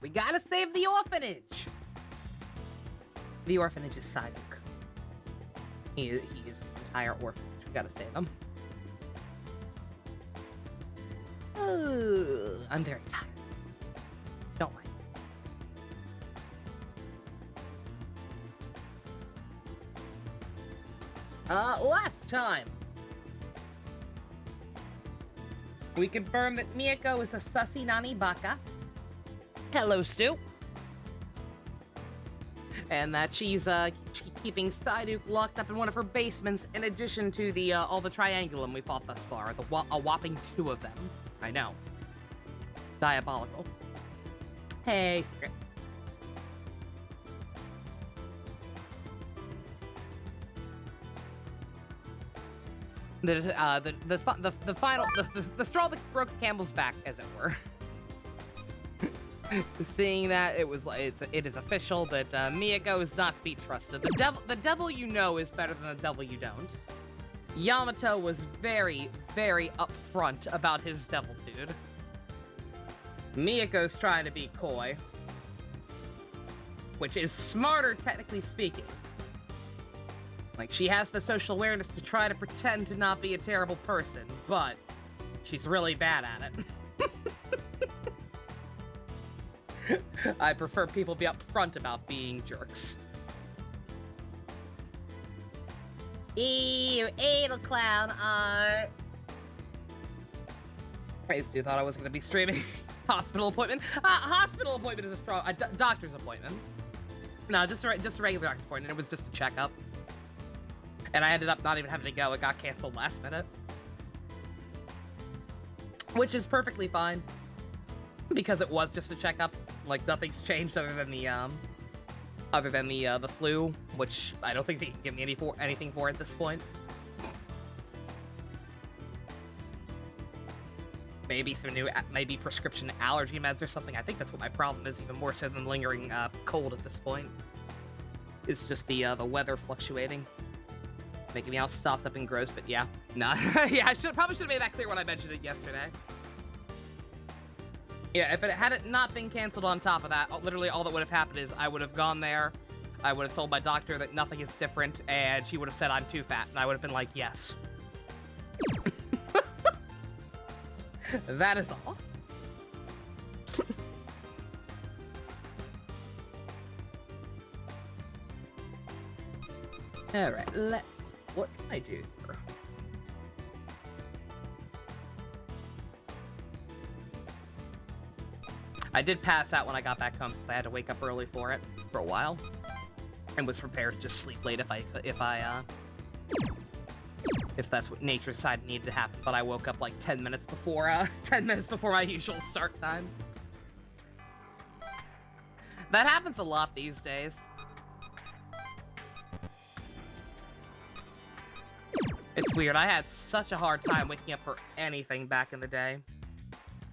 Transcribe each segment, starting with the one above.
We gotta save the orphanage. The orphanage is Psyduck. He is the entire orphanage. We gotta save him. I'm very tired. Don't mind. Last time, we confirmed that Miyako is a sussy Nani Baka. Hello, Stu. And that she's keeping Psyduck locked up in one of her basements, in addition to the all the Triangulum we fought thus far. A whopping 2 of them. I know. Diabolical. Hey, Secret. The final the straw that broke the camel's back, as it were. Seeing that it is official that Miyako is not to be trusted. The devil you know is better than the devil you don't. Yamato was very, very upfront about his deviltude. Miyako's trying to be coy, which is smarter, technically speaking. Like, she has the social awareness to try to pretend to not be a terrible person, but she's really bad at it. I prefer people be upfront about being jerks. You evil clown art. I just thought I was going to be streaming hospital appointment. Hospital appointment is a strong... doctor's appointment. No, just a regular doctor's appointment. It was just a checkup. And I ended up not even having to go. It got canceled last minute. Which is perfectly fine. Because it was just a checkup. Like, nothing's changed other than the flu, which I don't think they can give me anything for at this point. Maybe some new, maybe prescription allergy meds or something. I think that's what my problem is, even more so than lingering cold at this point. It's just the weather fluctuating, making me all stopped up and gross. But yeah, nah, yeah, probably should have made that clear when I mentioned it yesterday. Yeah, if it had not been canceled on top of that, literally all that would have happened is I would have gone there, I would have told my doctor that nothing is different, and she would have said I'm too fat, and I would have been like, yes. That is all. Alright, what can I do here? I did pass out when I got back home since I had to wake up early for it for a while, and was prepared to just sleep late if that's what nature decided needed to happen. But I woke up like 10 minutes before my usual start time. That happens a lot these days. It's weird. I had such a hard time waking up for anything back in the day,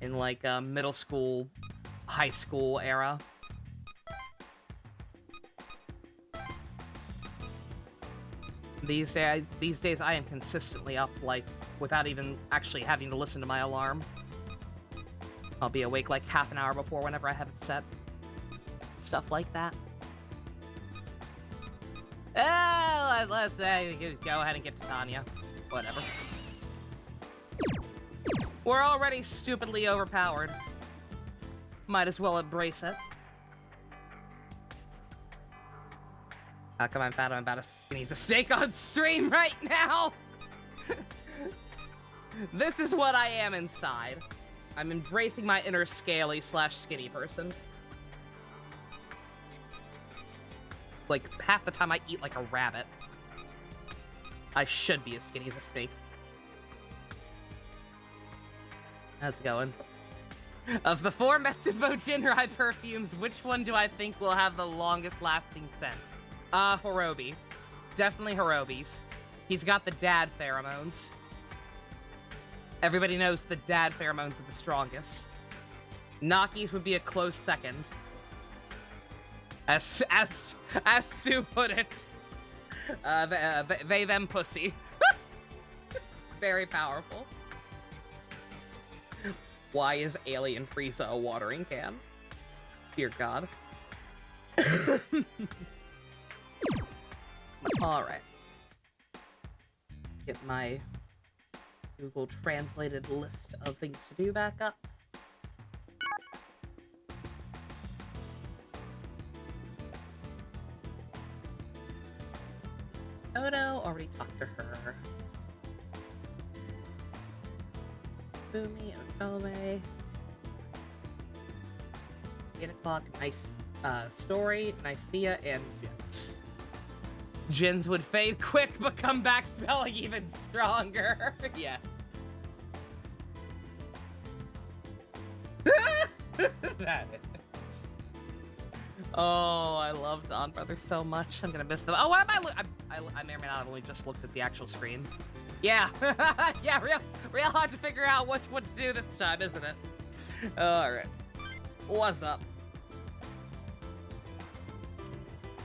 in like middle school, high school era. These days I am consistently up, like, without even actually having to listen to my alarm. I'll be awake like half an hour before whenever I have it set. Stuff like that. Let's go ahead and get to Tanya. Whatever. We're already stupidly overpowered. Might as well embrace it. How come I'm fat? I'm about to squeeze a steak on stream right now! This is what I am inside. I'm embracing my inner scaly / skinny person. It's like half the time I eat like a rabbit. I should be as skinny as a steak. How's it going? Of the 4 Metsubo Jinrai perfumes, which one do I think will have the longest lasting scent? Horobi. Definitely Horobi's. He's got the dad pheromones. Everybody knows the dad pheromones are the strongest. Naki's would be a close second. As Stu put it. They them pussy. Very powerful. Why is Alien Frieza a watering can? Dear God. Alright. Get my Google translated list of things to do back up. Odo, already talked to her. Boomy, Otome. 8 o'clock, nice story, Nicaea, and Jins. Jins would fade quick, but come back smelling even stronger. Yeah. That is. Oh, I love Dawn Brothers so much. I'm gonna miss them. Oh, what am I may or may not have only just looked at the actual screen. Yeah. Yeah, real hard to figure out what to do this time, isn't it? Alright. What's up?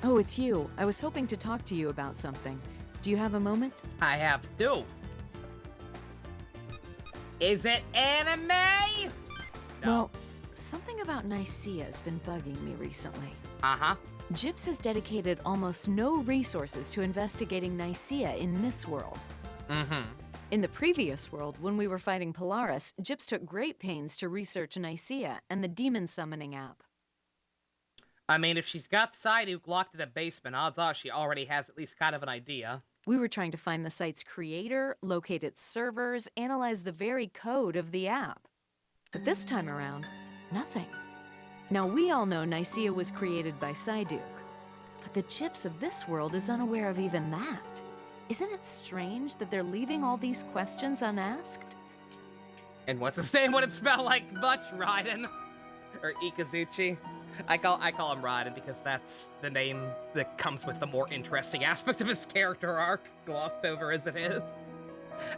Oh, it's you. I was hoping to talk to you about something. Do you have a moment? I have to. Is it anime? No. Well, something about Nicaea has been bugging me recently. Uh-huh. Gyps has dedicated almost no resources to investigating Nicaea in this world. Mm-hmm. In the previous world, when we were fighting Polaris, Gyps took great pains to research Nicaea and the demon summoning app. I mean, if she's got Psyduke locked in a basement, odds are she already has at least kind of an idea. We were trying to find the site's creator, locate its servers, analyze the very code of the app. But this time around, nothing. Now, we all know Nicaea was created by Psyduke, but the Gyps of this world is unaware of even that. Isn't it strange that they're leaving all these questions unasked? And what's his name? Would it smell like much? Raiden? Or Ikazuchi? I call him Raiden because that's the name that comes with the more interesting aspect of his character arc, glossed over as it is.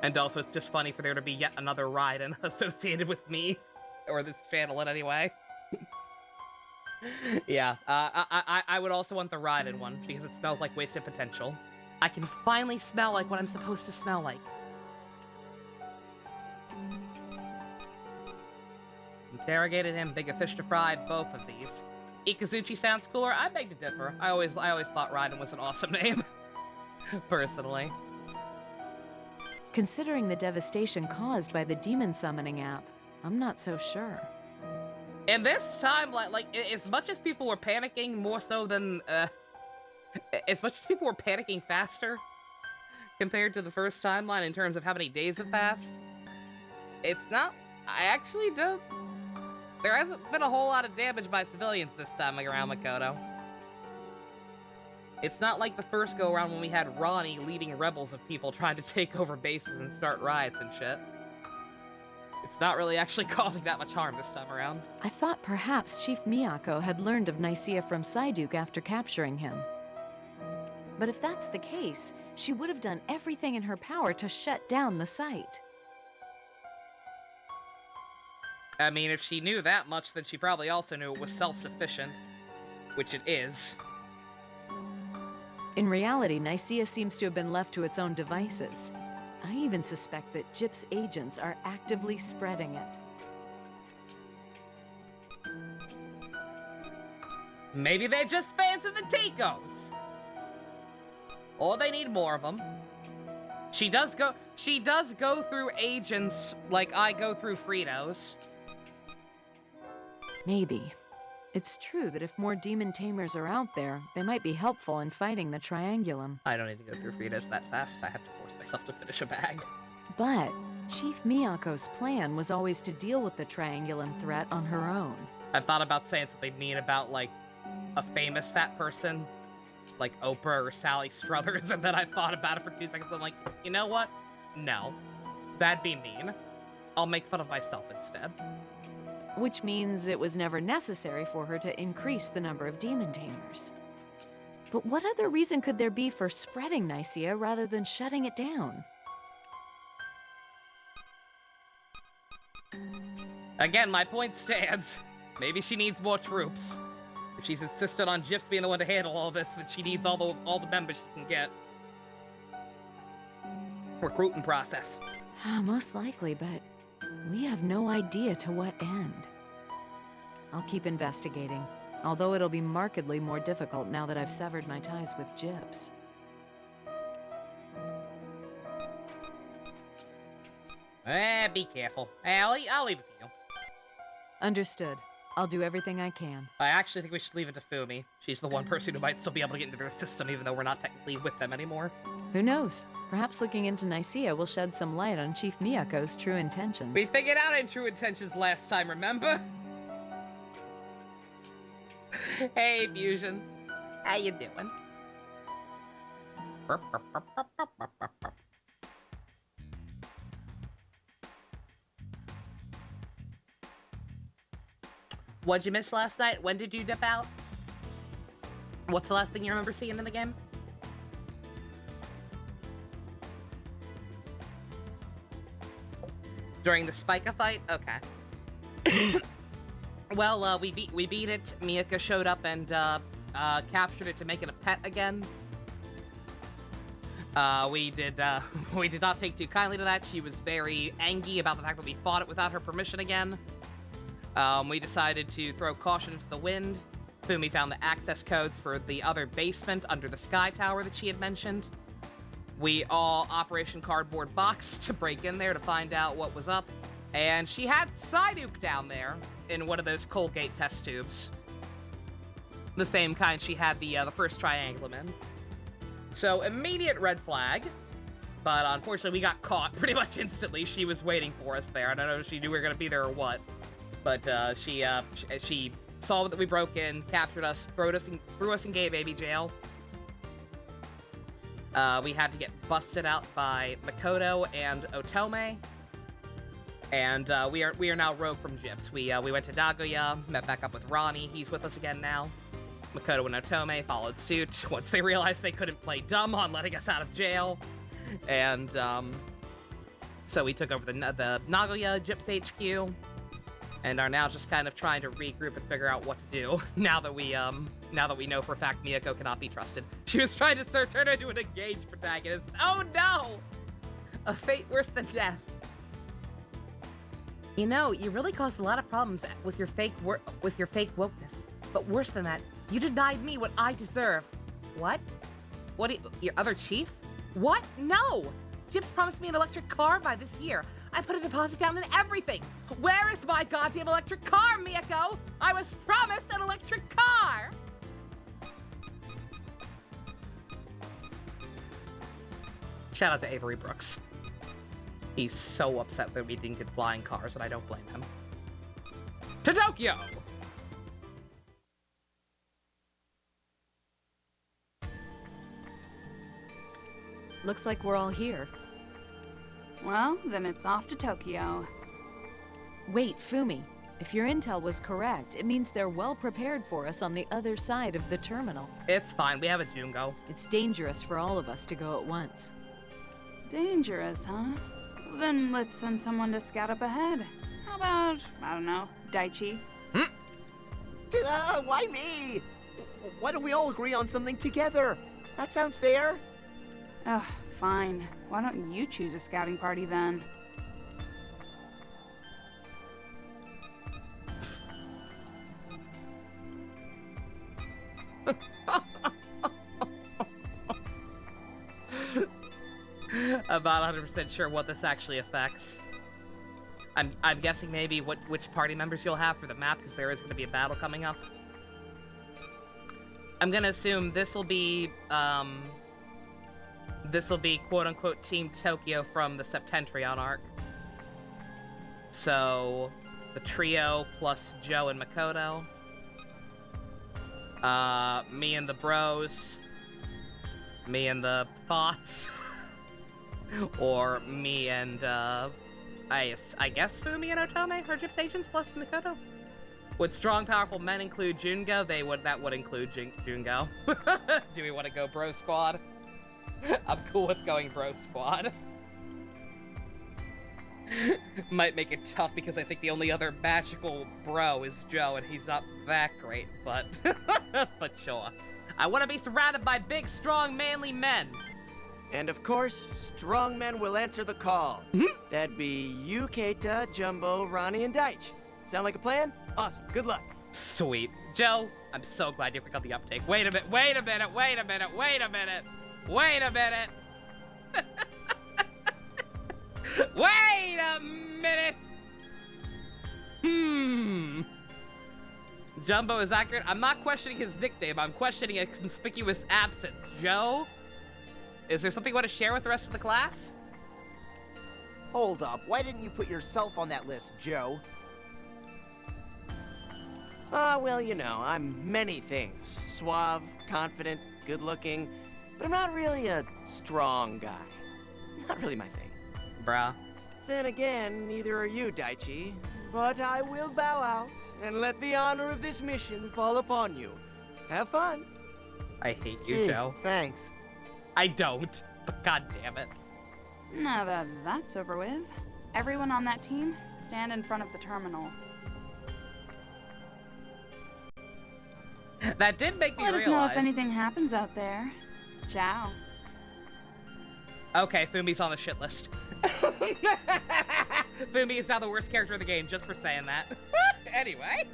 And also, it's just funny for there to be yet another Raiden associated with me, or this channel in any way. Yeah, I would also want the Raiden one, because it smells like wasted potential. I can finally smell like what I'm supposed to smell like. Interrogated him, bigger fish to fry, both of these. Ikazuchi sounds cooler. I beg to differ. I always thought Raiden was an awesome name, personally. Considering the devastation caused by the demon summoning app, I'm not so sure. And this time, like as much as people were panicking, more so than, as much as people were panicking faster compared to the first timeline in terms of how many days have passed, it's not, I actually don't, there hasn't been a whole lot of damage by civilians this time around Makoto. It's not like the first go-around when we had Ronnie leading rebels of people trying to take over bases and start riots and shit. It's not really actually causing that much harm this time around. I thought perhaps Chief Miyako had learned of Nicaea from Psyduke after capturing him. But if that's the case, she would have done everything in her power to shut down the site. I mean, if she knew that much, then she probably also knew it was self-sufficient, which it is. In reality, Nicaea seems to have been left to its own devices. I even suspect that Gyps agents are actively spreading it. Maybe they're just fans of the Ticos. Or they need more of them. She does go through agents like I go through Fritos. Maybe. It's true that if more demon tamers are out there, they might be helpful in fighting the Triangulum. I don't need to go through Fritos that fast. I have to force myself to finish a bag. But Chief Miyako's plan was always to deal with the Triangulum threat on her own. I thought about saying something mean about, like, a famous fat person, like Oprah or Sally Struthers, and then I thought about it for 2 seconds. I'm like, you know what? No. That'd be mean. I'll make fun of myself instead. Which means it was never necessary for her to increase the number of demon tamers. But what other reason could there be for spreading Nicaea rather than shutting it down? Again, my point stands. Maybe she needs more troops. If she's insistent on Gyps being the one to handle all this, then she needs all the members she can get. Recruiting process. Most likely, but we have no idea to what end. I'll keep investigating. although it'll be markedly more difficult now that I've severed my ties with Gyps. Be careful. I'll leave it to you. Understood. I'll do everything I can. I actually think we should leave it to Fumi. She's the one person who might still be able to get into their system, even though we're not technically with them anymore. Who knows? Perhaps looking into Nicaea will shed some light on Chief Miyako's true intentions. We figured out her true intentions last time, remember? Hey, Fusion. How you doing? What'd you miss last night? When did you dip out? What's the last thing you remember seeing in the game? During the Spica fight? Okay. Well, we beat it. Miyako showed up and captured it to make it a pet again. We did not take too kindly to that. She was very angry about the fact that we fought it without her permission again. We decided to throw caution into the wind. Fumi found the access codes for the other basement under the Sky Tower that she had mentioned. We all Operation Cardboard Box to break in there to find out what was up. And she had Psyduke down there in one of those Colgate test tubes. The same kind she had the first Triangulum in. So, immediate red flag. But unfortunately, we got caught pretty much instantly. She was waiting for us there. I don't know if she knew we were going to be there or what. But she saw that we broke in, captured us, threw us in gay baby jail. We had to get busted out by Makoto and Otome. And we are now rogue from Gyps. We went to Nagoya, met back up with Ronnie. He's with us again now. Makoto and Otome followed suit once they realized they couldn't play dumb on letting us out of jail. And so we took over the Nagoya Gyps HQ. And are now just kind of trying to regroup and figure out what to do now that we know for a fact Miyako cannot be trusted. She was trying to turn her into an engaged protagonist. Oh no! A fate worse than death. You know, you really caused a lot of problems with your fake wokeness. But worse than that, you denied me what I deserve. What? Your other chief? What? No! Gyps promised me an electric car by this year. I put a deposit down in everything. Where is my goddamn electric car, Miyako? I was promised an electric car! Shout out to Avery Brooks. He's so upset that we didn't get flying cars, and I don't blame him. To Tokyo! Looks like we're all here. Well, then it's off to Tokyo. Wait, Fumi. If your intel was correct, it means they're well prepared for us on the other side of the terminal. It's fine, we have a Jungo. It's dangerous for all of us to go at once. Dangerous, huh? Well, then let's send someone to scout up ahead. How about, I don't know, Daichi? Why me? Why don't we all agree on something together? That sounds fair. Ugh, fine. Why don't you choose a scouting party then? About 100% sure what this actually affects. I'm guessing maybe which party members you'll have for the map, because there is going to be a battle coming up. I'm going to assume this will be quote-unquote Team Tokyo from the Septentrion arc. So, the trio plus Joe and Makoto. Me and the bros. Me and the thoughts. Or me and, I guess Fumi and Otome are Gyps agents plus Makoto. Would strong, powerful men include Jungo? That would include Jungo. Do we want to go bro squad? I'm cool with going bro squad. Might make it tough because I think the only other magical bro is Joe, and he's not that great, but but sure. I want to be surrounded by big, strong, manly men. And of course, strong men will answer the call. That'd be you, Keita, Jumbo, Ronnie, and Deitch. Sound like a plan? Awesome. Good luck. Sweet. Joe, I'm so glad you picked up the uptake. Wait a minute, wait a minute, wait a minute, wait a minute, wait a minute. Wait a minute. Jumbo is accurate. I'm not questioning his nickname. I'm questioning a conspicuous absence. Joe, is there something you want to share with the rest of the class? Hold up. Why didn't you put yourself on that list, Joe? Well, you know, I'm many things. Suave, confident, good-looking, but I'm not really a strong guy. Not really my thing. Bruh. Then again, neither are you, Daichi. But I will bow out and let the honor of this mission fall upon you. Have fun. I hate you, Joe. Thanks. I don't, but god damn it. Now that that's over with, everyone on that team, stand in front of the terminal. That did make me Let realize. us know if anything happens out there. Ciao. Okay, Fumi's on the shit list. Fumi is now the worst character in the game, just for saying that. Anyway.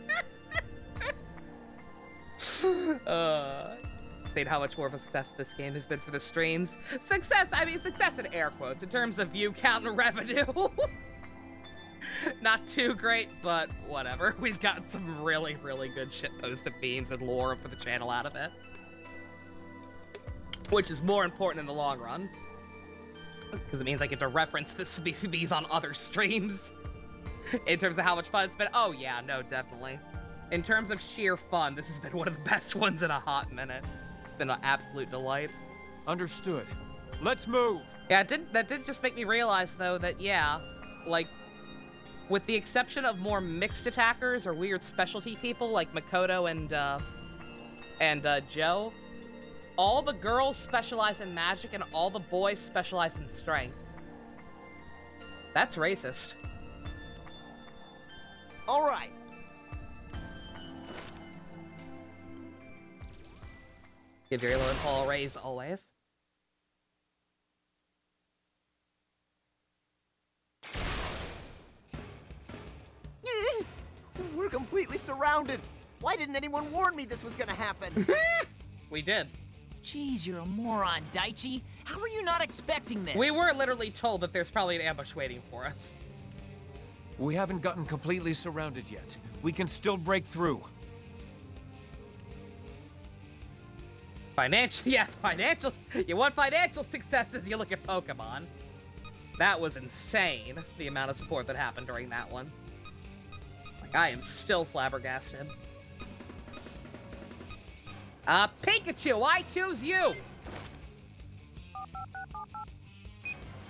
Saying how much more of a success this game has been for the streams. Success, I mean success in air quotes, in terms of view count and revenue. Not too great, but whatever. We've gotten some really, really good shitposted themes and lore for the channel out of it. Which is more important in the long run. Because it means I get to reference these on other streams. In terms of how much fun it's been. Oh yeah, no, definitely. In terms of sheer fun, this has been one of the best ones in a hot minute. It's been an absolute delight. Understood. Let's move. Yeah, that did just make me realize, though, that, yeah, like, with the exception of more mixed attackers or weird specialty people like Makoto and Joe, all the girls specialize in magic and all the boys specialize in strength. That's racist. All right. Give your little Paul a raise always. We're completely surrounded. Why didn't anyone warn me this was gonna happen? We did. Jeez, you're a moron, Daichi. How are you not expecting this? We were literally told that there's probably an ambush waiting for us. We haven't gotten completely surrounded yet. We can still break through. Financial. You want financial successes, you look at Pokemon. That was insane, the amount of support that happened during that one. Like, I am still flabbergasted. Pikachu, I choose you!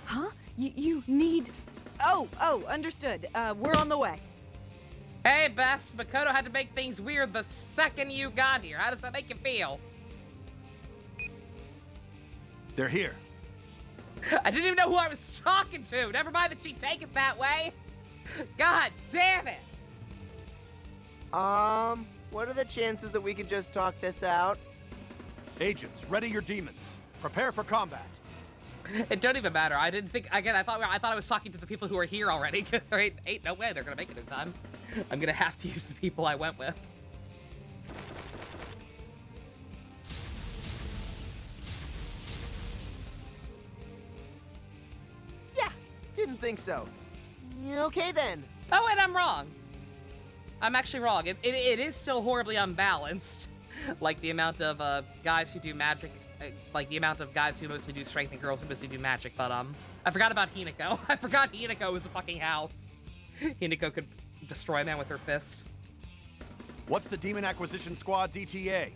Huh? You need... Oh, understood. We're on the way. Hey, Bess, Makoto had to make things weird the second you got here. How does that make you feel? They're here. I didn't even know who I was talking to. Never mind that she'd take it that way. God damn it. What are the chances that we could just talk this out? Agents, ready your demons. Prepare for combat. It don't even matter. I didn't think, again, I thought I was talking to the people who are here already. There ain't no way they're gonna make it in time. I'm gonna have to use the people I went with. Yeah, didn't think so. Okay then. Oh, and I'm wrong. I'm actually wrong. It is still horribly unbalanced. Like the amount of guys who do magic, like the amount of guys who mostly do strength and girls who mostly do magic, but I forgot about Hinako. I forgot Hinako was a fucking house. Hinako could destroy a man with her fist. What's the Demon Acquisition Squad's ETA?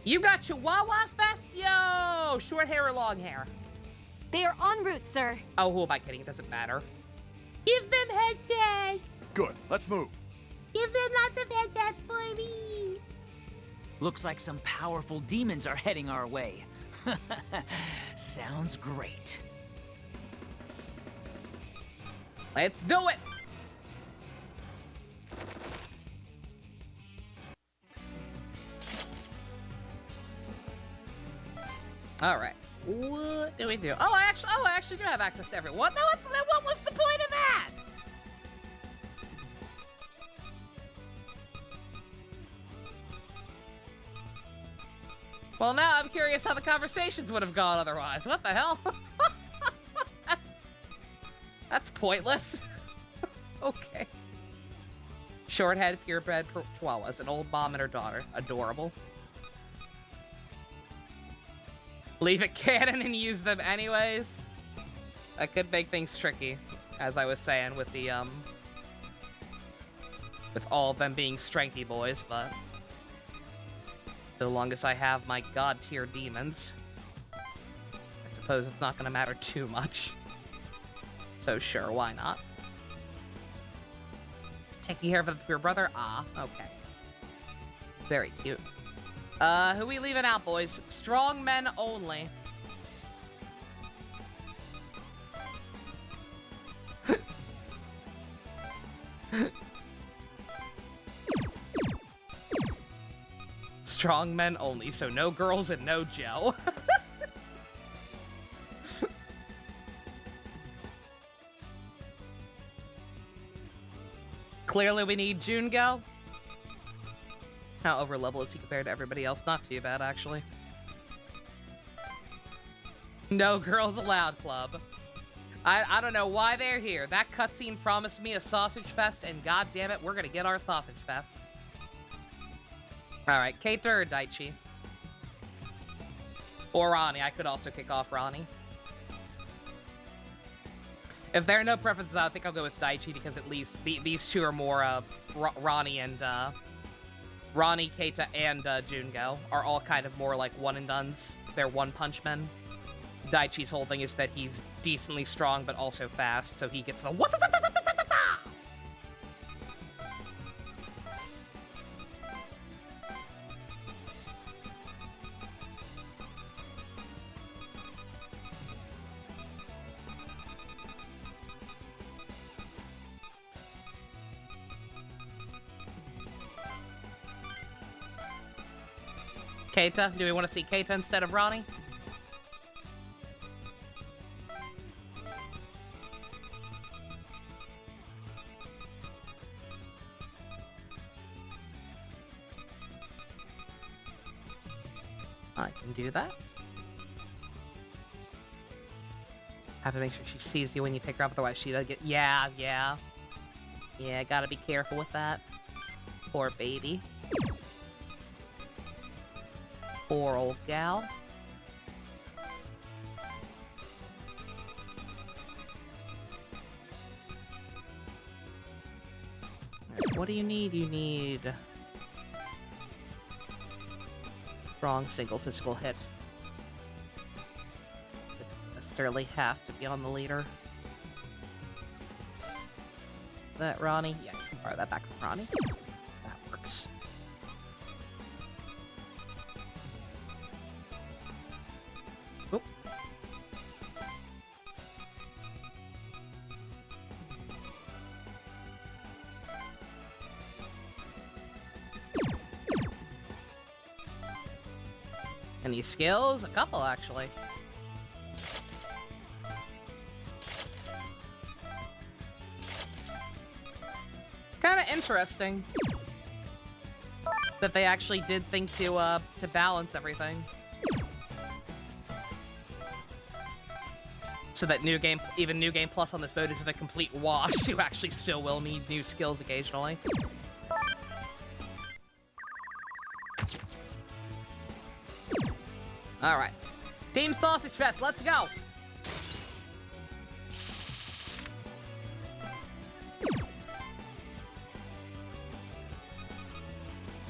You got Chihuahuas, Bess? Yo! Short hair or long hair? They are en route, sir. Oh, who am I kidding? It doesn't matter. Give them head tags! Good, let's move. Give them lots of head tags for me! Looks like some powerful demons are heading our way. Sounds great. Let's do it! All right. What do we do? Oh, I actually do have access to everyone. What was the point of that? Well, now I'm curious how the conversations would have gone otherwise. What the hell? That's pointless. Okay. Short-head, purebred chihuahuas. An old mom and her daughter. Adorable. Leave it canon and use them anyways. That could make things tricky, as I was saying, with the, with all of them being strengthy boys, but so long as I have my god-tier demons, I suppose it's not gonna matter too much. So sure, why not? Taking care of your brother? Ah, okay. Very cute. Who we leaving out, boys? Strong men only. Strong men only, so no girls and no Joe. Clearly we need Jungo. How over level is he compared to everybody else? Not too bad, actually. No girls allowed club. I don't know why they're here. That cutscene promised me a sausage fest, and god damn it, we're gonna get our sausage fest. Alright, Keita or Daichi? Or Ronnie. I could also kick off Ronnie. If there are no preferences, I think I'll go with Daichi, because at least these two are more, Ronnie and, Ronnie, Keita, and, Jungo are all kind of more like one-and-dones. They're one-punch men. Daichi's whole thing is that he's decently strong, but also fast, so he gets the what? Keita? Do we want to see Keita instead of Ronnie? I can do that. Have to make sure she sees you when you pick her up, otherwise she doesn't get... Yeah, gotta be careful with that. Poor baby. Poor old gal. Right, what do you need? You need... strong single physical hit. It doesn't necessarily have to be on the leader. Is that Ronnie? Yeah, you can borrow that back from Ronnie. That works. Oop. Any skills? A couple, actually. Kind of interesting that they actually did think to balance everything. So that even New Game Plus on this mode isn't a complete wash. You actually still will need new skills occasionally. Alright. Team Sausage Fest, let's go!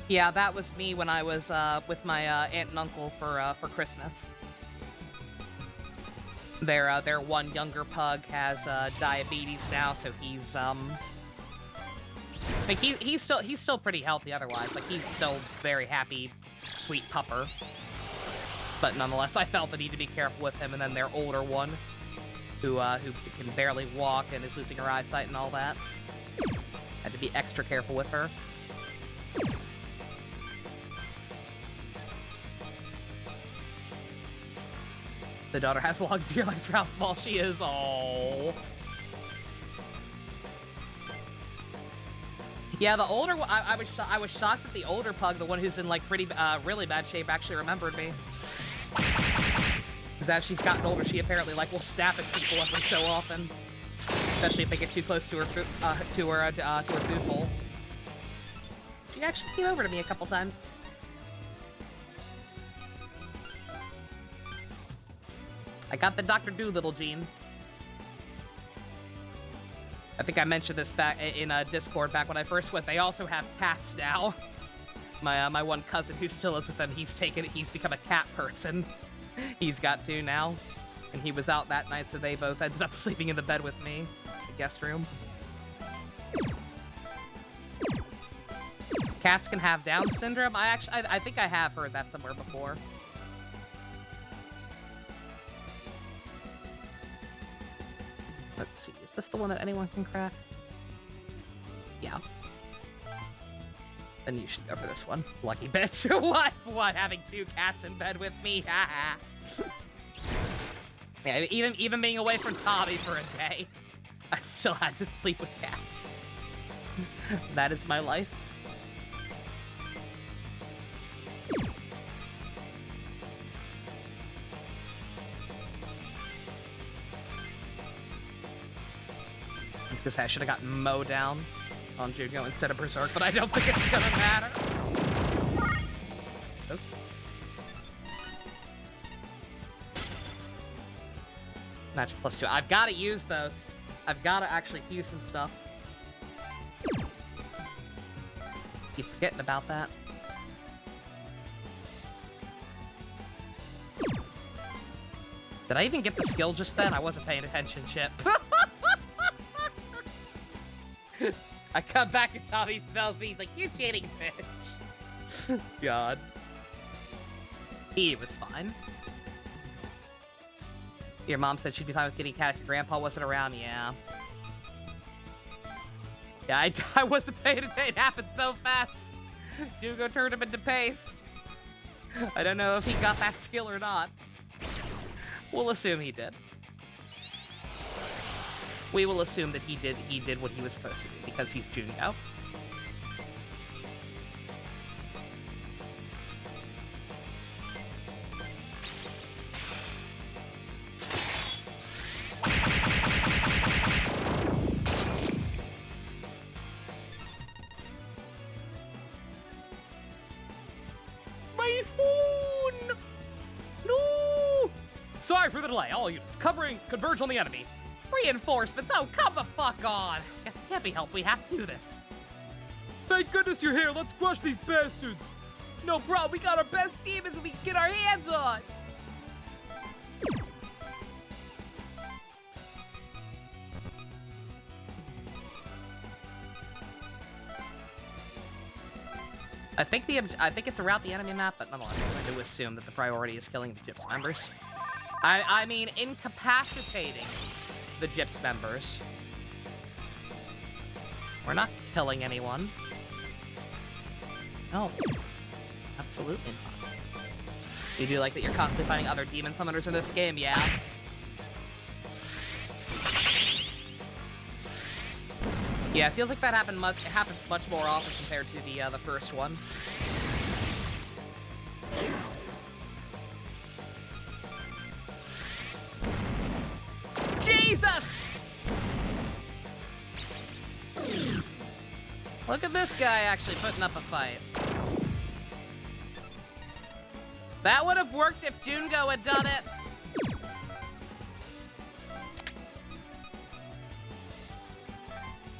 Yeah, that was me when I was with my aunt and uncle for Christmas. Their one younger pug has diabetes now, so he's like he's still pretty healthy otherwise. Like he's still very happy, sweet pupper. But nonetheless, I felt the need to be careful with him, and then their older one, who can barely walk and is losing her eyesight and all that. Had to be extra careful with her. The daughter has long deer legs for how small she is. Oh. Yeah, the older one, I was shocked that the older pug, the one who's in like really bad shape, actually remembered me. Because as she's gotten older, she apparently like will snap at people every so often, especially if they get too close to her food bowl. She actually came over to me a couple times. I got the Dr. Doolittle gene. I think I mentioned this back in Discord back when I first went. They also have cats now. My one cousin who still is with them, he's become a cat person. He's got two now. And he was out that night, so they both ended up sleeping in the bed with me. The guest room. Cats can have Down syndrome? I think I have heard that somewhere before. Let's see, is this the one that anyone can crack? Yeah. Then you should go for this one. Lucky bitch. What? Having two cats in bed with me? Yeah, even being away from Tommy for a day, I still had to sleep with cats. That is my life. I was gonna say I should have gotten Mo down on Jungo instead of Berserk, but I don't think it's gonna matter. Magic +2. I've got to use those. I've got to actually use some stuff. Keep forgetting about that. Did I even get the skill just then? I wasn't paying attention, Chip. I come back and Tommy smells me. He's like, "You cheating bitch." God. He was fine. Your mom said she'd be fine with getting a cat if your grandpa wasn't around. Yeah. Yeah, I wasn't paying attention. It happened so fast. Jungo turned him into paste. I don't know if he got that skill or not. We'll assume he did. We will assume that he did what he was supposed to do because he's Jungo. My phone! No! Sorry for the delay. All units converge on the enemy. Reinforcements? Oh, come the fuck on! Guess it can't be helped. We have to do this. Thank goodness you're here. Let's crush these bastards. No problem. We got our best demons that we can get our hands on. I think it's around the enemy map, but nonetheless, I'm going to assume that the priority is killing the Gyps members. I mean, incapacitating the Gyps members. We're not killing anyone. No. Absolutely not. You do like that you're constantly fighting other demon summoners in this game, yeah? Yeah, it feels like that happens much more often compared to the first one. Jesus! Look at this guy actually putting up a fight. That would have worked if Jungo had done it.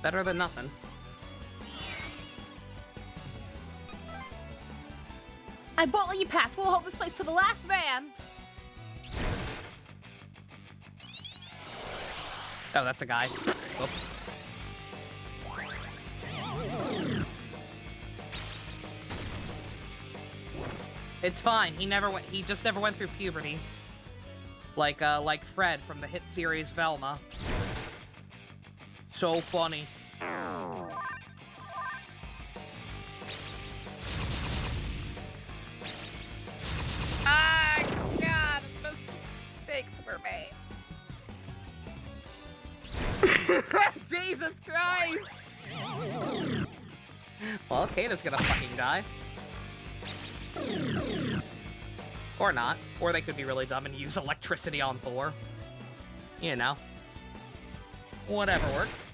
Better than nothing. I won't let you pass. We'll hold this place to the last man. Oh, that's a guy. Oops. It's fine. He just never went through puberty. Like Fred from the hit series Velma. So funny. Ah, God, mistakes were made. Jesus Christ! Well, Kata's gonna fucking die. Or not. Or they could be really dumb and use electricity on Thor. You know. Whatever works.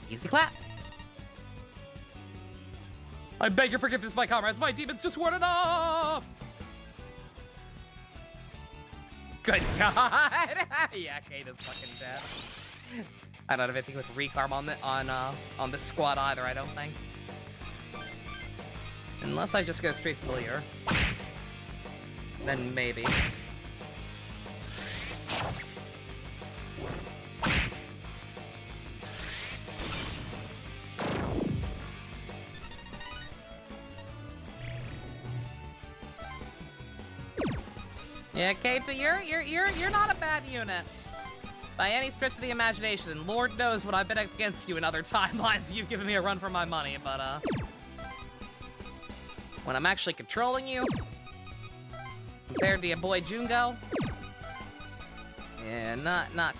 Easy clap. I beg your forgiveness, my comrades. My demons just warded off. Good God. Yeah, Kata's fucking dead. I don't have anything with recarm on this squad either, I don't think. Unless I just go straight clear. Then maybe. Yeah, Kata, you're not a bad unit. By any stretch of the imagination, and Lord knows what I've been against you in other timelines. You've given me a run for my money, but when I'm actually controlling you, compared to your boy Jungo, yeah, not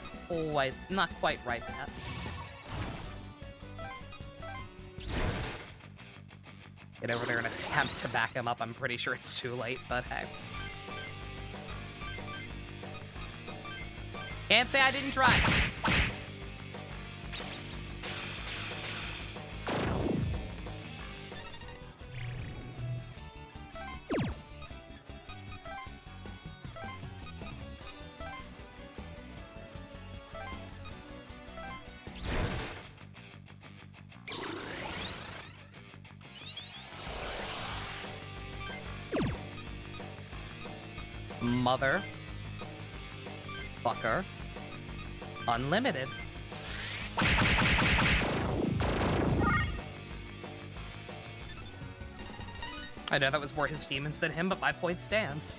quite right yet. Get over there and attempt to back him up. I'm pretty sure it's too late, but hey. Can't say I didn't try. Mother. Fucker. Unlimited. I know that was more his demons than him, but my point stands.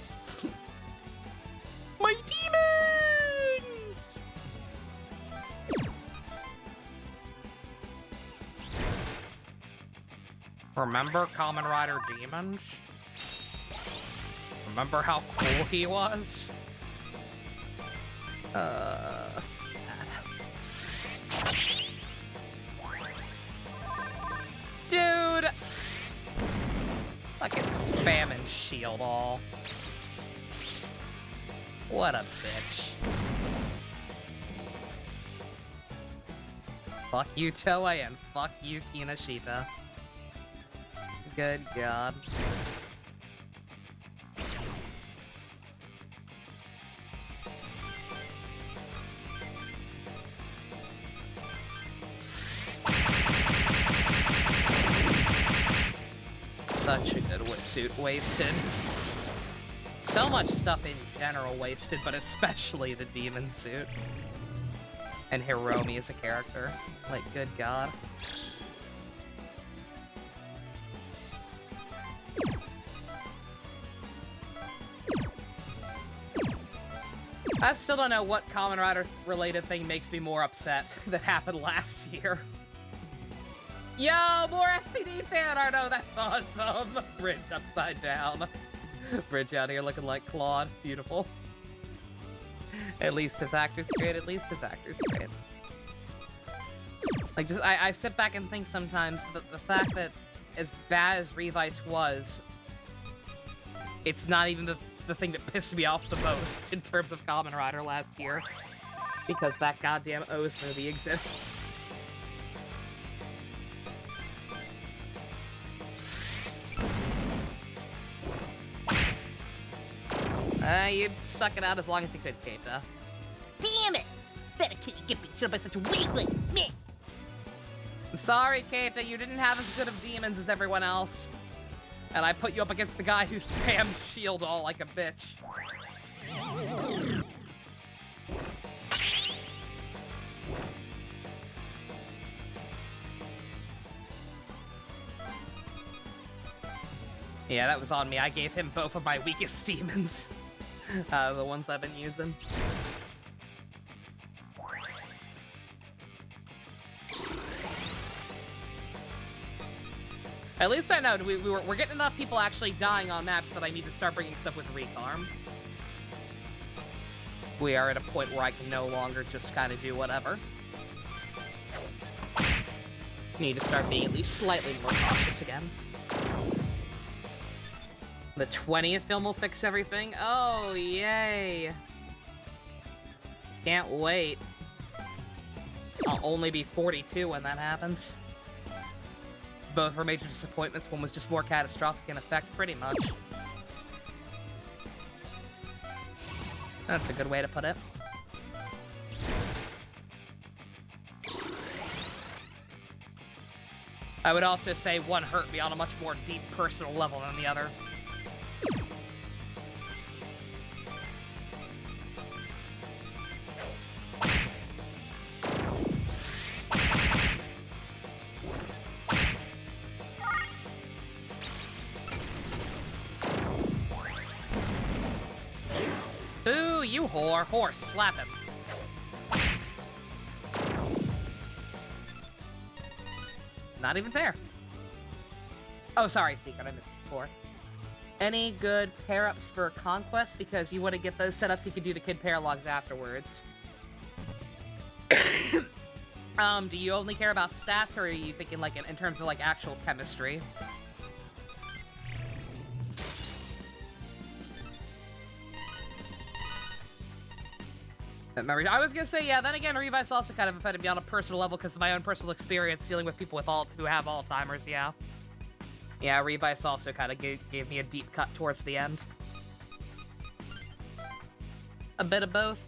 My demons! Remember Kamen Rider Demons? Remember how cool he was? Dude! Fucking spamming shield all. What a bitch. Fuck you, Toei, and fuck you, Kinoshita. Good God. Such a good wetsuit wasted. So much stuff in general wasted, but especially the demon suit. And Hiromi as a character. Like, good God. I still don't know what Kamen Rider related thing makes me more upset that happened last year. Yo, more SPD fan art! Oh, that's awesome! Bridge upside down. Bridge out here looking like Claude. Beautiful. At least his actor's great. At least his actor's great. Like, just, I sit back and think sometimes that the fact that as bad as Revice was, it's not even the thing that pissed me off the most in terms of Kamen Rider last year. Because that goddamn O's movie exists. You stuck it out as long as you could, Keita. Damn it! Better can you get beat up by such a weakling? Meh. I'm sorry, Keita, you didn't have as good of demons as everyone else. And I put you up against the guy who spams shield all like a bitch. Yeah, that was on me. I gave him both of my weakest demons. The ones I've been using. At least I know we're getting enough people actually dying on maps that I need to start bringing stuff with Recarm. We are at a point where I can no longer just kind of do whatever. Need to start being at least slightly more cautious again. The 20th film will fix everything. Oh, yay. Can't wait. I'll only be 42 when that happens. Both were major disappointments. One was just more catastrophic in effect, pretty much. That's a good way to put it. I would also say one hurt me on a much more deep personal level than the other. Ooh, you whore. Horse, slap him. Not even fair. Oh, sorry, Secret. I missed it before. Any good pair-ups for Conquest? Because you want to get those setups, you could do the kid paralogs afterwards. Do you only care about stats, or are you thinking, like, in terms of, like, actual chemistry? Memory. I was gonna say, yeah, then again, Revice also kind of affected me on a personal level because of my own personal experience dealing with people with who have Alzheimer's, yeah. Yeah, Revice also kind of gave me a deep cut towards the end. A bit of both.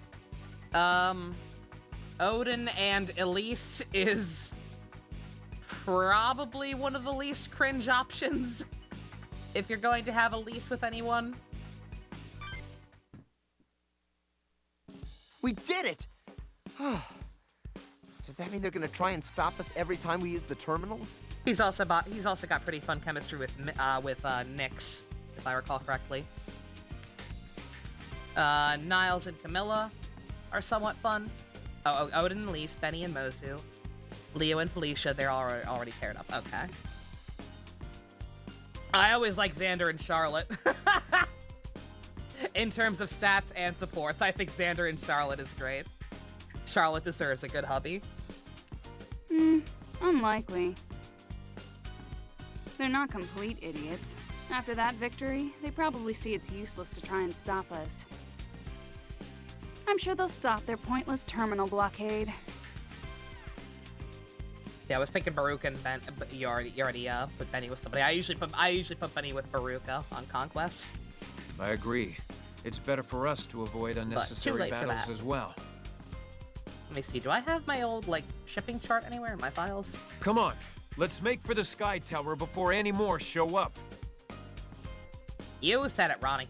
Odin and Elise is probably one of the least cringe options if you're going to have Elise with anyone. We did it! Does that mean they're gonna try and stop us every time we use the terminals? He's also got pretty fun chemistry with Nyx, if I recall correctly. Niles and Camilla are somewhat fun. Oh, Odin and Elise, Benny and Mozu. Leo and Felicia, they're already paired up. Okay. I always like Xander and Charlotte. In terms of stats and supports, I think Xander and Charlotte is great. Charlotte deserves a good hubby. Unlikely. They're not complete idiots. After that victory, they probably see it's useless to try and stop us. I'm sure they'll stop their pointless terminal blockade. Yeah, I was thinking Baruch and Ben, but you already put Benny with somebody. I usually put Benny with Baruka on Conquest. I agree. It's better for us to avoid unnecessary battles as well. Let me see, do I have my old, like, shipping chart anywhere in my files? Come on, let's make for the Sky Tower before any more show up. You said it, Ronnie.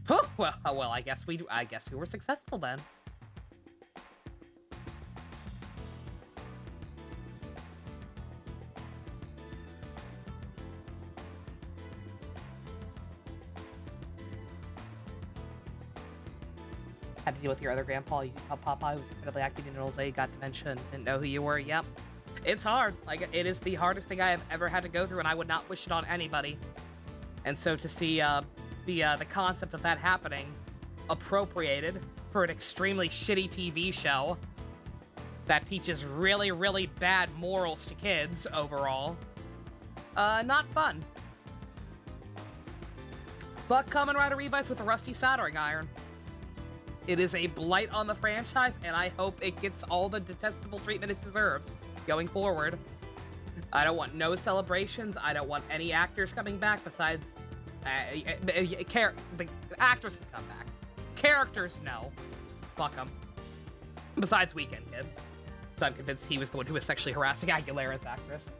Whew, well, I guess we were successful then. Had to deal with your other grandpa. You how Popeye was incredibly active in Jose, got dementia, and didn't know who you were. Yep. It's hard. Like, it is the hardest thing I have ever had to go through, and I would not wish it on anybody. And so to see the concept of that happening appropriated for an extremely shitty TV show that teaches really, really bad morals to kids overall, not fun. But Kamen Rider Revice with a rusty soldering iron. It is a blight on the franchise, and I hope it gets all the detestable treatment it deserves going forward. I don't want no celebrations. I don't want any actors coming back besides... the actors can come back. Characters, no. Fuck them. Besides Weekend Kid. So I'm convinced he was the one who was sexually harassing Aguilera's actress.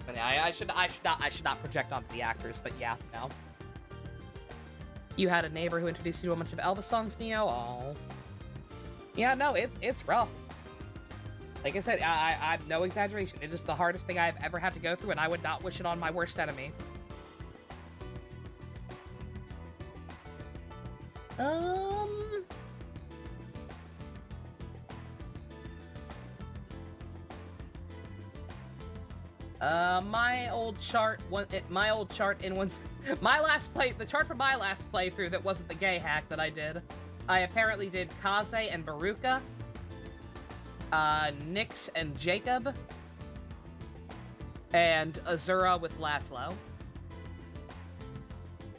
But yeah, I should not project onto the actors, but yeah, no. You had a neighbor who introduced you to a bunch of Elvis songs, Neo? Oh. Yeah, no, it's rough. Like I said, I'm no exaggeration. It is the hardest thing I've ever had to go through, and I would not wish it on my worst enemy. My old chart in one, the chart for my last playthrough that wasn't the gay hack that I did. I apparently did Kaze and Baruka, Nyx and Jacob, and Azura with Laszlo.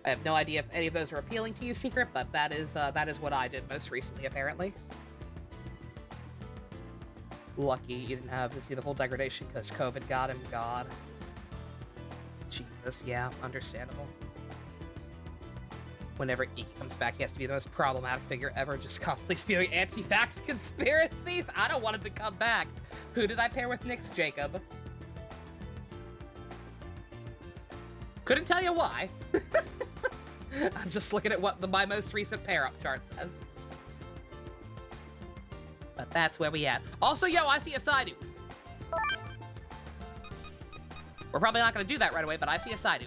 I have no idea if any of those are appealing to you, Secret, but that is what I did most recently, apparently. Lucky you didn't have to see the full degradation because COVID got him. God. Jesus, yeah, understandable. Whenever Iki comes back, he has to be the most problematic figure ever, just constantly spewing anti-vax conspiracies. I don't want him to come back. Who did I pair with Nyx, Jacob? Couldn't tell you why. I'm just looking at what my most recent pair-up chart says. But that's where we at. Also, yo, I see a Sidhu. We're probably not going to do that right away, but I see a Sidhu.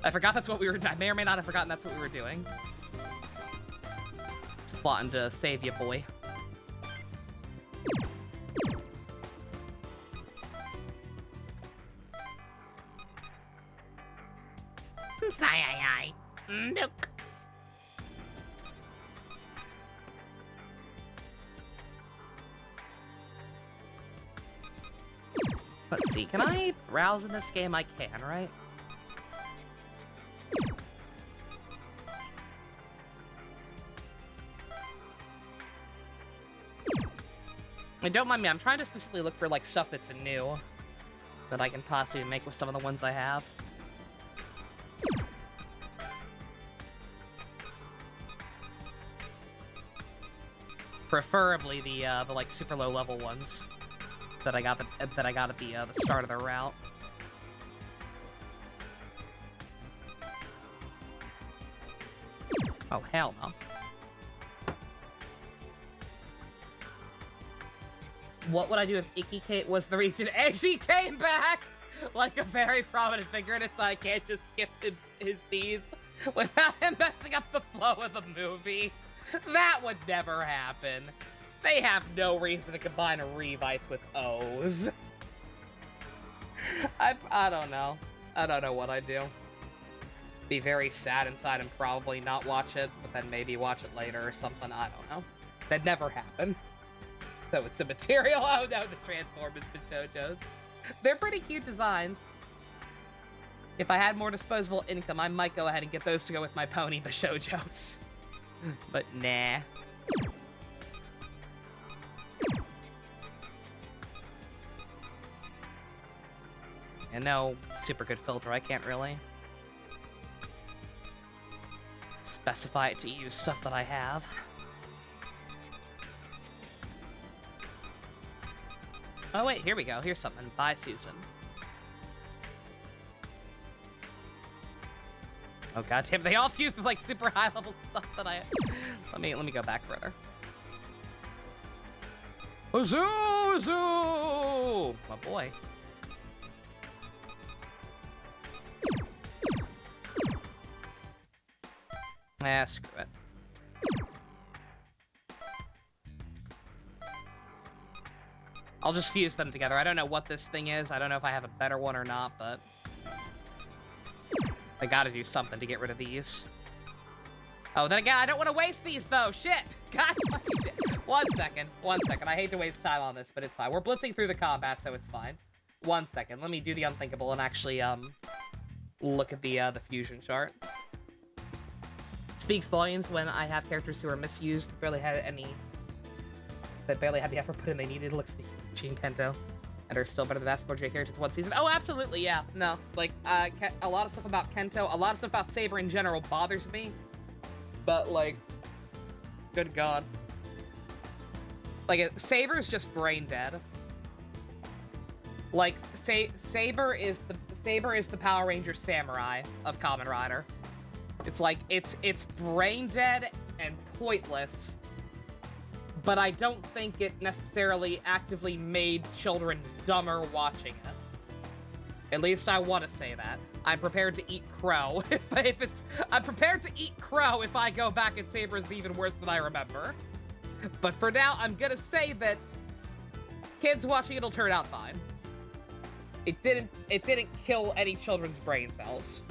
I forgot that's what we were... I may or may not have forgotten that's what we were doing. It's plotting to save you, boy. Nook. Let's see, can I browse in this game? I can, right? And don't mind me, I'm trying to specifically look for, like, stuff that's new that I can possibly make with some of the ones I have. Preferably the like super low level ones that I got at the start of the route. Oh hell no! What would I do if Iki was the region and she came back like a very prominent figure, and it's like I can't just skip his scenes without him messing up the flow of the movie? That would never happen. They have no reason to combine a Revice with O's. I don't know. I don't know what I'd do. Be very sad inside and probably not watch it, but then maybe watch it later or something. I don't know. That never happened. So it's a material. Oh no, the Transformers Bishojos. They're pretty cute designs. If I had more disposable income, I might go ahead and get those to go with my pony Bishojos. But nah. And no super good filter, I can't really specify it to use stuff that I have. Oh wait, here we go. Here's something. Bye, Susan. Oh god damn, they all fuse with like super high level stuff that I let me go back further. Ozu! Ozu! My boy. Ah, screw it. I'll just fuse them together. I don't know what this thing is. I don't know if I have a better one or not, but I gotta do something to get rid of these. Oh, then again, I don't want to waste these, though. Shit. God, one second. I hate to waste time on this, but it's fine. We're blitzing through the combat, so it's fine. 1 second. Let me do the unthinkable and actually, look at the fusion chart. Speaks volumes when I have characters who are misused, that barely had the effort put in they needed. Looks like Chi and Kento, and are still better than basketball J characters one season. Oh, absolutely, yeah. No, like, a lot of stuff about Kento, a lot of stuff about Saber in general bothers me, but, like, good god. Like, Saber's just brain dead. Like, Saber is the Power Ranger Samurai of Kamen Rider. It's like, it's brain dead and pointless, but I don't think it necessarily actively made children dumber watching it. At least I want to say that. I'm prepared to eat crow I'm prepared to eat crow if I go back and Saber is even worse than I remember. But for now, I'm gonna say that kids watching it'll turn out fine. It didn't kill any children's brain cells.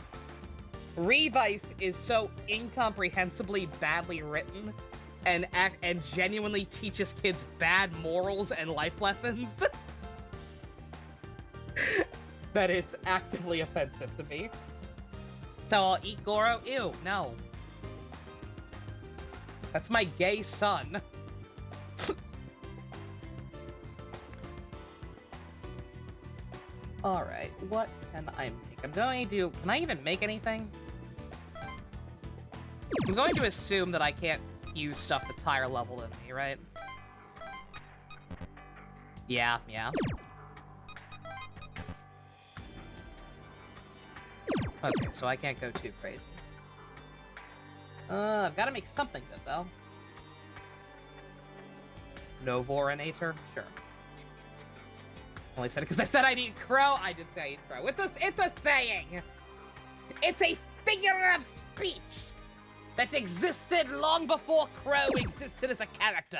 Revice is so incomprehensibly badly written and genuinely teaches kids bad morals and life lessons that it's actively offensive to me. So I'll eat Goro? Ew, no. That's my gay son. Alright, what can I make? I'm going to... Can I even make anything? I'm going to assume that I can't use stuff that's higher level than me, right? Yeah. Okay, so I can't go too crazy. I've got to make something good, though. Novorinator? Sure. Only said it because I said I'd eat crow. I did say I eat crow. It's a saying. It's a figure of speech that existed long before crow existed as a character.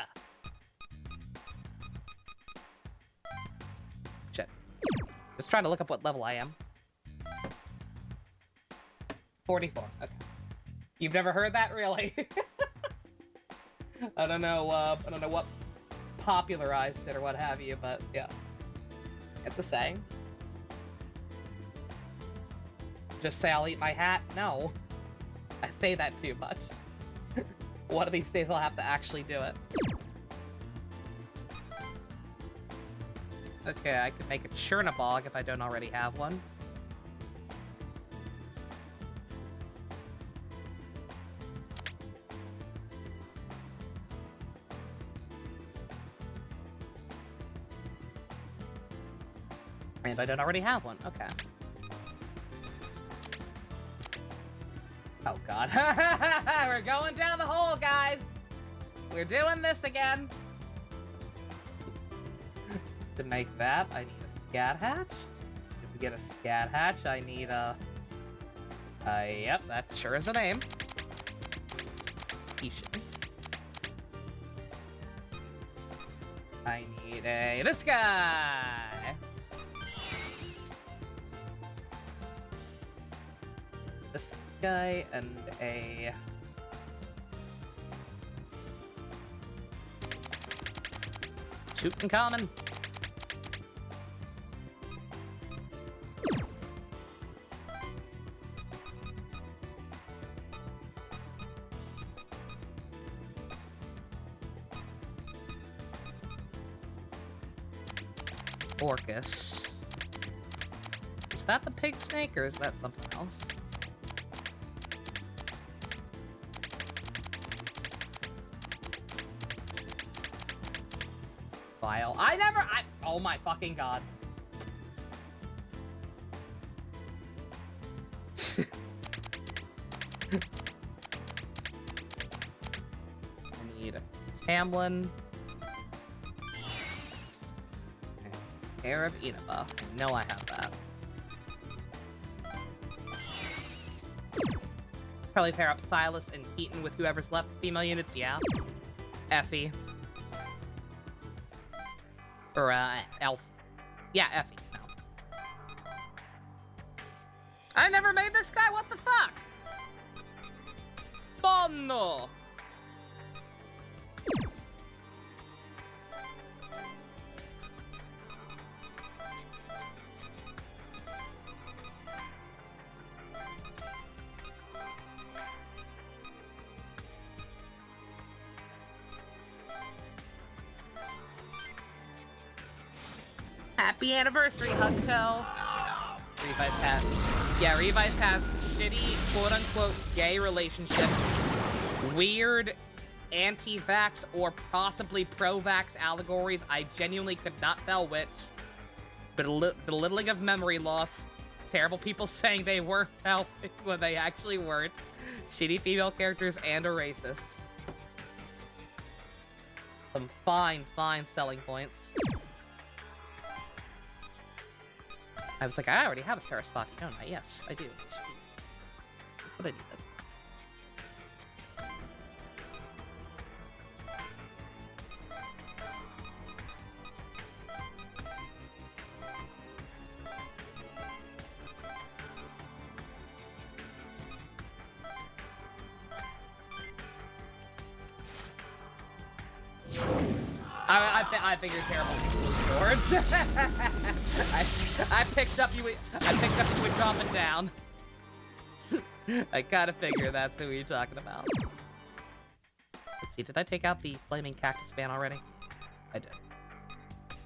Shit. Just trying to look up what level I am. 44. Okay. You've never heard that, really? I don't know what popularized it or what have you, but yeah. It's a saying. Just say I'll eat my hat? No. I say that too much. One of these days I'll have to actually do it. Okay, I could make a Chernabog if I don't already have one. And I don't already have one. Okay. Oh, God. We're going down the hole, guys. We're doing this again. To make that, I need a Scat Hatch. If we get a Scat Hatch, I need a... yep, that sure is a name. Ishin. I need a... this guy! This guy and a... Tutankhamun. Orcus. Is that the pig snake or is that something else? File. Oh my fucking god. I need Tamlin. Hair of Inaba. I know I have that. Probably pair up Silas and Keaton with whoever's left female units, yeah. Effie. Or, Elf. Yeah, Effie. No. I never made this guy? What the fuck? Bonno! Happy anniversary, Hugtail. Revice has... Yeah, Revice has shitty, quote-unquote, gay relationship. Weird anti-vax or possibly pro-vax allegories. I genuinely could not tell which. Belittling of memory loss. Terrible people saying they were helping when they actually weren't. Shitty female characters and a racist. Some fine selling points. I was like, I already have a Sarasvati, don't I? Yes, I do. Sweet. That's what I needed. I figured terrible people was George. I picked up you were dropping down. I kinda figured that's who you're talking about. Let's see, did I take out the flaming cactus fan already? I did. Do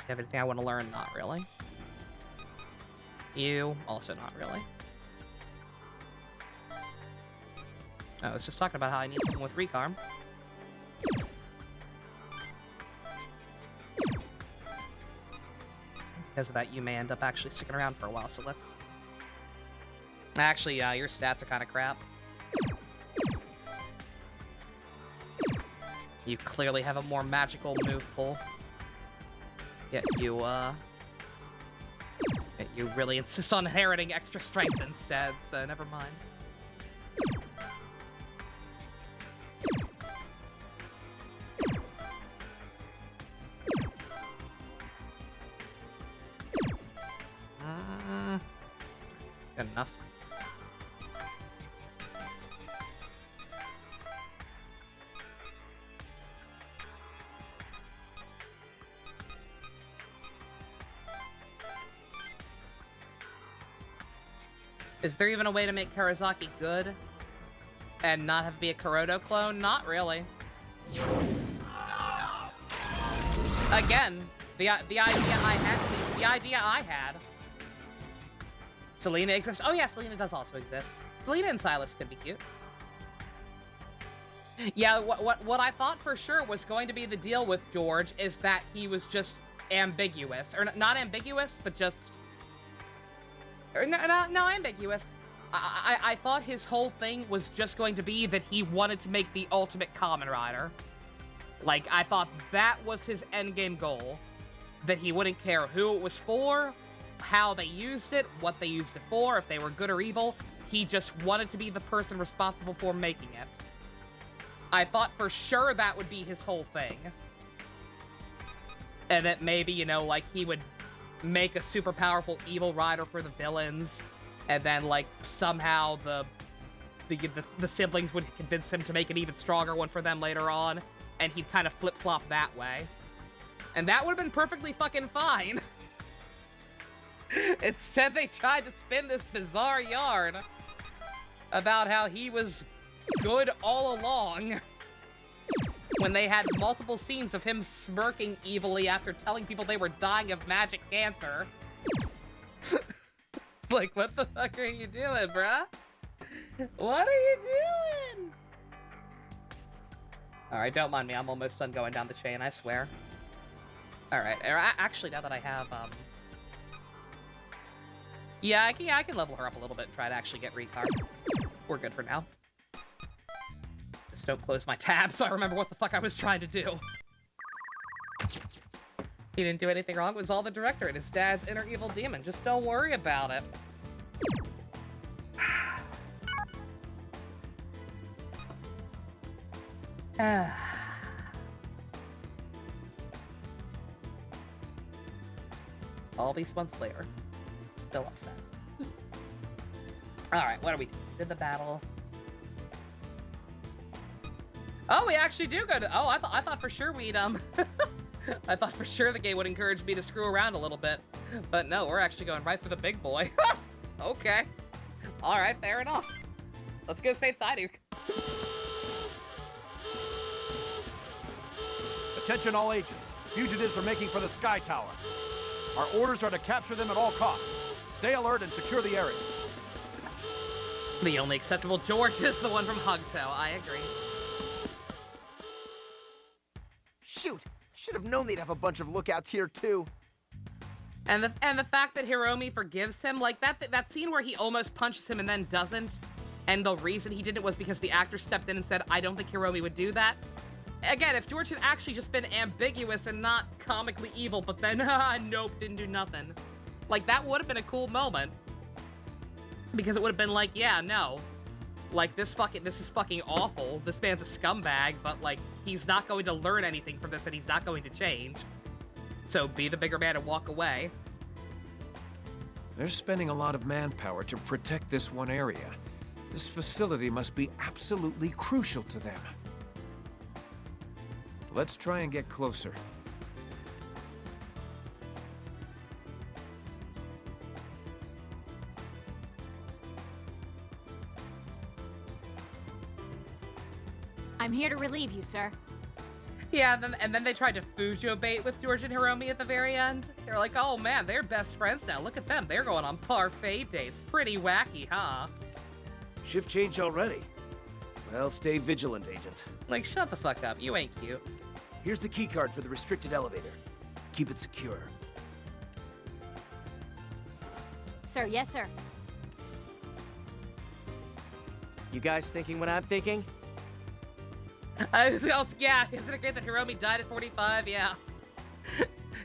you have anything I want to learn? Not really. You, also not really. I was just talking about how I need someone with Recarm. Because of that, you may end up actually sticking around for a while, so let's... Actually, your stats are kind of crap. You clearly have a more magical move pool. Yet you really insist on inheriting extra strength instead, so never mind. Good enough. Is there even a way to make Karazaki good and not have to be a Kuroto clone? Not really. Again, the idea I had. Selena exists. Oh yeah, Selena does also exist. Selena and Silas could be cute. Yeah, what I thought for sure was going to be the deal with George is that he was just ambiguous, or not ambiguous, but just, or no, ambiguous. I thought his whole thing was just going to be that he wanted to make the ultimate Kamen Rider. Like, I thought that was his endgame goal. That he wouldn't care who it was for, how they used it, what they used it for, if they were good or evil. He just wanted to be the person responsible for making it. I thought for sure that would be his whole thing. And that maybe, you know, like, he would make a super powerful evil rider for the villains, and then, like, somehow the siblings would convince him to make an even stronger one for them later on, and he'd kind of flip-flop that way. And that would have been perfectly fucking fine. Instead, they tried to spin this bizarre yarn about how he was good all along, when they had multiple scenes of him smirking evilly after telling people they were dying of magic cancer. It's like, what the fuck are you doing, bruh? What are you doing? Alright, don't mind me. I'm almost done going down the chain, I swear. Alright, actually, now that I have, yeah, I can level her up a little bit and try to actually get Recar. We're good for now. Just don't close my tab so I remember what the fuck I was trying to do. He didn't do anything wrong. It was all the director and his dad's inner evil demon. Just don't worry about it. All these months later. Still upset. Alright, what do we do? Did the battle. Oh, we actually do go to... Oh, I thought for sure we'd, I thought for sure the game would encourage me to screw around a little bit. But no, we're actually going right for the big boy. Okay. Alright, fair enough. Let's go save Psyduke. Attention all agents. Fugitives are making for the Sky Tower. Our orders are to capture them at all costs. Stay alert and secure the area. The only acceptable George is the one from Hugto. I agree. should have known they'd have a bunch of lookouts here, too. And the fact that Hiromi forgives him, like that scene where he almost punches him and then doesn't, and the reason he did it was because the actor stepped in and said, I don't think Hiromi would do that. Again, if George had actually just been ambiguous and not comically evil, but then, nope, didn't do nothing. Like, that would have been a cool moment. Because it would have been like, yeah, no. Like, this is fucking awful. This man's a scumbag, but, like, he's not going to learn anything from this and he's not going to change. So be the bigger man and walk away. They're spending a lot of manpower to protect this one area. This facility must be absolutely crucial to them. Let's try and get closer. I'm here to relieve you, sir. Yeah, and then they tried to Fujo bait with George and Hiromi at the very end. They're like, oh man, they're best friends now. Look at them. They're going on parfait dates. Pretty wacky, huh? Shift change already. Well, stay vigilant, Agent. Like, shut the fuck up. You ain't cute. Here's the keycard for the restricted elevator. Keep it secure. Sir, yes, sir. You guys thinking what I'm thinking? Yeah, isn't it great that Hiromi died at 45? Yeah.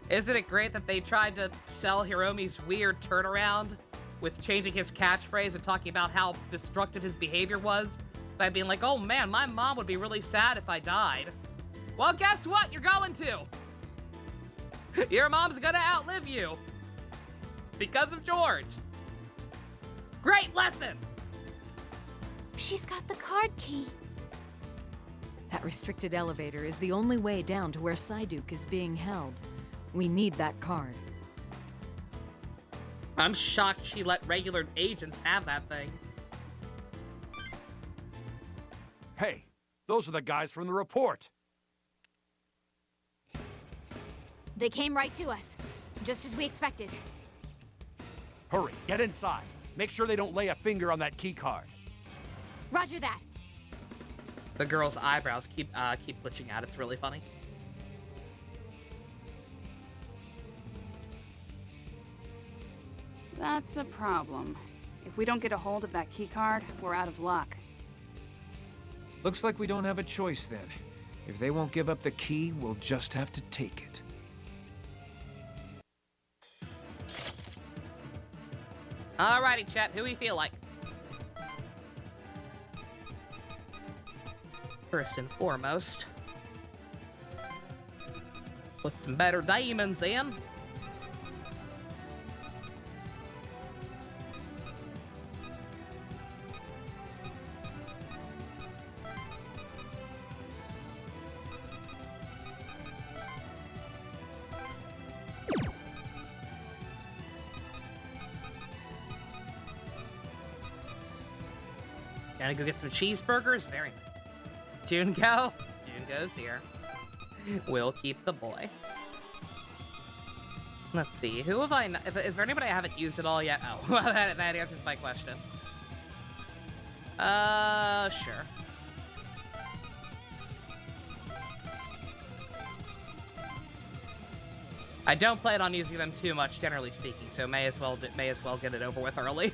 Isn't it great that they tried to sell Hiromi's weird turnaround with changing his catchphrase and talking about how destructive his behavior was by being like, oh man, my mom would be really sad if I died. Well, guess what? You're going to. Your mom's gonna outlive you. Because of George. Great lesson. She's got the card key. That restricted elevator is the only way down to where Psyduke is being held. We need that card. I'm shocked she let regular agents have that thing. Hey, those are the guys from the report. They came right to us, just as we expected. Hurry, get inside. Make sure they don't lay a finger on that key card. Roger that. The girl's eyebrows keep glitching out. It's really funny. That's a problem. If we don't get a hold of that keycard, we're out of luck. Looks like we don't have a choice then. If they won't give up the key, we'll just have to take it. Alrighty, chat. Who we feel like? First and foremost, put some better diamonds in. Gotta go get some cheeseburgers? Very nice. Junko? Junko's here. We'll keep the boy. Let's see, who have I... Is there anybody I haven't used at all yet? Oh, well, that answers my question. Sure. I don't plan on using them too much, generally speaking, so may as well get it over with early.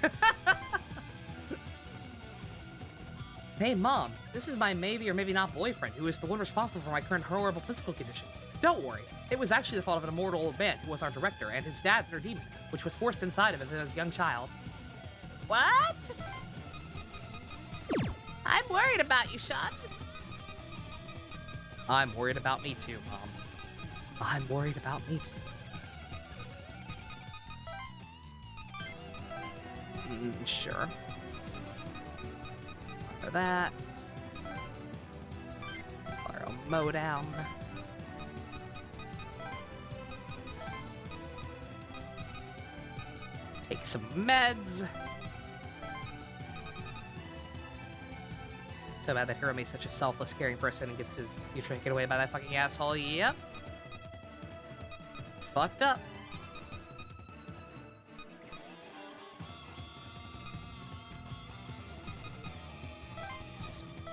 Hey, Mom, this is my maybe or maybe not boyfriend, who is the one responsible for my current horrible physical condition. Don't worry, it was actually the fault of an immortal old man who was our director and his dad's inner demon, which was forced inside of him as a young child. What? I'm worried about you, Sean. I'm worried about me too, Mom. I'm worried about me too. Sure. For that. Borrow Modem. Take some meds. So bad that Hiromi's such a selfless, caring person and gets his future taken away by that fucking asshole. Yep. It's fucked up.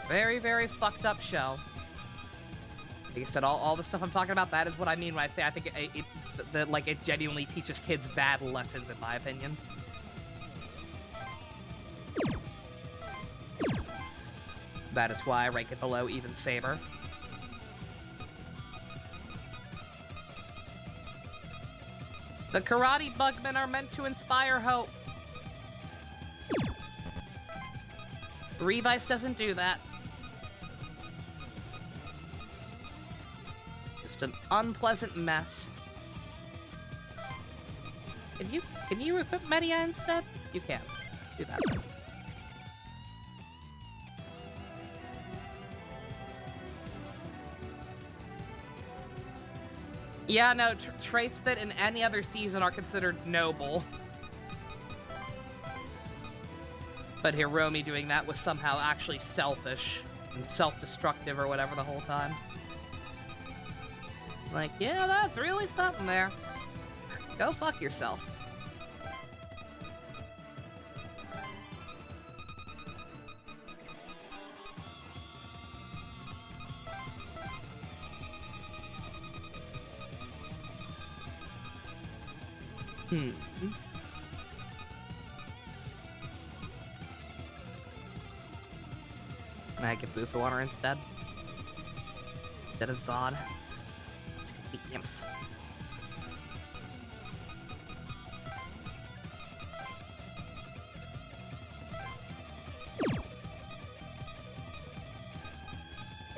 Very, very fucked up show. Like I said, all the stuff I'm talking about, that is what I mean when I say I think it genuinely teaches kids bad lessons, in my opinion. That is why I rank it below even Saber. The Karate Bugmen are meant to inspire hope. Revice doesn't do that. Just an unpleasant mess. Can you equip Media instead? You can. Do that then. Yeah, no, traits that in any other season are considered noble. But Hiromi doing that was somehow actually selfish and self-destructive or whatever the whole time. Like, yeah, that's really something there. Go fuck yourself. I get Boo for water instead of Zod. Imps.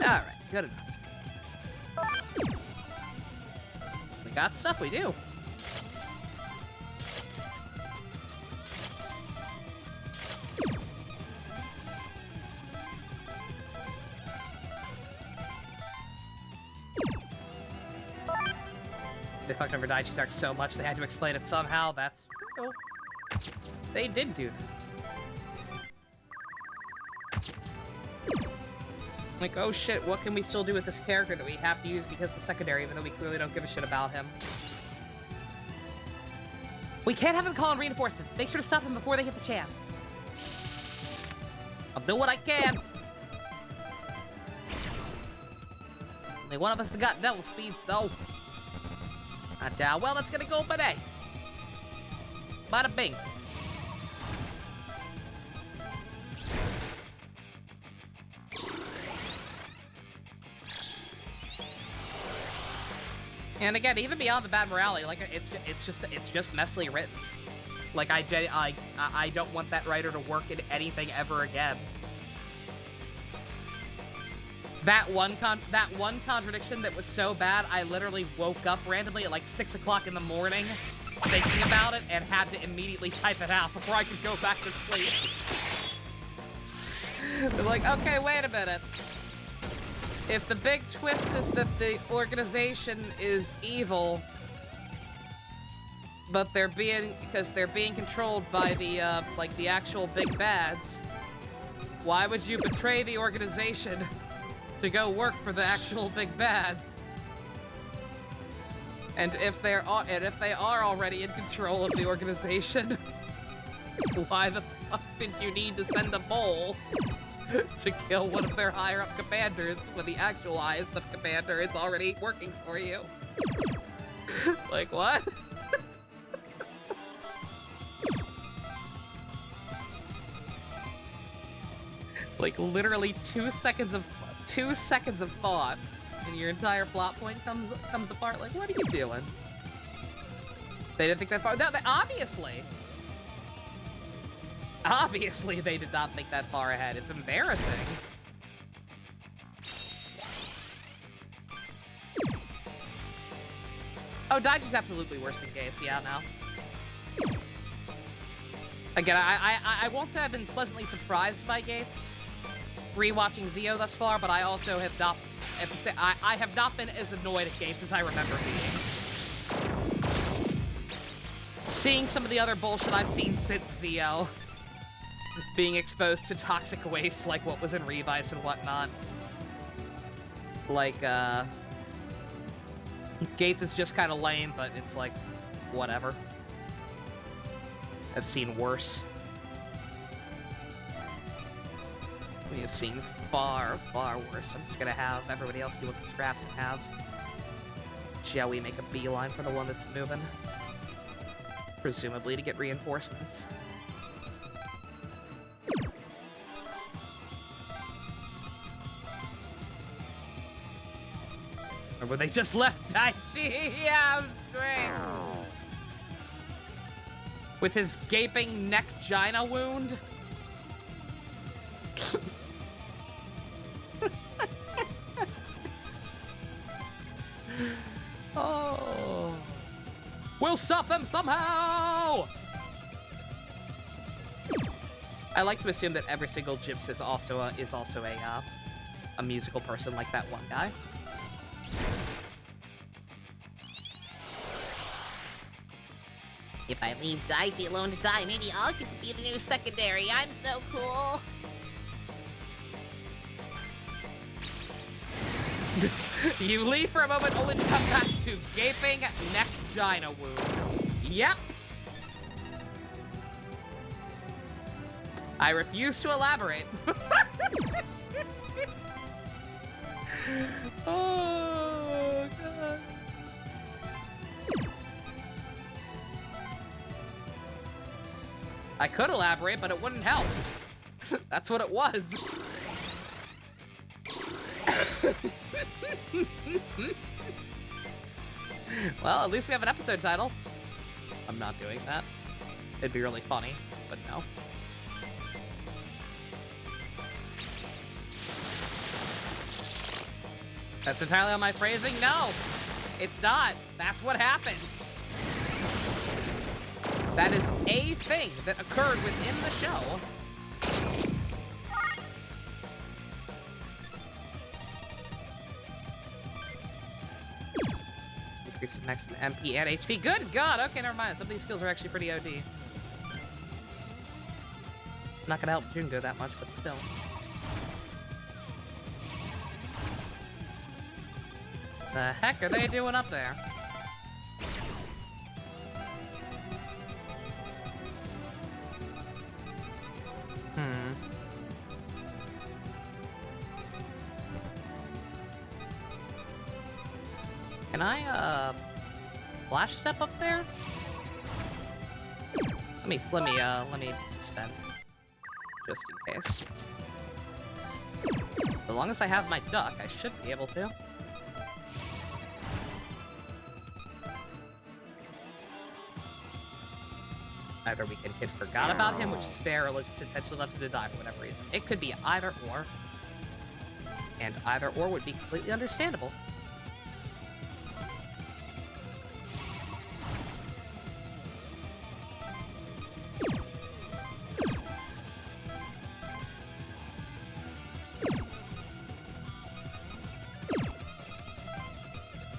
Alright, good enough. We got stuff, we do. They fucked over Daichi's arc so much they had to explain it somehow. That's true. They did do that. Like, oh shit, what can we still do with this character that we have to use because the secondary, even though we clearly don't give a shit about him? We can't have him call in reinforcements. Make sure to stop him before they hit the champ. I'll do what I can. Only one of us has got devil speed, so... That's how well that's gonna go today. Bada bing. And again, even beyond the bad morality, like it's just messily written. Like I don't want that writer to work in anything ever again. That one contradiction that was so bad, I literally woke up randomly at like 6 o'clock in the morning thinking about it and had to immediately type it out before I could go back to sleep. They're like, okay, wait a minute. If the big twist is that the organization is evil, but they're being controlled by the like the actual big bads, why would you betray the organization to go work for the actual big bads? And if they are already in control of the organization, why the fuck did you need to send a mole to kill one of their higher up commanders when the actual highest up commander is already working for you? Like, what? Like, literally 2 seconds of thought, and your entire plot point comes apart. Like, what are you doing? They didn't think that far. No, obviously they did not think that far ahead. It's embarrassing. Oh, Daichi's absolutely worse than Gates. Yeah, now. Again, I won't say I've been pleasantly surprised by Gates rewatching Zio thus far, but I also have not. I have not been as annoyed at Gates as I remember being. Seeing some of the other bullshit I've seen since Zio, being exposed to toxic waste like what was in Revice and whatnot. Like, Gates is just kind of lame, but it's like, whatever. I've seen worse. We have seen far, far worse. I'm just gonna have everybody else do what the scraps have. Joey make a beeline for the one that's moving. Presumably to get reinforcements. Or were they just left Daichi? Yeah, great. With his gaping neck gina wound. Oh. We'll stop them somehow! I like to assume that every single gypsy is also a musical person like that one guy. If I leave Daichi alone to die, maybe I'll get to be the new secondary. I'm so cool. You leave for a moment only to come back to gaping neck gina wound. Yep. I refuse to elaborate. Oh, God. I could elaborate, but it wouldn't help. That's what it was. Well, at least we have an episode title. I'm not doing that. It'd be really funny, but no. That's entirely on my phrasing? No, it's not. That's what happened. That is a thing that occurred within the show. Increase the maximum MP and HP. Good God! Okay, never mind. Some of these skills are actually pretty OD. Not gonna help Jungo that much, but still. The heck are they doing up there? Can I, flash step up there? Let me suspend. Just in case. As long as I have my duck, I should be able to. Either Weekend Kid forgot about him, which is fair, or just intentionally left him to die for whatever reason. It could be either or. And either or would be completely understandable.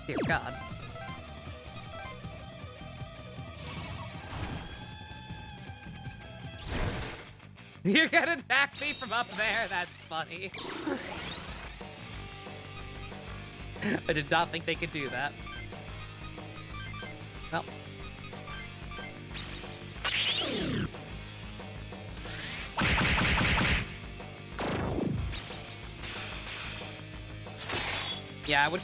Dear God. You're gonna attack me from up there? That's funny. I did not think they could do that. Well. Yeah, I would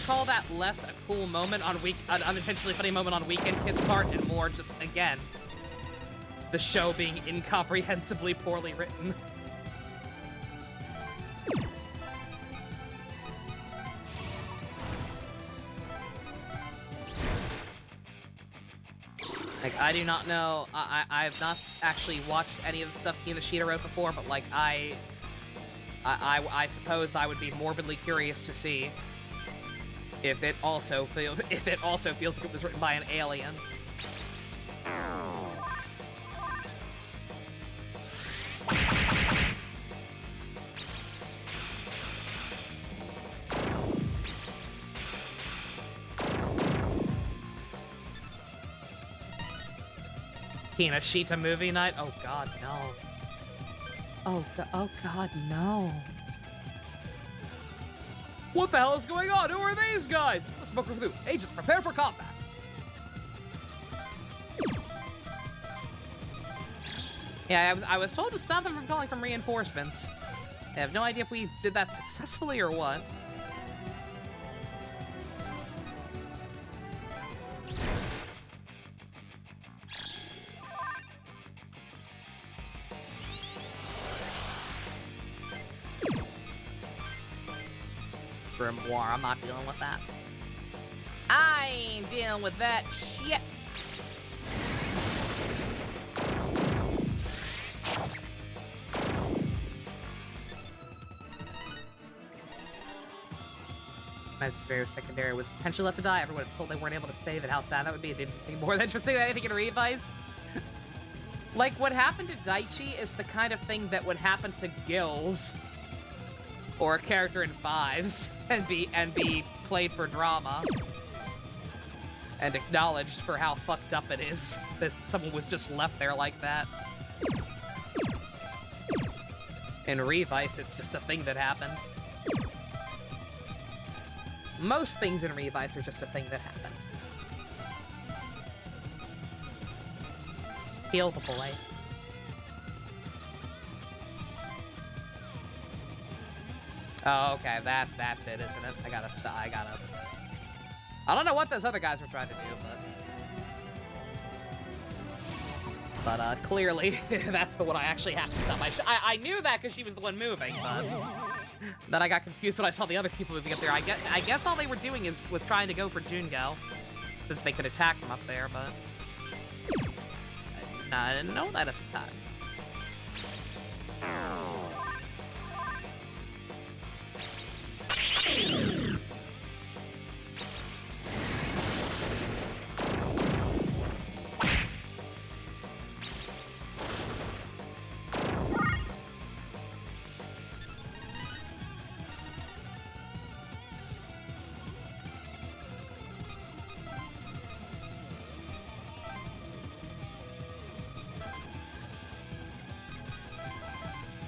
call that less a cool moment on an unintentionally funny moment on Weekend Kid's part, and more just, again, the show being incomprehensibly poorly written. Like, I do not know, I have not actually watched any of the stuff Kinoshita wrote before, but like, I suppose I would be morbidly curious to see if it also feels like it was written by an alien. Kinoshita movie night? Oh God, no. Oh God, no. What the hell is going on? Who are these guys? Smoke through. Agents, prepare for combat. Yeah, I was told to stop them from calling from reinforcements. I have no idea if we did that successfully or what. Grimoire, I'm not dealing with that. I ain't dealing with that shit. My Severe secondary was potentially left to die. Everyone was told they weren't able to save it. How sad that would be. It didn't seem more interesting than anything in Revice. Like, what happened to Daichi is the kind of thing that would happen to Gills or a character in Fives and be played for drama and acknowledged for how fucked up it is that someone was just left there like that. In Revice, it's just a thing that happened. Most things in Revice are just a thing that happened. Heal the boy. Oh, okay, that's it, isn't it? I don't know what those other guys were trying to do, but clearly that's the one I actually have to stop. I knew that because she was the one moving, but then I got confused when I saw the other people moving up there. I guess all they were doing was trying to go for Jungo, since they could attack him up there, but I didn't know that at the time.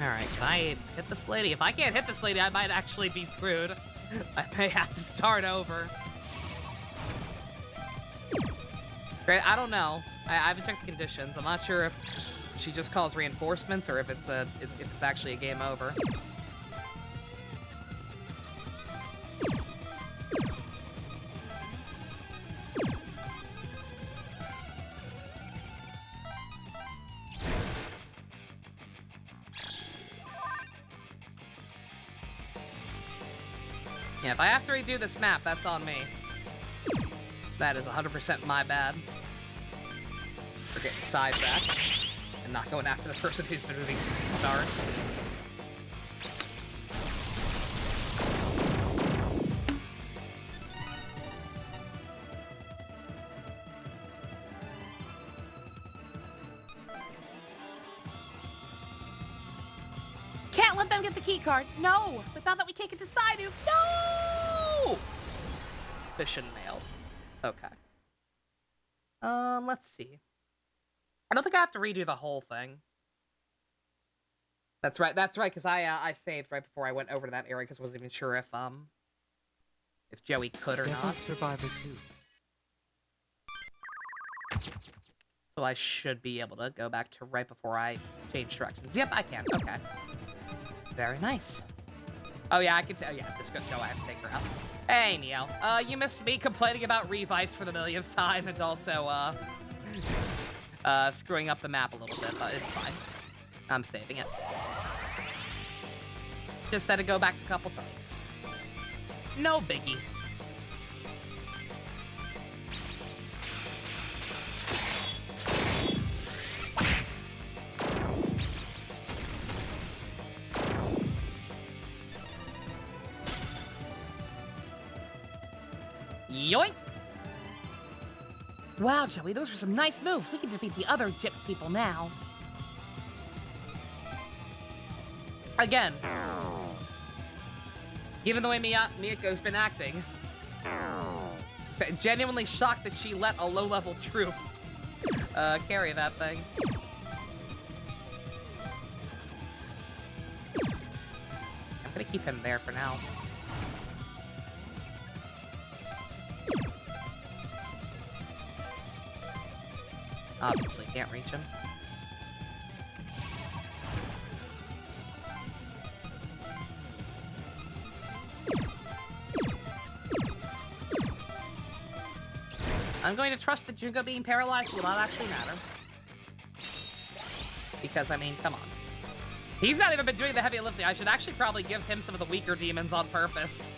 Alright, can I hit this lady? If I can't hit this lady, I might actually be screwed. I may have to start over. Great, I don't know. I haven't checked the conditions. I'm not sure if she just calls reinforcements or if it's actually a game over. Yeah, if I have to redo this map, that's on me. That is 100% my bad. For getting sidetracked and not going after the person who's been moving from the start. Can't let them get the key card. No! But now that we can't get to Sidhu, no! Mission mailed. Okay. Let's see. I don't think I have to redo the whole thing. That's right, because I saved right before I went over to that area because I wasn't even sure if Joey could or not. Survivor 2. So I should be able to go back to right before I change directions. Yep, I can. Okay. Very nice. Oh yeah, I can tell. Yeah, just go. I have to take her out. Hey, Neo. You missed me complaining about Revice for the millionth time and also, screwing up the map a little bit, but it's fine. I'm saving it. Just had to go back a couple times. No biggie. Yoink! Wow, Joey, those were some nice moves. We can defeat the other Gyps people now. Again. Given the way Miyako's been acting, genuinely shocked that she let a low-level troop carry that thing. I'm gonna keep him there for now. Obviously can't reach him. I'm going to trust that Junko being paralyzed will not actually matter. Because, I mean, come on. He's not even been doing the heavy lifting. I should actually probably give him some of the weaker demons on purpose.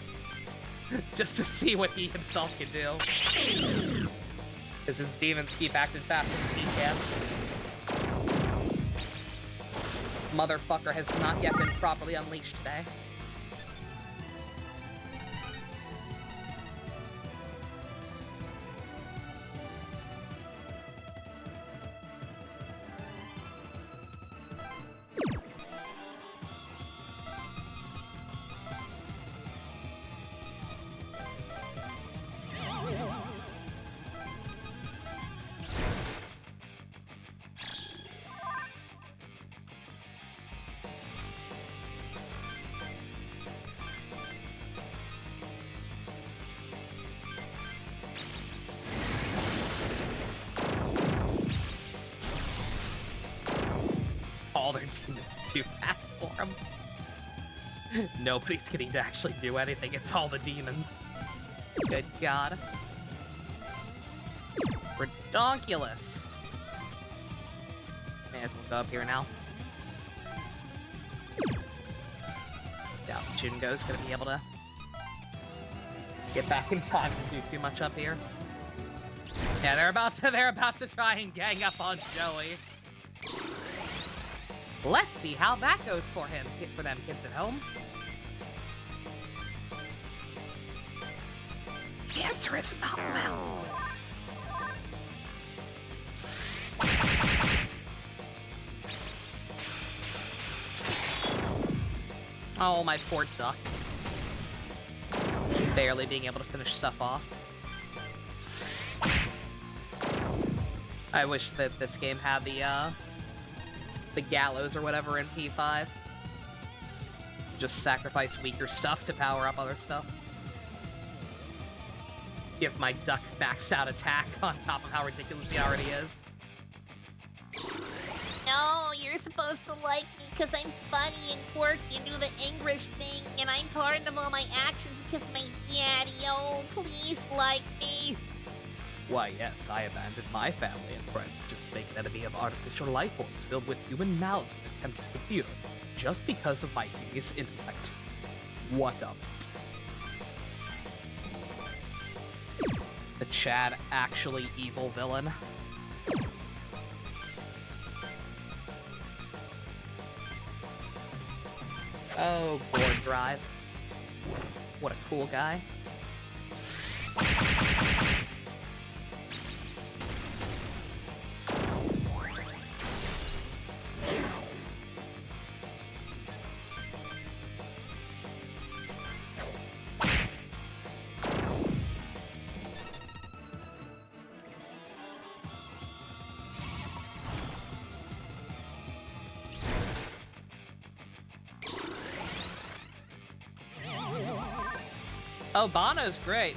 Just to see what he himself can do. Because his demons keep acting faster than he can. Motherfucker has not yet been properly unleashed today. All their demons are too fast for him. Nobody's getting to actually do anything. It's all the demons. Good God. Redonkulous. May as well go up here now. Doubt Jungo's gonna be able to get back in time to do too much up here. Yeah, they're about to try and gang up on Joey. Let's see how that goes for him, for them kids at home. The answer is not well. Oh, my poor duck. Barely being able to finish stuff off. I wish that this game had the gallows or whatever in P5. Just sacrifice weaker stuff to power up other stuff. Give my duck maxed out attack on top of how ridiculous he already is. No, you're supposed to like me because I'm funny and quirky and do the English thing, and I'm part of all my actions because my daddy. Oh, please like me. Why, yes, I abandoned my family and friends just to make an enemy of artificial life forms filled with human mouths and attempted to compute just because of my genius intellect. What of it? The Chad actually evil villain. Oh, Board Drive. What a cool guy. Oh, Bono's great.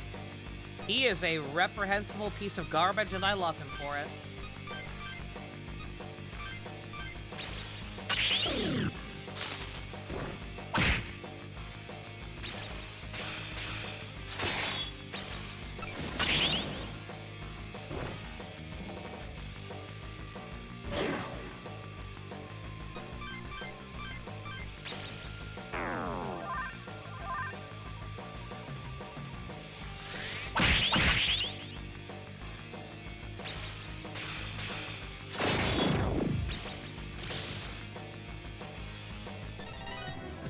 He is a reprehensible piece of garbage, and I love him for it.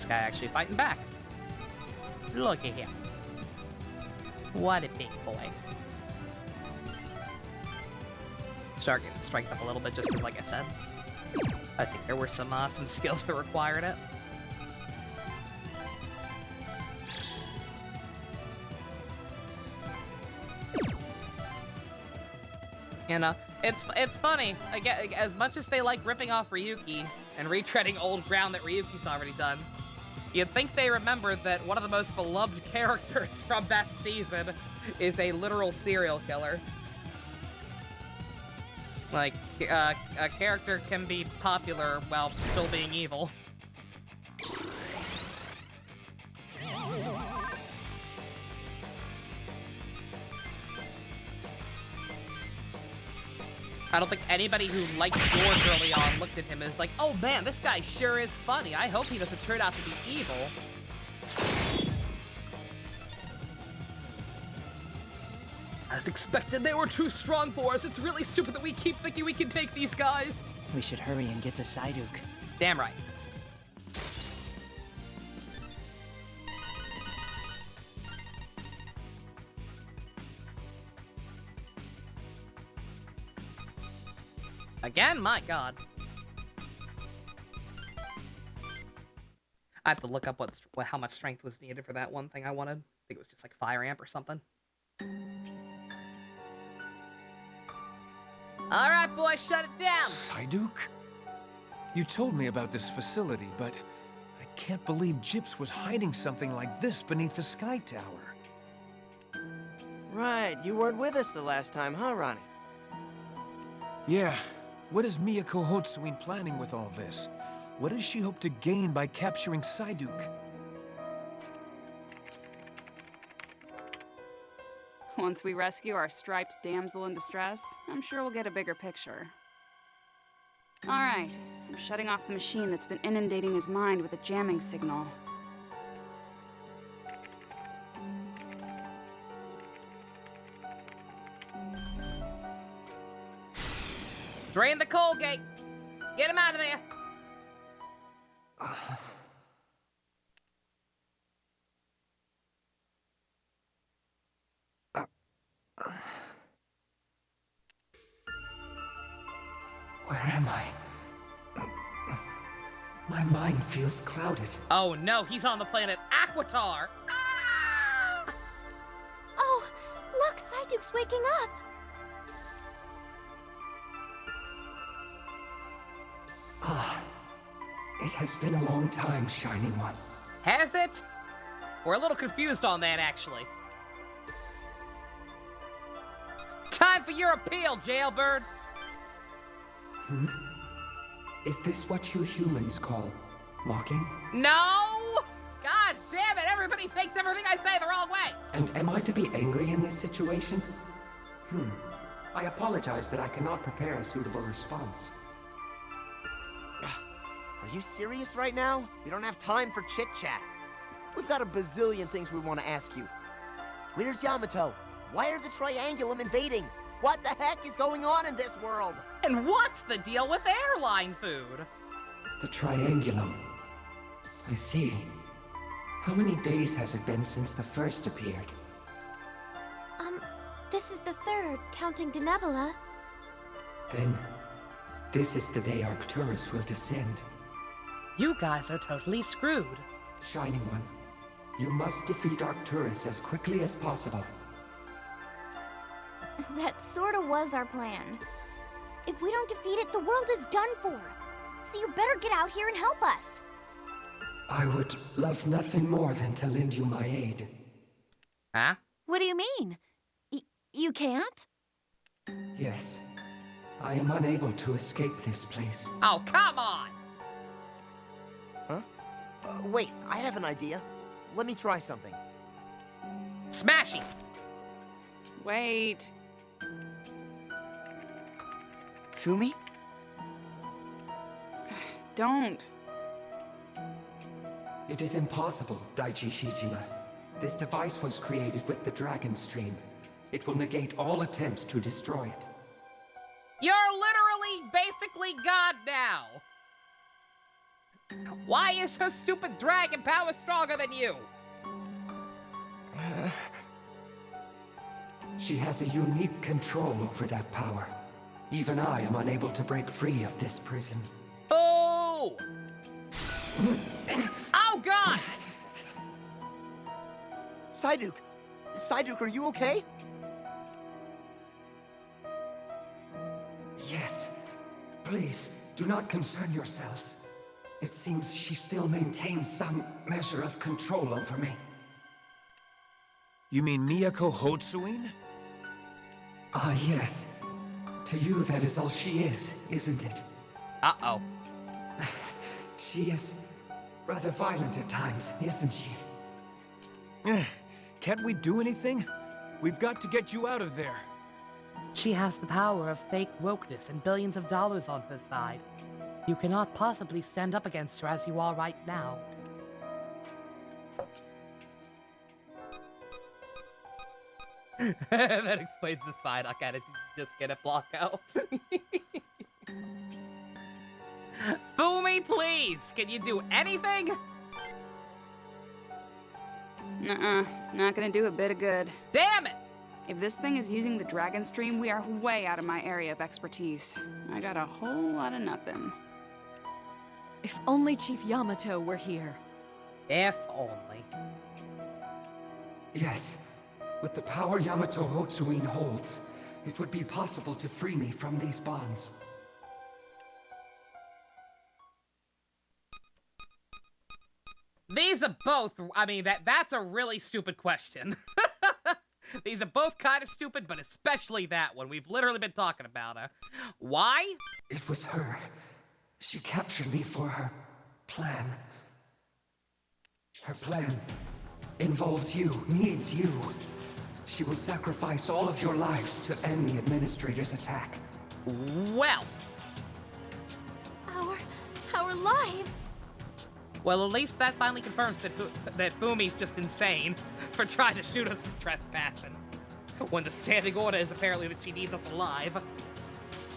Guy actually fighting back. Look at him. What a big boy. Start getting strength up a little bit just because, like I said, I think there were some skills that required it. You know, it's funny. Again, as much as they like ripping off Ryuki and retreading old ground that Ryuki's already done, you'd think they remembered that one of the most beloved characters from that season is a literal serial killer. Like, a character can be popular while still being evil. I don't think anybody who liked George early on looked at him as like, oh man, this guy sure is funny. I hope he doesn't turn out to be evil. As expected, they were too strong for us. It's really stupid that we keep thinking we can take these guys. We should hurry and get to Psyduke. Damn right. Again? My god. I have to look up how much strength was needed for that one thing I wanted. I think it was just like Fire Amp or something. Alright, boys, shut it down! Psyduke? You told me about this facility, but I can't believe Gyps was hiding something like this beneath the Sky Tower. Right, you weren't with us the last time, huh, Ronnie? Yeah. What is Miyako Hotsuin planning with all this? What does she hope to gain by capturing Psyduke? Once we rescue our striped damsel in distress, I'm sure we'll get a bigger picture. Alright, I'm shutting off the machine that's been inundating his mind with a jamming signal. Drain the coal gate! Get him out of there! Where am I? My mind feels clouded. Oh no, he's on the planet Aquitar! Oh, look, Psyduke's waking up! Ah, it has been a long time, Shining One. Has it? We're a little confused on that, actually. Time for your appeal, Jailbird! Is this what you humans call mocking? No! God damn it, everybody takes everything I say the wrong way! And am I to be angry in this situation? I apologize that I cannot prepare a suitable response. Are you serious right now? We don't have time for chit-chat. We've got a bazillion things we want to ask you. Where's Yamato? Why are the Triangulum invading? What the heck is going on in this world? And what's the deal with airline food? The Triangulum. I see. How many days has it been since the first appeared? This is the third, counting Denebola. Then, this is the day Arcturus will descend. You guys are totally screwed. Shining One, you must defeat Arcturus as quickly as possible. That sorta was our plan. If we don't defeat it, the world is done for. So you better get out here and help us. I would love nothing more than to lend you my aid. Huh? What do you mean? You can't? Yes. I am unable to escape this place. Oh, come on! Huh? Wait, I have an idea. Let me try something. Smashing! Wait. Fumi? Don't. It is impossible, Daichi Shijima. This device was created with the Dragon Stream. It will negate all attempts to destroy it. You're literally, basically God now! Why is her stupid dragon power stronger than you? She has a unique control over that power. Even I am unable to break free of this prison. Oh! Oh, God! Psyduke! Psyduke, are you okay? Yes. Please, do not concern yourselves. It seems she still maintains some measure of control over me. You mean Miyako Hotsuin? Ah, yes. To you, that is all she is, isn't it? Uh-oh. She is rather violent at times, isn't she? Can't we do anything? We've got to get you out of there. She has the power of fake wokeness and billions of dollars on her side. You cannot possibly stand up against her as you are right now. That explains the side. I gotta just get a block out. Fumi, please! Can you do anything? Nuh-uh. Not gonna do a bit of good. Damn it! If this thing is using the Dragon Stream, we are way out of my area of expertise. I got a whole lot of nothing. If only Chief Yamato were here. If only. Yes. With the power Yamato Hotsuin holds, it would be possible to free me from these bonds. These are both, I mean, that's a really stupid question. These are both kind of stupid, but especially that one. We've literally been talking about her. Why? It was her. She captured me for her plan. Her plan involves you, needs you. She will sacrifice all of your lives to end the Administrator's attack. Well. Our lives? Well, at least that finally confirms that Fumi's just insane for trying to shoot us for trespassing. When the standing order is apparently that she needs us alive.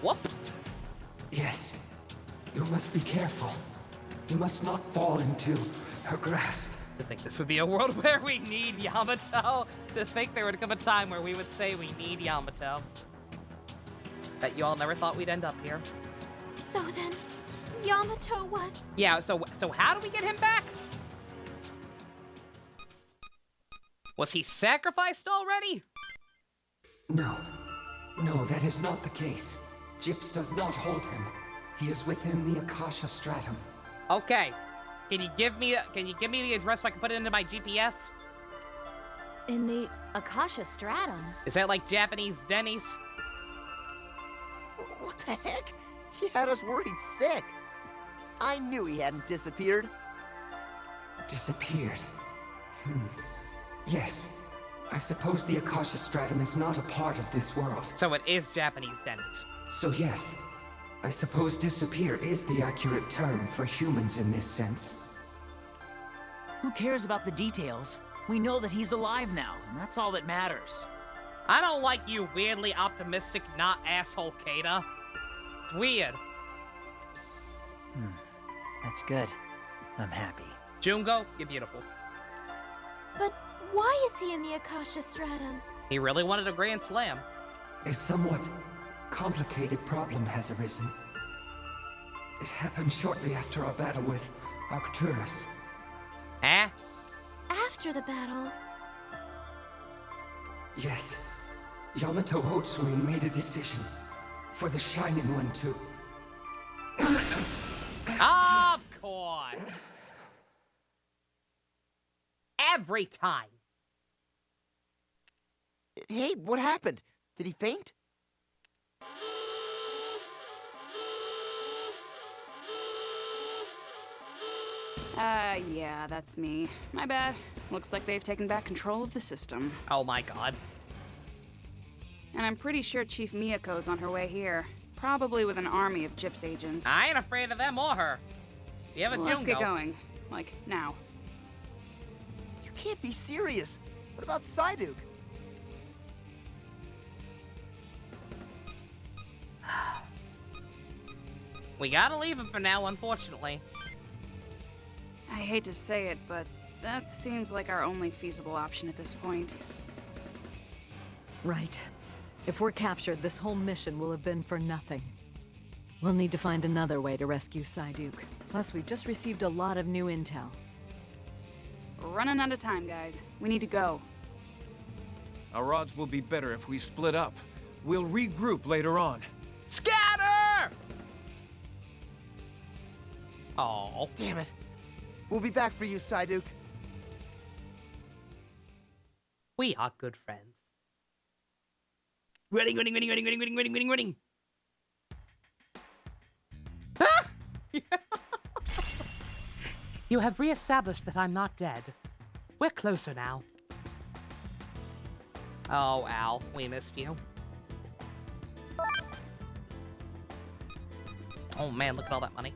Whoops. Yes. You must be careful. You must not fall into her grasp. To think this would be a world where we need Yamato. To think there would come a time where we would say we need Yamato. Bet you all never thought we'd end up here. So then, Yamato was... Yeah, so how do we get him back? Was he sacrificed already? No. No, that is not the case. Gyps does not hold him. He is within the Akasha Stratum. Okay. Can you give me the address so I can put it into my GPS? In the Akasha Stratum? Is that like Japanese Denny's? What the heck? He had us worried sick. I knew he hadn't disappeared. Disappeared? Yes. I suppose the Akasha Stratum is not a part of this world. So it is Japanese Denny's. So yes. I suppose disappear is the accurate term for humans in this sense. Who cares about the details? We know that he's alive now, and that's all that matters. I don't like you weirdly optimistic, not asshole Kata. It's weird. That's good. I'm happy. Jungo, you're beautiful. But why is he in the Akasha Stratum? He really wanted a Grand Slam. A somewhat complicated problem has arisen. It happened shortly after our battle with Arcturus. Eh? After the battle? Yes. Yamato Hotsuin made a decision for the Shining One to... Of course! Every time. Hey, what happened? Did he faint? Yeah, that's me. My bad. Looks like they've taken back control of the system. Oh my god. And I'm pretty sure Chief Miyako's on her way here. Probably with an army of Gyps agents. I ain't afraid of them or her. You have a Let's get Jungo. going. Like, now. You can't be serious. What about Psyduke? We gotta leave him for now, unfortunately. I hate to say it, but that seems like our only feasible option at this point. Right. If we're captured, this whole mission will have been for nothing. We'll need to find another way to rescue Psyduke. Plus, we've just received a lot of new intel. We're running out of time, guys. We need to go. Our odds will be better if we split up. We'll regroup later on. Scatter! Oh, damn it. We'll be back for you, Psyduke. We are good friends. Running. Ah! You have re-established that I'm not dead. We're closer now. Oh, Al, we missed you. Oh man, look at all that money.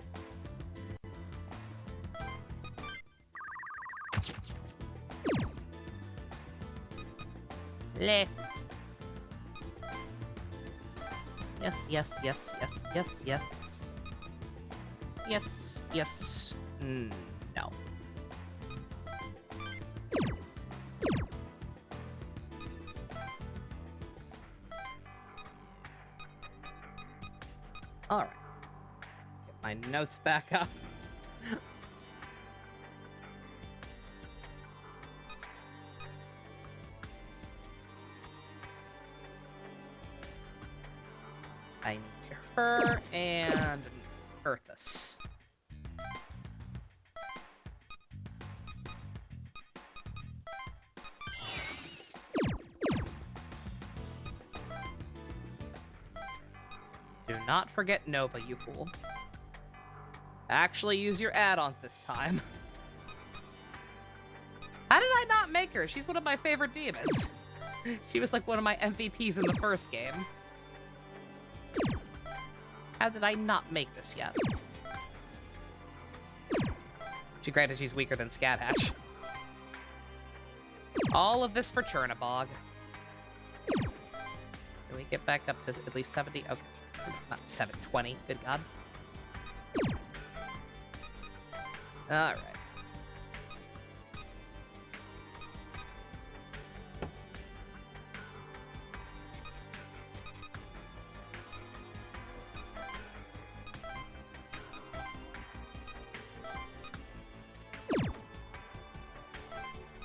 Less. Yes, yes, yes, yes, yes, yes. Yes, yes. No. Alright. Get my notes back up. I need her and Earthus. Do not forget Nova, you fool. Actually use your add-ons this time. How did I not make her? She's one of my favorite demons. She was like one of my MVPs in the first game. How did I not make this yet? Granted, she's weaker than Scathatch. All of this for Chernabog. Can we get back up to at least 70? Okay. Not 720. Good God. Alright.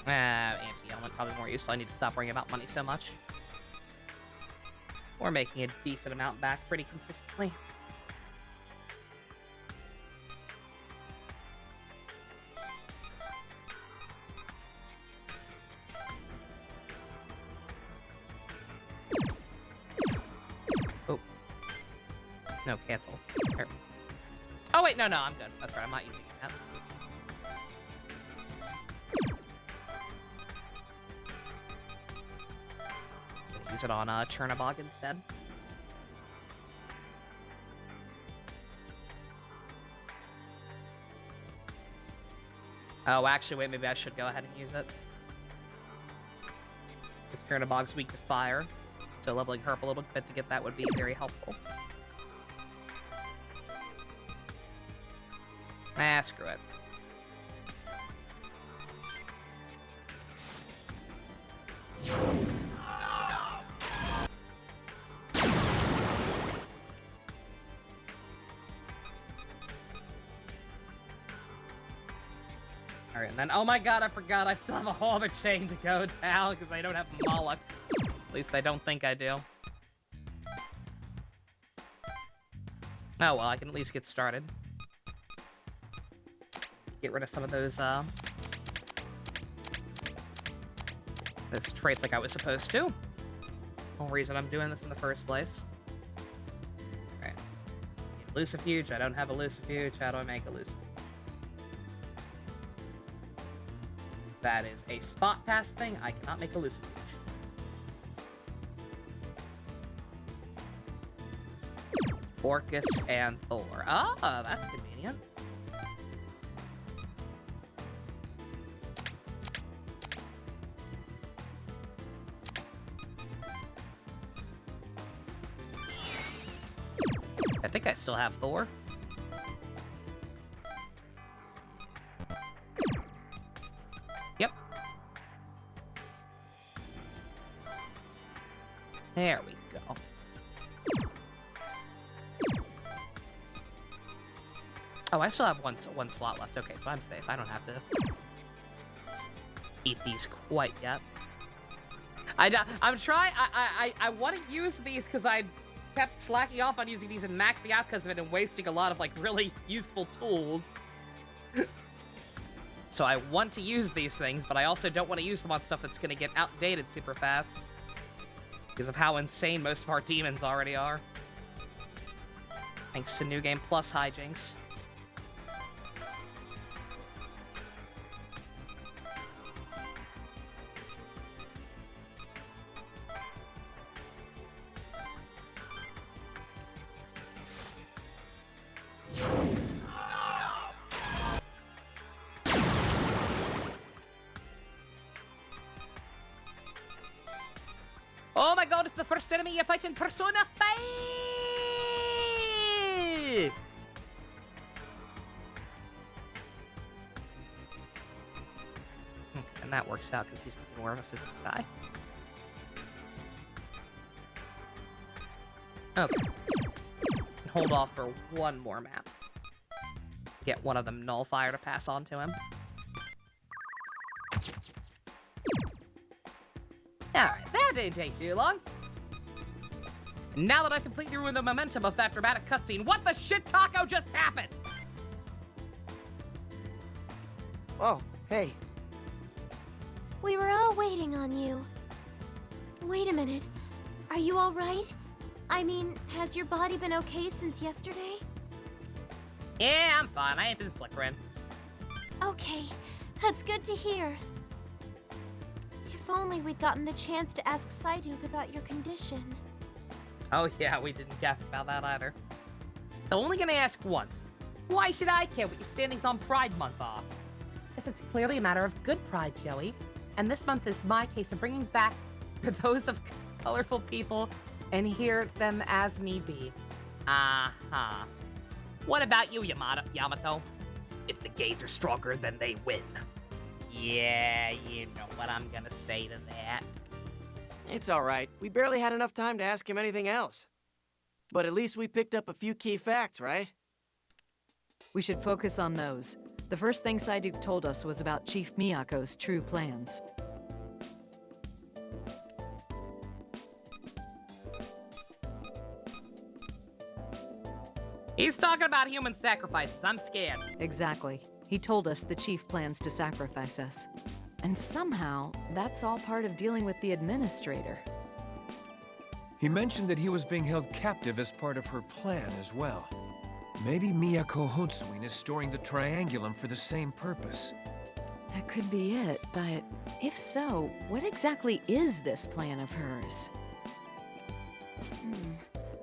Anti-element probably more useful. I need to stop worrying about money so much. We're making a decent amount back pretty consistently. Oh. No, cancel. Here. Oh, wait, no, I'm good. That's right, I'm not using that. Use it on Chernabog instead. Oh, actually, wait, maybe I should go ahead and use it. This Chernabog's weak to fire, so leveling her up a little bit to get that would be very helpful. Ah, screw it. Alright, and then, oh my god, I forgot I still have a whole other chain to go down because I don't have Moloch. At least I don't think I do. Oh well, I can at least get started. Get rid of some of those traits like I was supposed to. Whole reason I'm doing this in the first place. Alright. Lucifuge, I don't have a Lucifuge. How do I make a Lucifuge? That is a spot pass thing. I cannot make a Lucifuge. Orcus and Thor. Ah, that's convenient. I think I still have Thor. Yep. There we go. Oh, I still have one slot left. Okay, so I'm safe. I don't have to eat these quite yet. I'm trying. I want to use these because I kept slacking off on using these and maxing out because of it and wasting a lot of like really useful tools. So I want to use these things, but I also don't want to use them on stuff that's going to get outdated super fast because of how insane most of our demons already are. Thanks to New Game Plus hijinks. Oh my god, it's the first enemy you fight in Persona 5! And that works out because he's more of a physical guy. Okay. Hold off for one more map. Get one of them Nullfire to pass on to him. Alright, that didn't take too long. Now that I've completely ruined the momentum of that dramatic cutscene, what the shit taco just happened? Oh, hey. We were all waiting on you. Wait a minute. Are you all right? I mean, has your body been okay since yesterday? Yeah, I'm fine. I ain't been flickering. Okay, that's good to hear. If only we'd gotten the chance to ask Psyduke about your condition. Oh yeah, we didn't guess about that either. So only gonna ask once. Why should I care what your standings on Pride Month are? Because it's clearly a matter of good pride, Joey. And this month is my case of bringing back for those of colorful people and hear them as need be. Uh-huh. What about you, Yamato? If the gays are stronger, then they win. Yeah, you know what I'm gonna say to that. It's all right. We barely had enough time to ask him anything else. But at least we picked up a few key facts, right? We should focus on those. The first thing Psyduke told us was about Chief Miyako's true plans. He's talking about human sacrifices. I'm scared. Exactly. He told us the chief plans to sacrifice us. And somehow, that's all part of dealing with the administrator. He mentioned that he was being held captive as part of her plan as well. Maybe Miyako Hotsuin is storing the Triangulum for the same purpose. That could be it, but if so, what exactly is this plan of hers?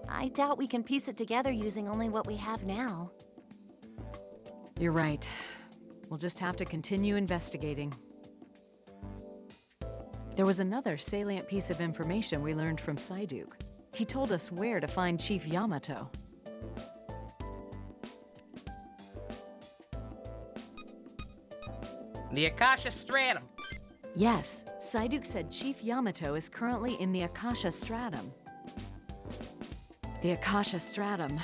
I doubt we can piece it together using only what we have now. You're right. We'll just have to continue investigating. There was another salient piece of information we learned from Psyduke. He told us where to find Chief Yamato. The Akasha Stratum. Yes, Psyduke said Chief Yamato is currently in the Akasha Stratum. The Akasha Stratum.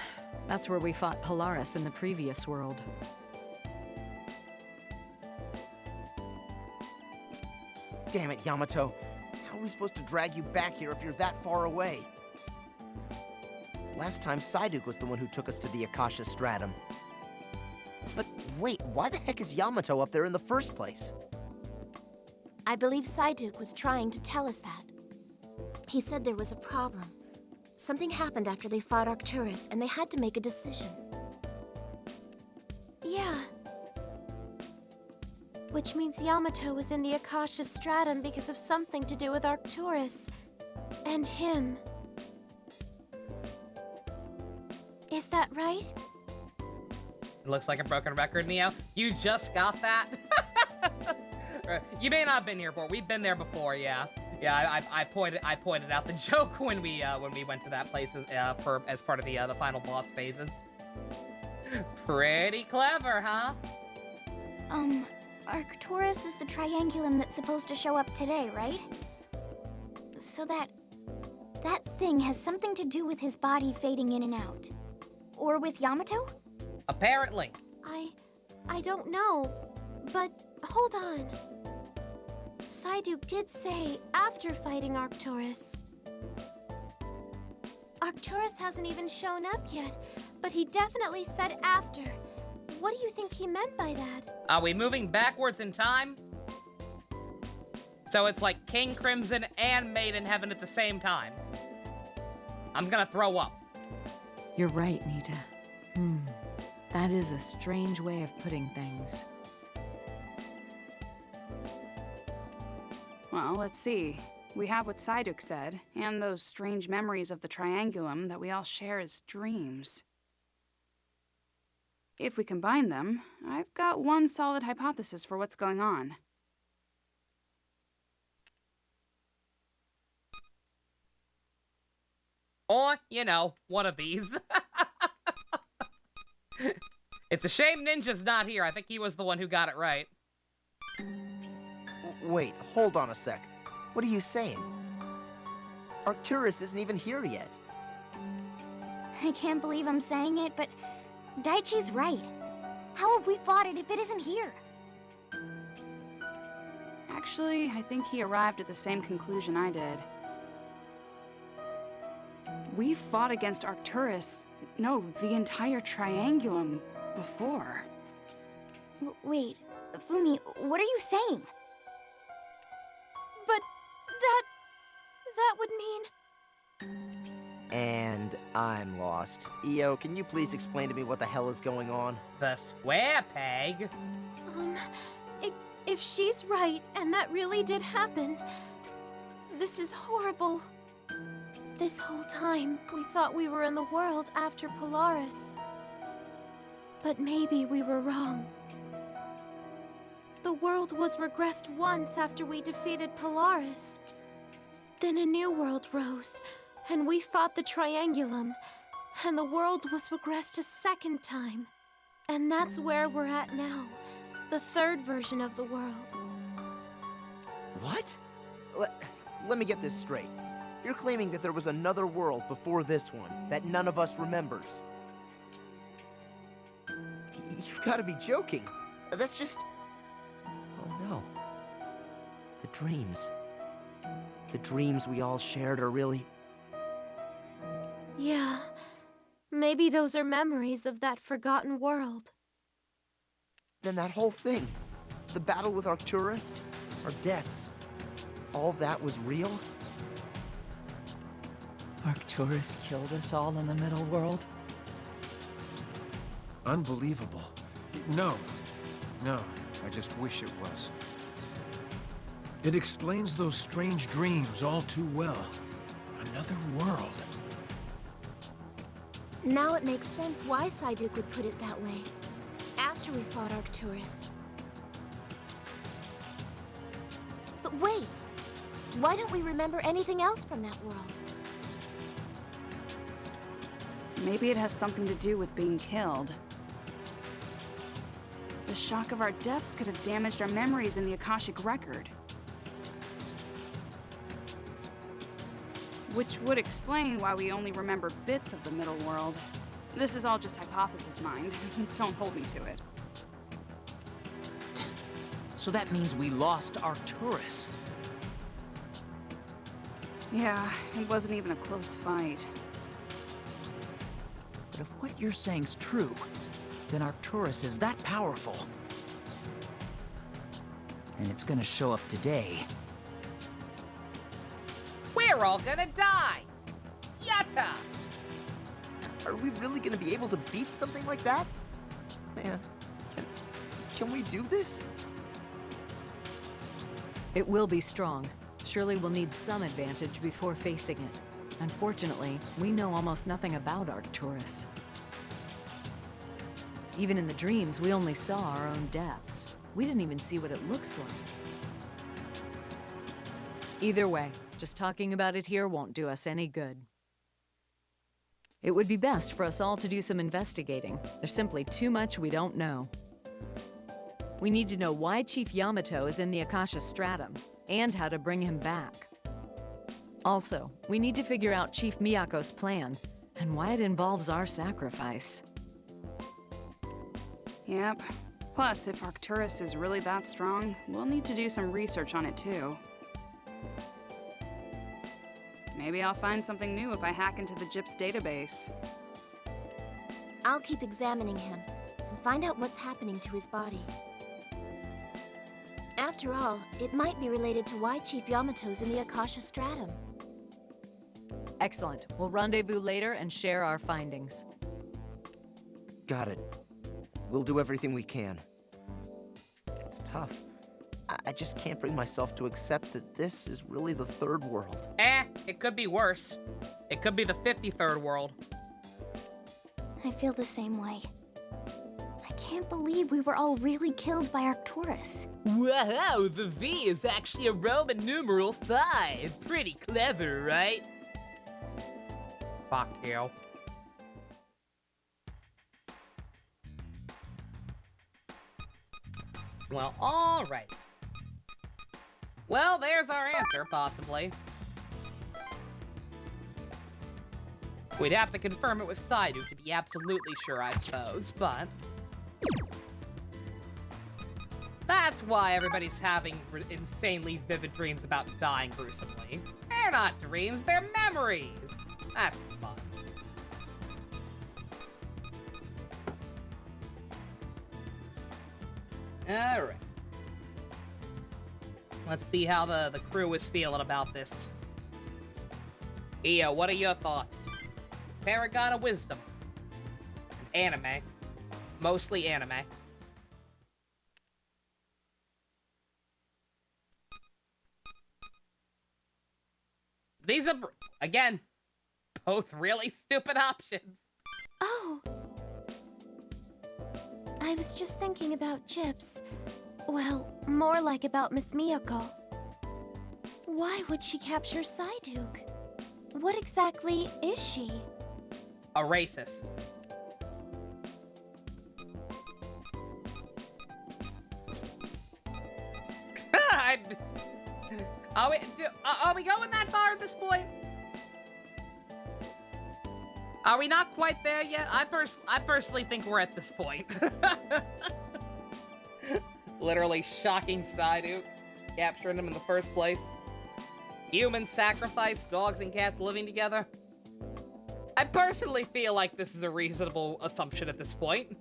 That's where we fought Polaris in the previous world. Damn it, Yamato. How are we supposed to drag you back here if you're that far away? Last time, Psyduke was the one who took us to the Akasha Stratum. But wait, why the heck is Yamato up there in the first place? I believe Psyduke was trying to tell us that. He said there was a problem. Something happened after they fought Arcturus, and they had to make a decision. Yeah. Which means Yamato was in the Akasha Stratum because of something to do with Arcturus. And him. Is that right? It looks like a broken record, Neo. You just got that? You may not have been here before. We've been there before, yeah. Yeah, I pointed out the joke when we went to that place as part of the final boss phases. Pretty clever, huh? Arcturus is the triangulum that's supposed to show up today, right? So that thing has something to do with his body fading in and out. Or with Yamato? Apparently. I don't know, but hold on. Psyduke did say after fighting Arcturus. Arcturus hasn't even shown up yet, but he definitely said after. What do you think he meant by that? Are we moving backwards in time? So it's like King Crimson and Maiden Heaven at the same time. I'm gonna throw up. You're right, Nita. That is a strange way of putting things. Well, let's see. We have what Psyduke said, and those strange memories of the Triangulum that we all share as dreams. If we combine them, I've got one solid hypothesis for what's going on. Or, you know, one of these. It's a shame Ninja's not here. I think he was the one who got it right. Wait, hold on a sec. What are you saying? Arcturus isn't even here yet. I can't believe I'm saying it, but Daichi's right. How have we fought it if it isn't here? Actually, I think he arrived at the same conclusion I did. We fought against Arcturus, no, the entire Triangulum, before. Wait, Fumi, what are you saying? But that would mean... And I'm lost. Io, can you please explain to me what the hell is going on? The square peg? If she's right, and that really did happen, this is horrible. This whole time, we thought we were in the world after Polaris. But maybe we were wrong. The world was regressed once after we defeated Polaris. Then a new world rose, and we fought the Triangulum, and the world was regressed a second time. And that's where we're at now. The third version of the world. What? Let me get this straight. You're claiming that there was another world before this one, that none of us remembers. You've got to be joking. That's just... Oh no. The dreams. The dreams we all shared are really... Yeah. Maybe those are memories of that forgotten world. Then that whole thing, the battle with Arcturus, our deaths, all that was real? Arcturus killed us all in the middle world? Unbelievable. No, I just wish it was. It explains those strange dreams all too well. Another world. Now it makes sense why Psyduke would put it that way. After we fought Arcturus. But wait! Why don't we remember anything else from that world? Maybe it has something to do with being killed. The shock of our deaths could have damaged our memories in the Akashic Record. Which would explain why we only remember bits of the middle world. This is all just hypothesis mind. Don't hold me to it. So that means we lost Arcturus. Yeah, it wasn't even a close fight. But if what you're saying's true, then Arcturus is that powerful. And it's gonna show up today. We're all gonna die! Yatta! Are we really gonna be able to beat something like that? Man, can we do this? It will be strong. Surely we'll need some advantage before facing it. Unfortunately, we know almost nothing about Arcturus. Even in the dreams, we only saw our own deaths. We didn't even see what it looks like. Either way, just talking about it here won't do us any good. It would be best for us all to do some investigating. There's simply too much we don't know. We need to know why Chief Yamato is in the Akasha Stratum, and how to bring him back. Also, we need to figure out Chief Miyako's plan, and why it involves our sacrifice. Yep. Plus, if Arcturus is really that strong, we'll need to do some research on it too. Maybe I'll find something new if I hack into the GIPS database. I'll keep examining him and find out what's happening to his body. After all, it might be related to why Chief Yamato's in the Akasha Stratum. Excellent. We'll rendezvous later and share our findings. Got it. We'll do everything we can. It's tough. I just can't bring myself to accept that this is really the third world. It could be worse. It could be the 53rd world. I feel the same way. I can't believe we were all really killed by Arcturus. Wow, the V is actually a Roman numeral 5. Pretty clever, right? Fuck you. Well, alright. Well, there's our answer, possibly. We'd have to confirm it with Psyduke to be absolutely sure, I suppose, but... That's why everybody's having insanely vivid dreams about dying gruesomely. They're not dreams, they're memories! That's fun. Alright. Let's see how the crew is feeling about this. Io, what are your thoughts? Paragon of Wisdom. Anime. Mostly anime. These are, again, both really stupid options. Oh. I was just thinking about Chips. Well, more like about Miss Miyako. Why would she capture Psyduke? What exactly is she? A racist. Are we going that far at this point? Are we not quite there yet? I personally think we're at this point. Literally shocking Psyduke, capturing him in the first place. Human sacrifice, dogs and cats living together. I personally feel like this is a reasonable assumption at this point.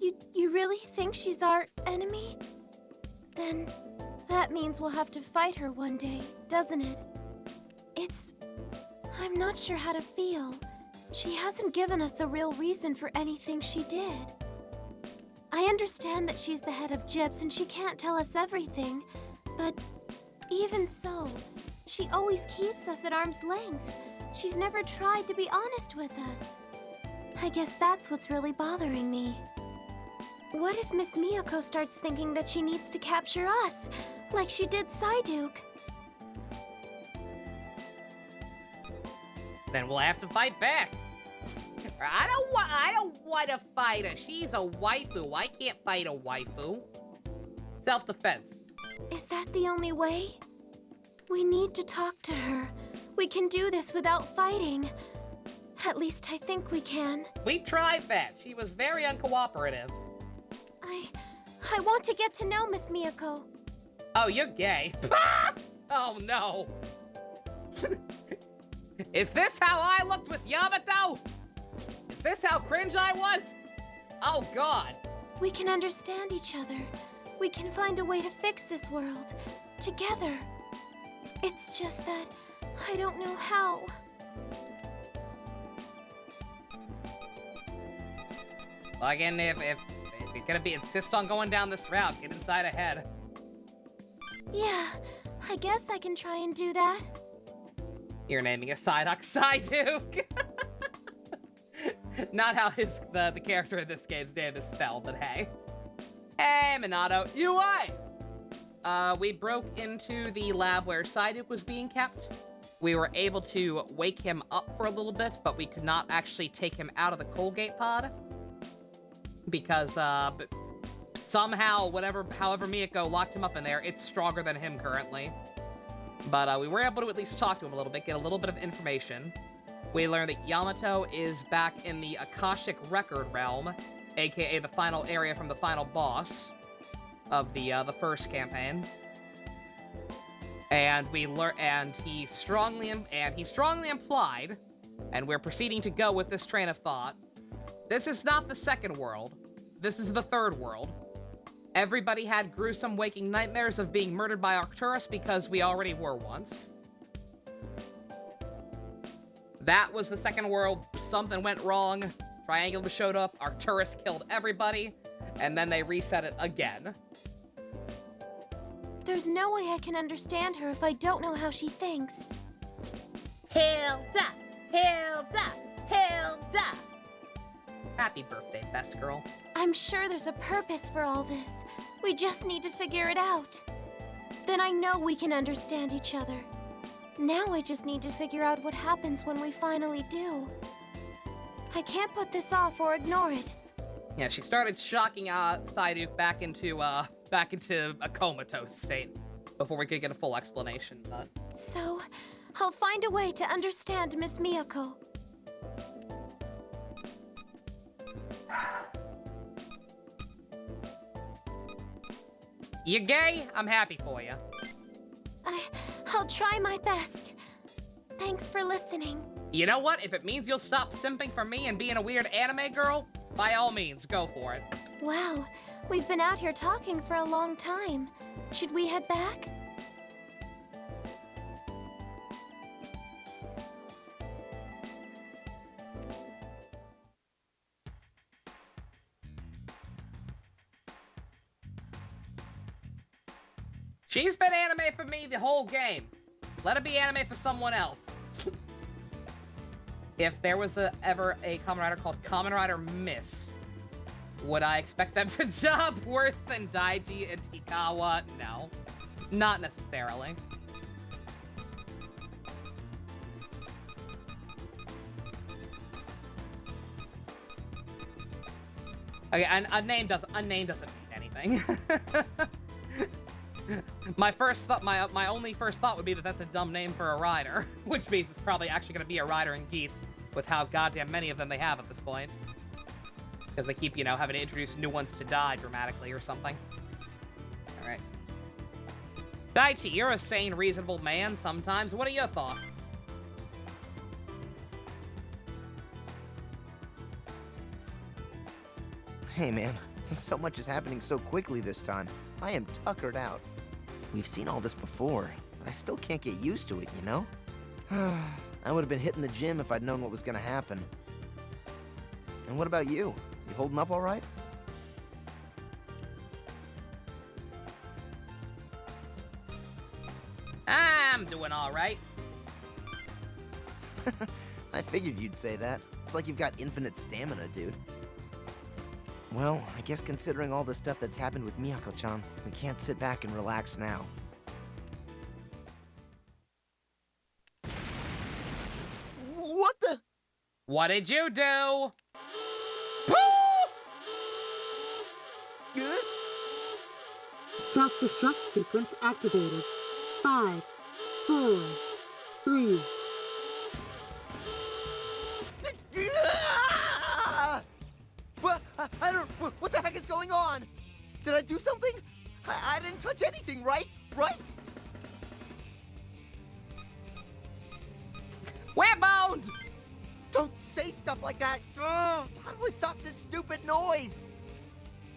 You really think she's our enemy? Then that means we'll have to fight her one day, doesn't it? I'm not sure how to feel. She hasn't given us a real reason for anything she did. I understand that she's the head of GIPS and she can't tell us everything, but even so, she always keeps us at arm's length. She's never tried to be honest with us. I guess that's what's really bothering me. What if Miss Miyako starts thinking that she needs to capture us, like she did Psyduke? Then we'll have to fight back. I don't want to fight her. She's a waifu. I can't fight a waifu. Self-defense. Is that the only way? We need to talk to her. We can do this without fighting. At least I think we can. We tried that. She was very uncooperative. I want to get to know Miss Miyako. Oh, you're gay. Oh, no. Is this how I looked with Yamato? Is this how cringe I was? Oh, God. We can understand each other. We can find a way to fix this world. Together. It's just that I don't know how. Well, again, if you're gonna insist on going down this route, get inside ahead. Yeah, I guess I can try and do that. You're naming a Psyduck Psyduke. Not how the character in this game's name is spelled, but hey. Hey, Minato, UI! We broke into the lab where Psyduke was being kept. We were able to wake him up for a little bit, but we could not actually take him out of the Colgate pod. Because, somehow, however Miyako locked him up in there, it's stronger than him currently. But, we were able to at least talk to him a little bit, get a little bit of information. We learned that Yamato is back in the Akashic Record Realm, aka the final area from the final boss of the first campaign. And he strongly implied, and we're proceeding to go with this train of thought, this is not the second world. This is the third world. Everybody had gruesome waking nightmares of being murdered by Arcturus because we already were once. That was the second world. Something went wrong. Triangulum showed up. Arcturus killed everybody. And then they reset it again. There's no way I can understand her if I don't know how she thinks. Hilda! Hilda! Hilda! Happy birthday, best girl. I'm sure there's a purpose for all this. We just need to figure it out. Then I know we can understand each other. Now I just need to figure out what happens when we finally do. I can't put this off or ignore it. Yeah, she started shocking Psyduke back into a comatose state before we could get a full explanation. But So, I'll find a way to understand Miss Miyako. you gay? I'm happy for you. I'll try my best. Thanks for listening. You know what? If it means you'll stop simping for me and being a weird anime girl, by all means, go for it. Wow, we've been out here talking for a long time. Should we head back? She's been anime for me the whole game. Let it be anime for someone else. If there was ever a Kamen Rider called Kamen Rider Miss, would I expect them to job worse than Daiji and Hikawa? No. Not necessarily. Okay, a name doesn't mean anything. My only first thought would be that that's a dumb name for a rider, which means it's probably actually going to be a rider in Geats, with how goddamn many of them they have at this point. Because they keep, having to introduce new ones to die dramatically or something. Alright. Daichi, you're a sane, reasonable man sometimes. What are your thoughts? Hey, man. So much is happening so quickly this time. I am tuckered out. We've seen all this before, but I still can't get used to it, you know? I would have been hitting the gym if I'd known what was gonna happen. And what about you? You holding up all right? I'm doing all right. I figured you'd say that. It's like you've got infinite stamina, dude. Well, I guess considering all the stuff that's happened with Miyako-chan, we can't sit back and relax now. What the? What did you do? Self-destruct sequence activated. 5, 4, 3. What? I don't. What the heck is going on? Did I do something? I didn't touch anything, right? Right? We're boned! Don't say stuff like that. How do I stop this stupid noise?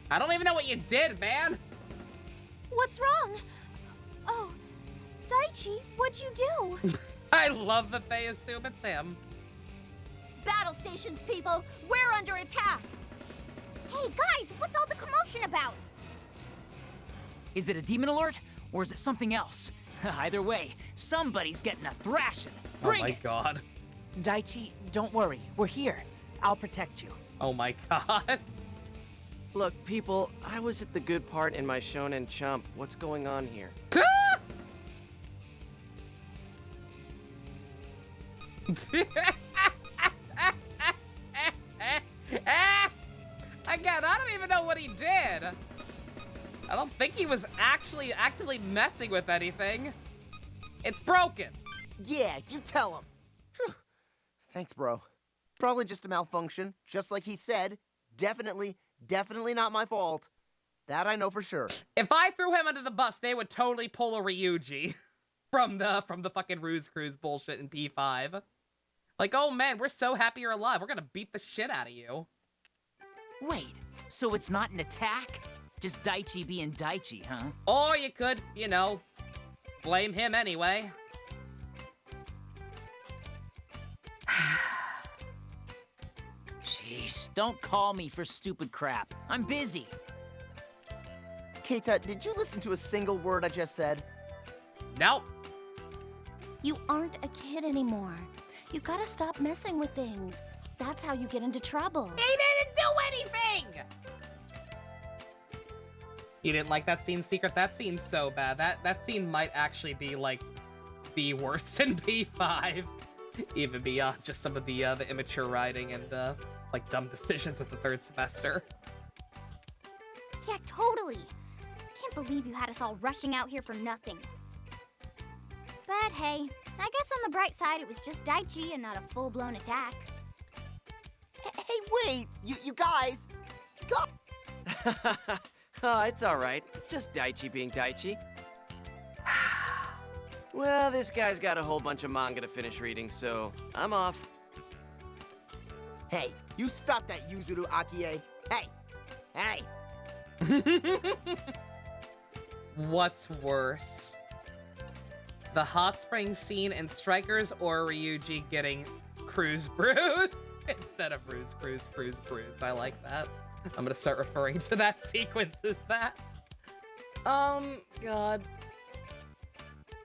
I don't even know what you did, man. What's wrong? Oh, Daichi, what'd you do? I love that they assume it's him. Battle stations, people! We're under attack! Hey, guys, what's all the commotion about? Is it a demon alert, or is it something else? Either way, somebody's getting a thrashing. Bring it! Oh my god. Daichi, don't worry. We're here. I'll protect you. Oh my god. Look, people, I was at the good part in my Shonen Chump. What's going on here? Again, I don't even know what he did. I don't think he was actually actively messing with anything. It's broken. Yeah, you tell him. Phew. Thanks, bro. Probably just a malfunction, just like he said. Definitely not my fault. That I know for sure. If I threw him under the bus, they would totally pull a Ryuji from the fucking Ruse Cruise bullshit in P5. Like, oh man, we're so happy you're alive. We're gonna beat the shit out of you. Wait, so it's not an attack? Just Daichi being Daichi, huh? Or you could, blame him anyway. Jeez, don't call me for stupid crap. I'm busy. Keita, did you listen to a single word I just said? Nope. You aren't a kid anymore. You gotta stop messing with things. That's how you get into trouble. He didn't do anything! You didn't like that scene, Secret? That scene's so bad. That scene might actually be, like, the worst in P5, even beyond just some of the immature writing and like dumb decisions with the third semester. Yeah, totally. Can't believe you had us all rushing out here for nothing. But hey, I guess on the bright side, it was just Daichi and not a full-blown attack. Hey, wait! You guys! Oh, it's alright. It's just Daichi being Daichi. Well, this guy's got a whole bunch of manga to finish reading, so I'm off. Hey, you stop that, Yuzuru Akie. Hey! Hey! What's worse? The hot spring scene in Strikers or Ryuji getting cruise bruise instead of cruise. I like that. I'm gonna start referring to that sequence as that. God.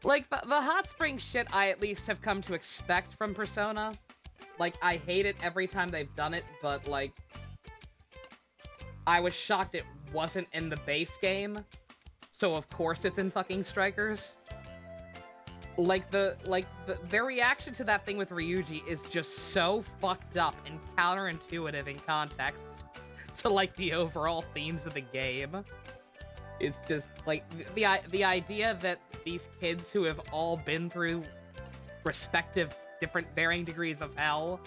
Like, the hot spring shit I at least have come to expect from Persona. Like, I hate it every time they've done it, but, like, I was shocked it wasn't in the base game. So, of course, it's in fucking Strikers. Their reaction to that thing with Ryuji is just so fucked up and counterintuitive in context to, like, the overall themes of the game. It's just, like, the idea that these kids who have all been through respective different varying degrees of hell,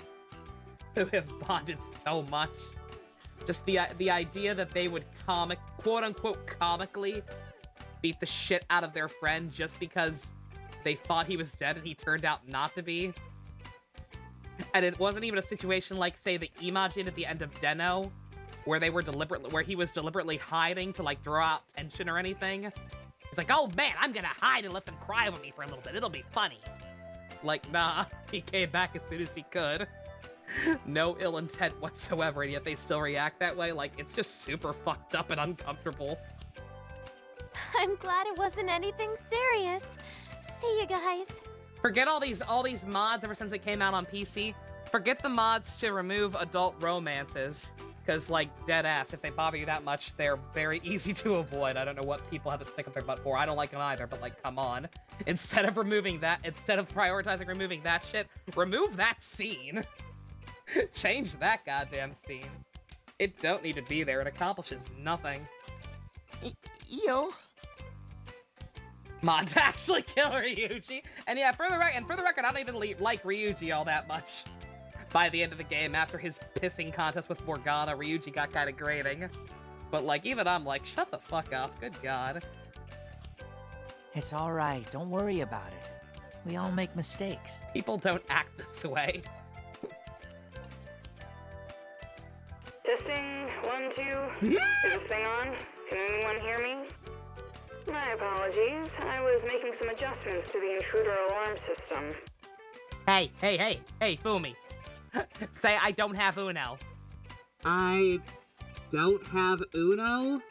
who have bonded so much, just the idea that they would quote-unquote comically beat the shit out of their friend just because they thought he was dead and he turned out not to be. And it wasn't even a situation like, say, the Imagine at the end of Den-O, where he was deliberately hiding to, like, draw out tension or anything. He's like, oh man, I'm gonna hide and let them cry with me for a little bit. It'll be funny. Like, nah, he came back as soon as he could. No ill intent whatsoever, and yet they still react that way. Like, it's just super fucked up and uncomfortable. I'm glad it wasn't anything serious. See you guys. Forget all these mods ever since it came out on PC. Forget the mods to remove adult romances. Because, like, dead ass, if they bother you that much, they're very easy to avoid. I don't know what people have to stick up their butt for. I don't like them either, but, like, come on. Instead of prioritizing removing that shit, remove that scene. Change that goddamn scene. It don't need to be there. It accomplishes nothing. Yo. Mod to actually kill Ryuji. And yeah, for the record, I don't even like Ryuji all that much. By the end of the game, after his pissing contest with Morgana, Ryuji got kind of grating. But, like, even I'm like, shut the fuck up. Good God. It's alright. Don't worry about it. We all make mistakes. People don't act this way. Testing, 1, 2. Is this thing on? Can anyone hear me? My apologies. I was making some adjustments to the intruder alarm system. Hey, Fumi. Say I don't have Uno. I don't have Uno?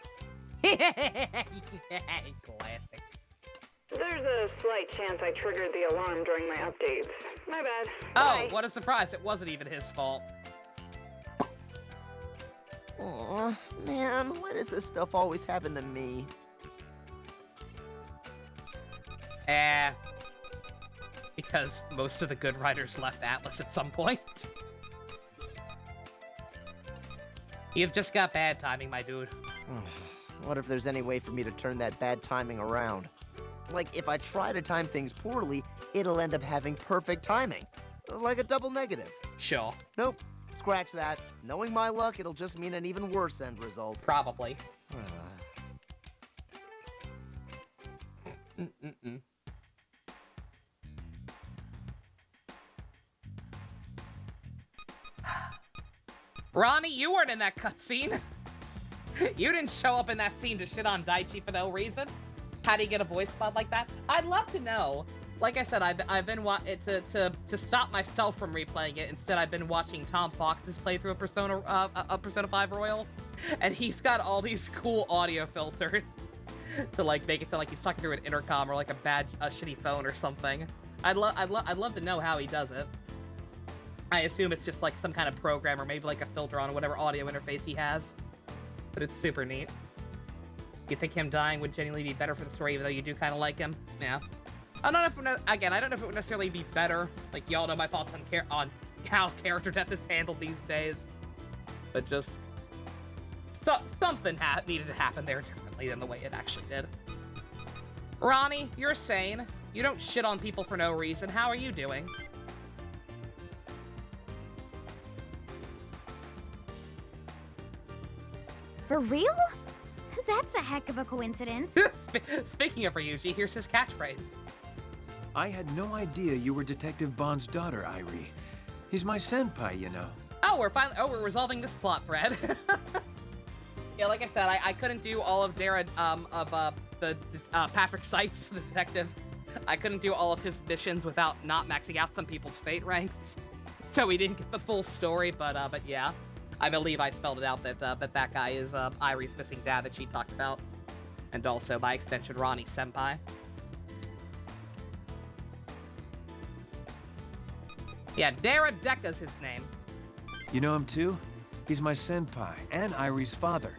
Classic. There's a slight chance I triggered the alarm during my updates. My bad. Oh, what a surprise. It wasn't even his fault. Aw, man, why does this stuff always happen to me? Because most of the good writers left Atlas at some point. You've just got bad timing, my dude. What if there's any way for me to turn that bad timing around? Like, if I try to time things poorly, it'll end up having perfect timing. Like a double negative. Sure. Nope. Scratch that. Knowing my luck, it'll just mean an even worse end result. Probably. Ronnie, you weren't in that cutscene. You didn't show up in that scene to shit on Daichi for no reason. How do you get a voice pod like that? I'd love to know. Like I said, I've been to stop myself from replaying it. Instead, I've been watching Tom Fox's playthrough of Persona 5 Royal, and he's got all these cool audio filters to like make it sound like he's talking through an intercom or like a shitty phone or something. I'd love to know how he does it. I assume it's just like some kind of program or maybe like a filter on whatever audio interface he has. But it's super neat. You think him dying would genuinely be better for the story even though you do kind of like him? Yeah. I don't know if it would, again, I don't know if it would necessarily be better. Like, y'all know my thoughts on how character death is handled these days. But just something needed to happen there differently than the way it actually did. Ronnie, you're sane. You don't shit on people for no reason. How are you doing? For real? That's a heck of a coincidence. Speaking of Ryuji, here's his catchphrase. I had no idea you were Detective Bond's daughter, Irie. He's my senpai, you know. Oh, we're resolving this plot thread. Yeah, like I said, I couldn't do all of Patrick Seitz, the detective. I couldn't do all of his missions without not maxing out some people's fate ranks. So we didn't get the full story, but yeah. I believe I spelled it out that guy is Irie's missing dad that she talked about. And also, by extension, Ronnie's senpai. Yeah, Deradeka's his name. You know him too? He's my senpai and Irie's father.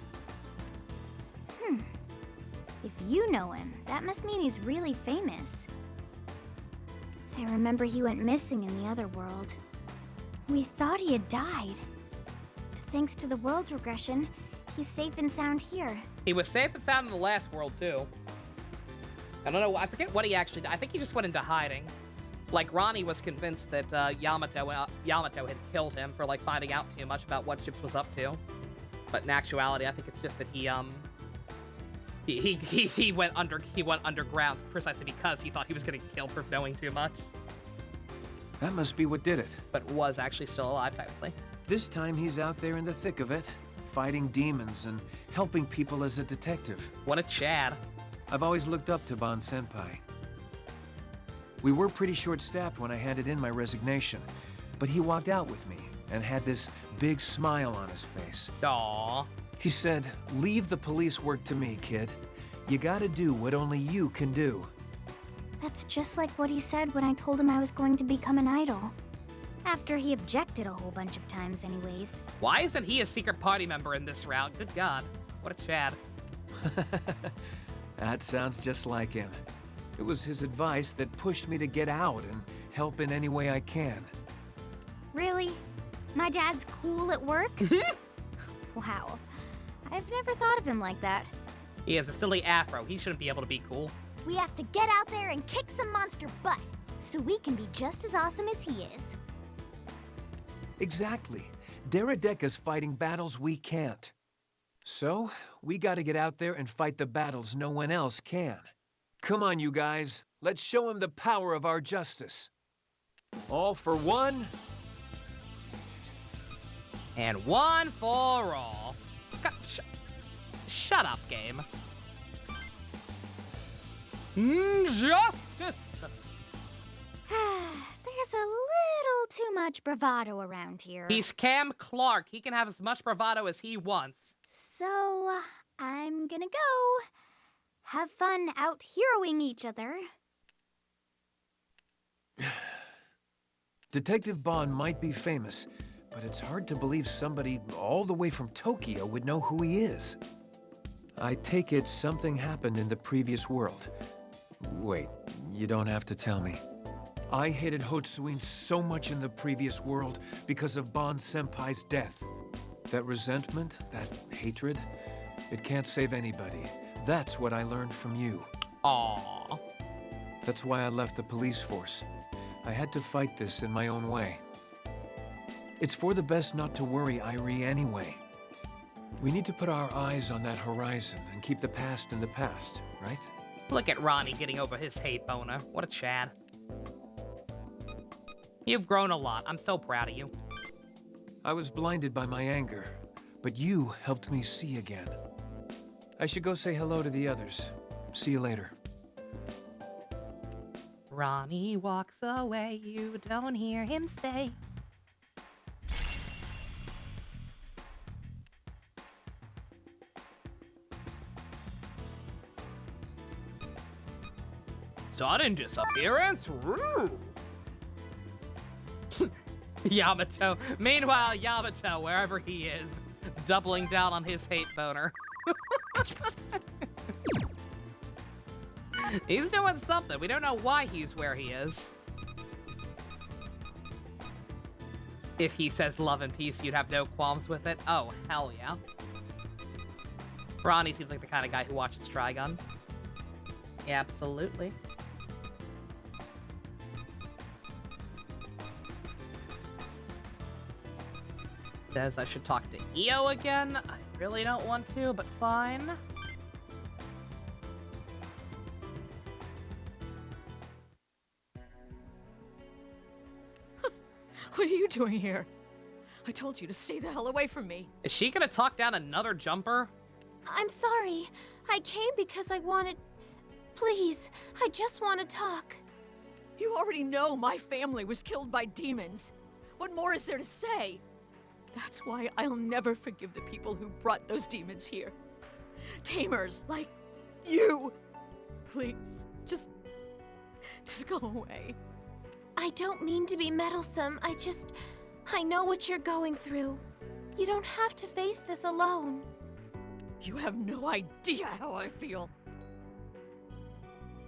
If you know him, that must mean he's really famous. I remember he went missing in the other world. We thought he had died. Thanks to the world regression, he's safe and sound here. He was safe and sound in the last world, too. I don't know, I forget what he actually did. I think he just went into hiding. Like, Ronnie was convinced that Yamato had killed him for, like, finding out too much about what Chips was up to. But in actuality, I think it's just that he went underground precisely because he thought he was getting killed for knowing too much. That must be what did it. But was actually still alive, technically. This time he's out there in the thick of it, fighting demons and helping people as a detective. What a Chad. I've always looked up to Bond Senpai. We were pretty short-staffed when I handed in my resignation, but he walked out with me and had this big smile on his face. Aww. He said, "Leave the police work to me, kid. You gotta do what only you can do." That's just like what he said when I told him I was going to become an idol. After he objected a whole bunch of times anyways. Why isn't he a secret party member in this round? Good God. What a Chad. That sounds just like him. It was his advice that pushed me to get out and help in any way I can. Really? My dad's cool at work? Wow. I've never thought of him like that. He has a silly afro. He shouldn't be able to be cool. We have to get out there and kick some monster butt, so we can be just as awesome as he is. Exactly. Deradeka's fighting battles we can't. So, we gotta get out there and fight the battles no one else can. Come on, you guys. Let's show him the power of our justice. All for one. And one for all. Shut up, game. Justice! There's a little too much bravado around here. He's Cam Clark. He can have as much bravado as he wants. So, I'm gonna go. Have fun out-heroing each other. Detective Bond might be famous, but it's hard to believe somebody all the way from Tokyo would know who he is. I take it something happened in the previous world. Wait, you don't have to tell me. I hated Hotsuin so much in the previous world because of Bond Senpai's death. That resentment, that hatred, it can't save anybody. That's what I learned from you. Aww. That's why I left the police force. I had to fight this in my own way. It's for the best not to worry Irie anyway. We need to put our eyes on that horizon and keep the past in the past, right? Look at Ronnie getting over his hate boner. What a Chad. You've grown a lot. I'm so proud of you. I was blinded by my anger, but you helped me see again. I should go say hello to the others. See you later. Ronnie walks away, you don't hear him say. Sudden disappearance? Yamato. Meanwhile, Yamato, wherever he is, doubling down on his hate boner. He's doing something. We don't know why he's where he is. If he says love and peace, you'd have no qualms with it? Oh, hell yeah. Ronnie seems like the kind of guy who watches Trigun. Yeah, absolutely. Says I should talk to EO again. I really don't want to, but fine. What are you doing here? I told you to stay the hell away from me. Is she gonna talk down another jumper? I'm sorry. I came because I wanted... Please, I just want to talk. You already know my family was killed by demons. What more is there to say? That's why I'll never forgive the people who brought those demons here. Tamers like you. Please, just go away. I don't mean to be meddlesome. I know what you're going through. You don't have to face this alone. You have no idea how I feel.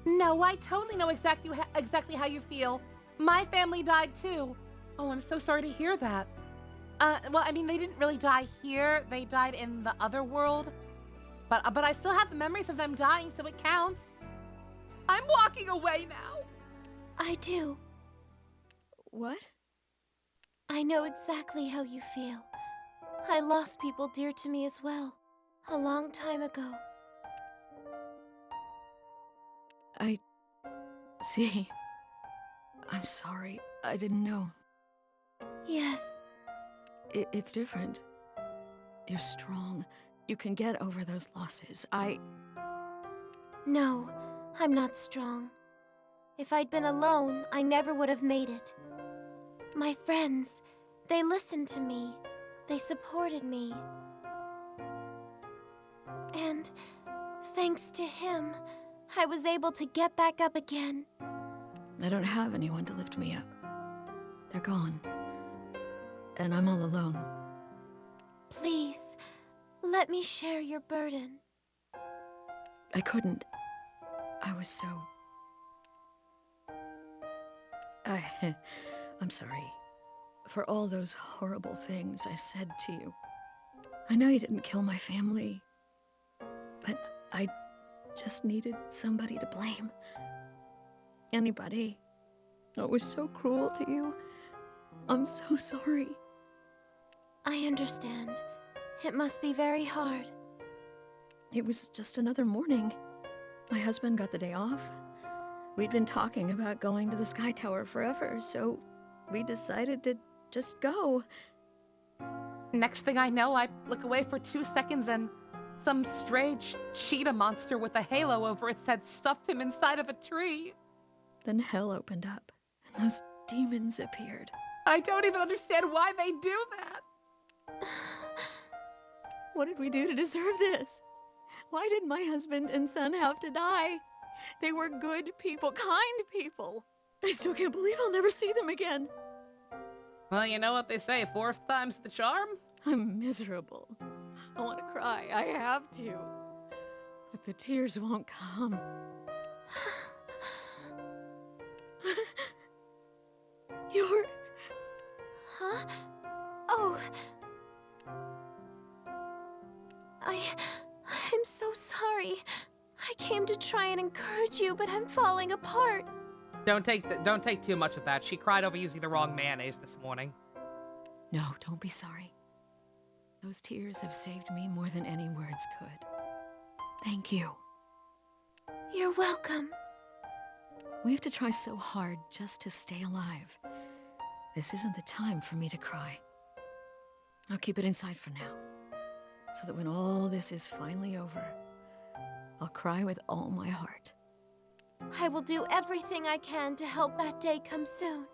No, I totally know exactly how you feel. My family died too. Oh, I'm so sorry to hear that. Well, I mean, they didn't really die here. They died in the other world. But I still have the memories of them dying, so it counts. I'm walking away now. I do. What? I know exactly how you feel. I lost people dear to me as well, a long time ago. I see. I'm sorry. I didn't know. Yes. It's different. You're strong. You can get over those losses. No, I'm not strong. If I'd been alone, I never would have made it. My friends, they listened to me. They supported me. And thanks to him, I was able to get back up again. I don't have anyone to lift me up. They're gone. And I'm all alone. Please, let me share your burden. I couldn't. I was so... I'm sorry. For all those horrible things I said to you. I know you didn't kill my family. But I just needed somebody to blame. Anybody. I was so cruel to you. I'm so sorry. I understand. It must be very hard. It was just another morning. My husband got the day off. We'd been talking about going to the Sky Tower forever, so we decided to just go. Next thing I know, I look away for 2 seconds and some strange cheetah monster with a halo over its head stuffed him inside of a tree. Then hell opened up, and those demons appeared. I don't even understand why they do that. What did we do to deserve this? Why did my husband and son have to die? They were good people, kind people. I still can't believe I'll never see them again. Well, you know what they say, 4th time's the charm? I'm miserable. I want to cry. I have to. But the tears won't come. You're... Huh? Oh... I'm so sorry. I came to try and encourage you, but I'm falling apart. Don't take too much of that. She cried over using the wrong mayonnaise this morning. No, don't be sorry. Those tears have saved me more than any words could. Thank you. You're welcome. We have to try so hard just to stay alive. This isn't the time for me to cry. I'll keep it inside for now, so that when all this is finally over, I'll cry with all my heart. I will do everything I can to help that day come soon.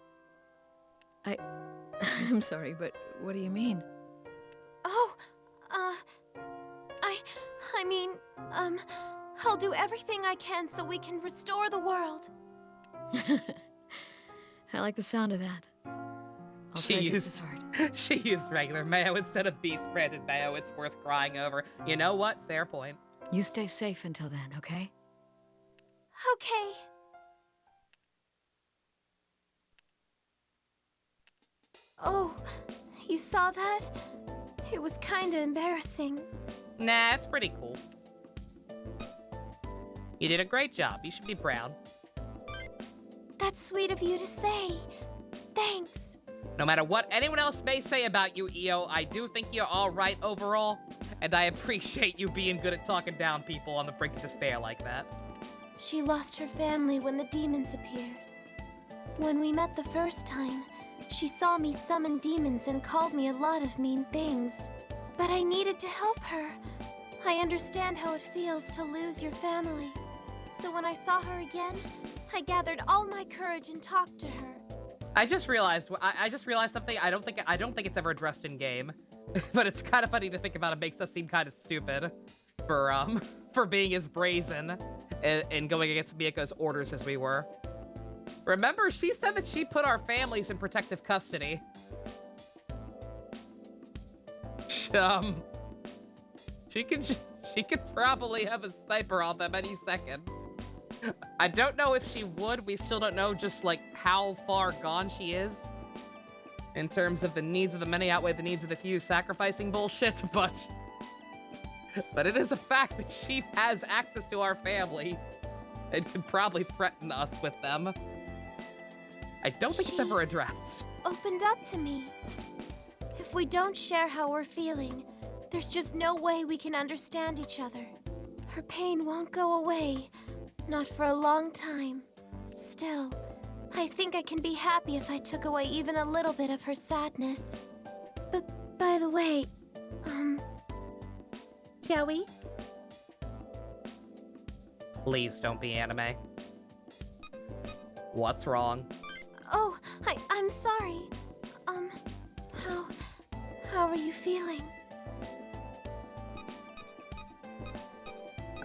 I'm sorry, but what do you mean? Oh, I mean, I'll do everything I can so we can restore the world. I like the sound of that. I'll try just as hard. She used regular mayo instead of beef-branded mayo. It's worth crying over. You know what? Fair point. You stay safe until then, okay? Okay. Oh, you saw that? It was kinda embarrassing. Nah, it's pretty cool. You did a great job. You should be proud. That's sweet of you to say. Thanks. No matter what anyone else may say about you, Io, I do think you're all right overall, and I appreciate you being good at talking down people on the brink of despair like that. She lost her family when the demons appeared. When we met the first time, she saw me summon demons and called me a lot of mean things. But I needed to help her. I understand how it feels to lose your family. So when I saw her again, I gathered all my courage and talked to her. I just realized something. I don't think it's ever addressed in game, but it's kind of funny to think about. It makes us seem kind of stupid for being as brazen and going against Miyako's orders as we were. Remember, she said that she put our families in protective custody. She could probably have a sniper on them any second. I don't know if she would. We still don't know just like how far gone she is in terms of the needs of the many outweigh the needs of the few sacrificing bullshit, but it is a fact that she has access to our family and could probably threaten us with them. I don't think it's ever addressed. Opened up to me. If we don't share how we're feeling, there's just no way we can understand each other. Her pain won't go away. Not for a long time. Still, I think I can be happy if I took away even a little bit of her sadness. But, by the way, shall we? Please don't be anime. What's wrong? Oh, I'm sorry. How are you feeling?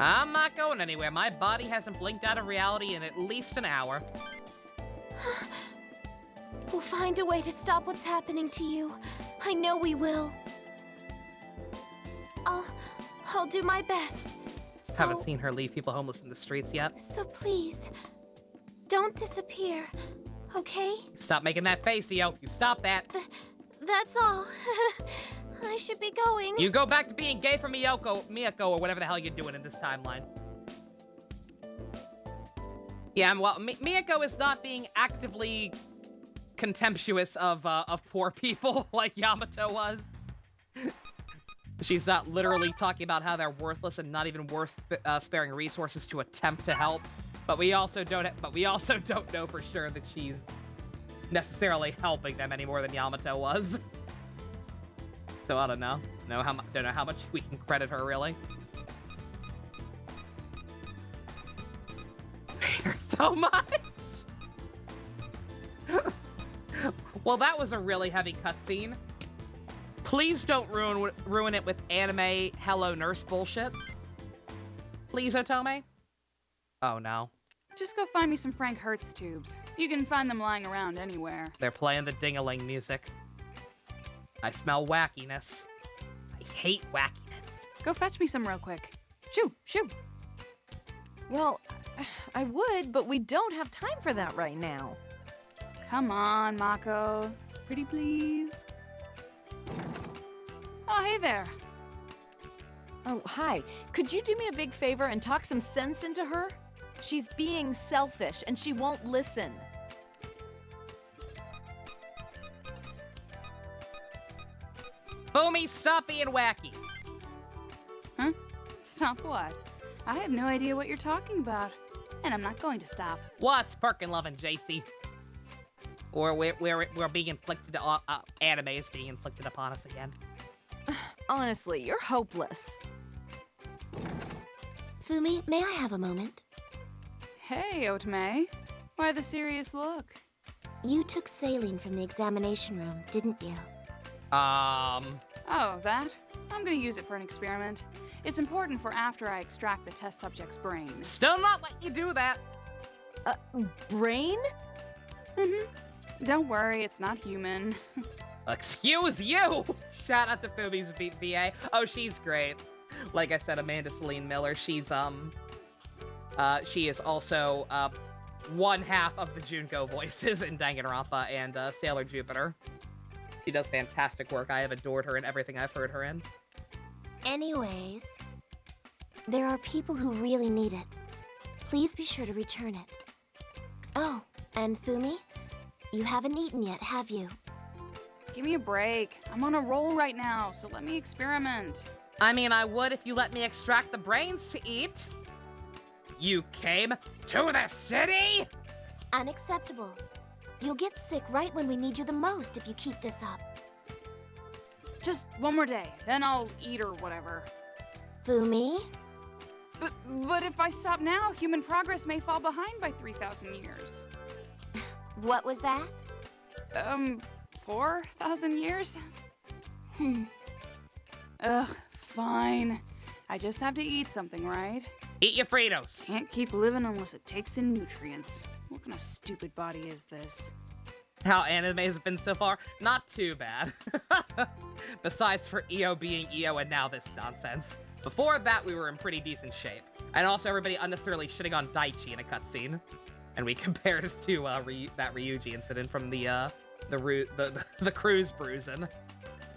I'm not going anywhere. My body hasn't blinked out of reality in at least an hour. We'll find a way to stop what's happening to you. I know we will. I'll do my best. So, Haven't seen her leave people homeless in the streets yet. So please, don't disappear, okay? Stop making that face, Io. You stop that. That's all. I should be going. You go back to being gay for Miyako, or whatever the hell you're doing in this timeline. Yeah, well, Miyako is not being actively contemptuous of poor people like Yamato was. She's not literally talking about how they're worthless and not even worth sparing resources to attempt to help. But we also don't know for sure that she's necessarily helping them any more than Yamato was. So I don't know. Don't know how much we can credit her, really. I hate her so much. Well, that was a really heavy cutscene. Please don't ruin it with anime Hello Nurse bullshit. Please, Otome? Oh, no. Just go find me some Frank Hertz tubes. You can find them lying around anywhere. They're playing the ding-a-ling music. I smell wackiness. I hate wackiness. Go fetch me some real quick. Shoo, shoo. Well, I would, but we don't have time for that right now. Come on, Mako. Pretty please. Oh, hey there. Oh, hi. Could you do me a big favor and talk some sense into her? She's being selfish, and she won't listen. Fumi, stop being wacky. Huh? Stop what? I have no idea what you're talking about. And I'm not going to stop. What's perkin' loving, JC? Or we're being inflicted, anime is being inflicted upon us again. Honestly, you're hopeless. Fumi, may I have a moment? Hey, Otome. Why the serious look? You took saline from the examination room, didn't you? Oh, that? I'm gonna use it for an experiment. It's important for after I extract the test subject's brain. Still not let you do that. Brain? Mm-hmm. Don't worry, it's not human. Excuse you! Shout out to Fumi's VA. Oh, she's great. Like I said, Amanda Celine Miller, she's, She is also one half of the Junko voices in Danganronpa and Sailor Jupiter. She does fantastic work. I have adored her in everything I've heard her in. Anyways, there are people who really need it. Please be sure to return it. Oh, and Fumi, you haven't eaten yet, have you? Give me a break. I'm on a roll right now, so let me experiment. I mean, I would if you let me extract the brains to eat. You came to the city? Unacceptable. You'll get sick right when we need you the most if you keep this up. Just one more day, then I'll eat or whatever. Fumi? But if I stop now, human progress may fall behind by 3,000 years. What was that? 4,000 years? Ugh, fine. I just have to eat something, right? Eat your Fritos. Can't keep living unless it takes in nutrients. What kind of stupid body is this? How anime has been so far? Not too bad. Besides for EO being EO and now this nonsense. Before that, we were in pretty decent shape. And also everybody unnecessarily shitting on Daichi in a cutscene. And we compared it to that Ryuji incident from the cruise bruising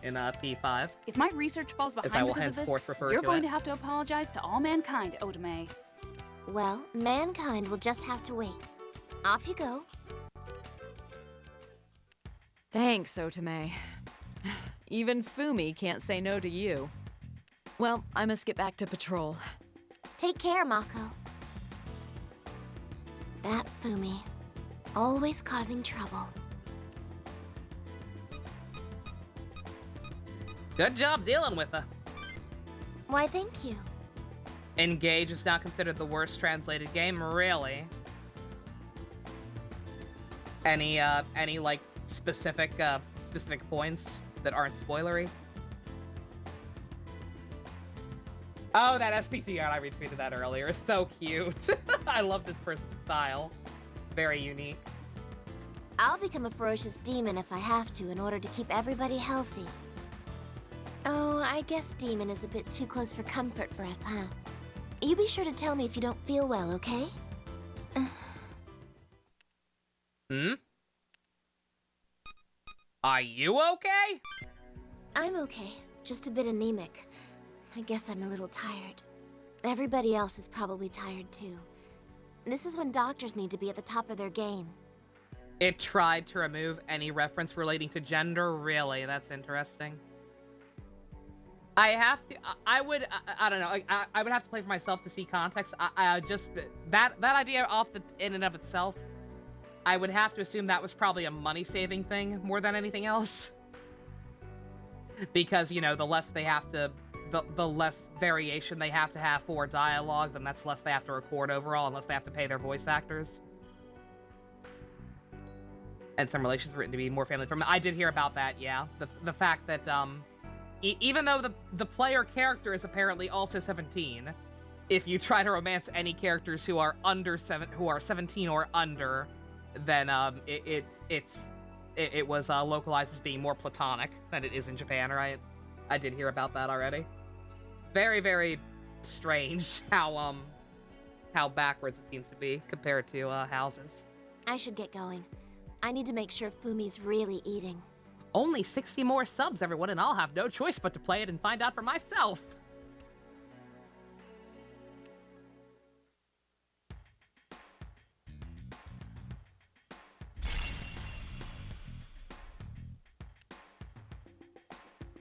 in P5. If my research falls behind because of this, you're going to have to apologize to all mankind, Otome. Well, mankind will just have to wait. Off you go. Thanks, Otome. Even Fumi can't say no to you. Well, I must get back to patrol. Take care, Mako. That Fumi. Always causing trouble. Good job dealing with her. Why, thank you. Engage is now considered the worst translated game, really? Any like specific points that aren't spoilery? Oh, that SPT art, I retweeted that earlier. It's so cute. I love this person's style. Very unique. I'll become a ferocious demon if I have to in order to keep everybody healthy. Oh, I guess demon is a bit too close for comfort for us, huh? You be sure to tell me if you don't feel well, okay? Are you okay? I'm okay. Just a bit anemic. I guess I'm a little tired. Everybody else is probably tired too. This is when doctors need to be at the top of their game. It tried to remove any reference relating to gender? Really? That's interesting. I have to, I don't know, I would have to play for myself to see context. I just, that idea in and of itself, I would have to assume that was probably a money-saving thing more than anything else. Because, you know, the less they have to, the less variation they have to have for dialogue, then that's less they have to record overall, unless they have to pay their voice actors. And some relations written to be more family-friendly. I did hear about that, yeah. The fact that, even though the player character is apparently also 17, if you try to romance any characters who are 17 or under, then it was localized as being more platonic than it is in Japan, right? I did hear about that already. Very, very strange how backwards it seems to be compared to houses. I should get going. I need to make sure Fumi's really eating. Only 60 more subs, everyone, and I'll have no choice but to play it and find out for myself.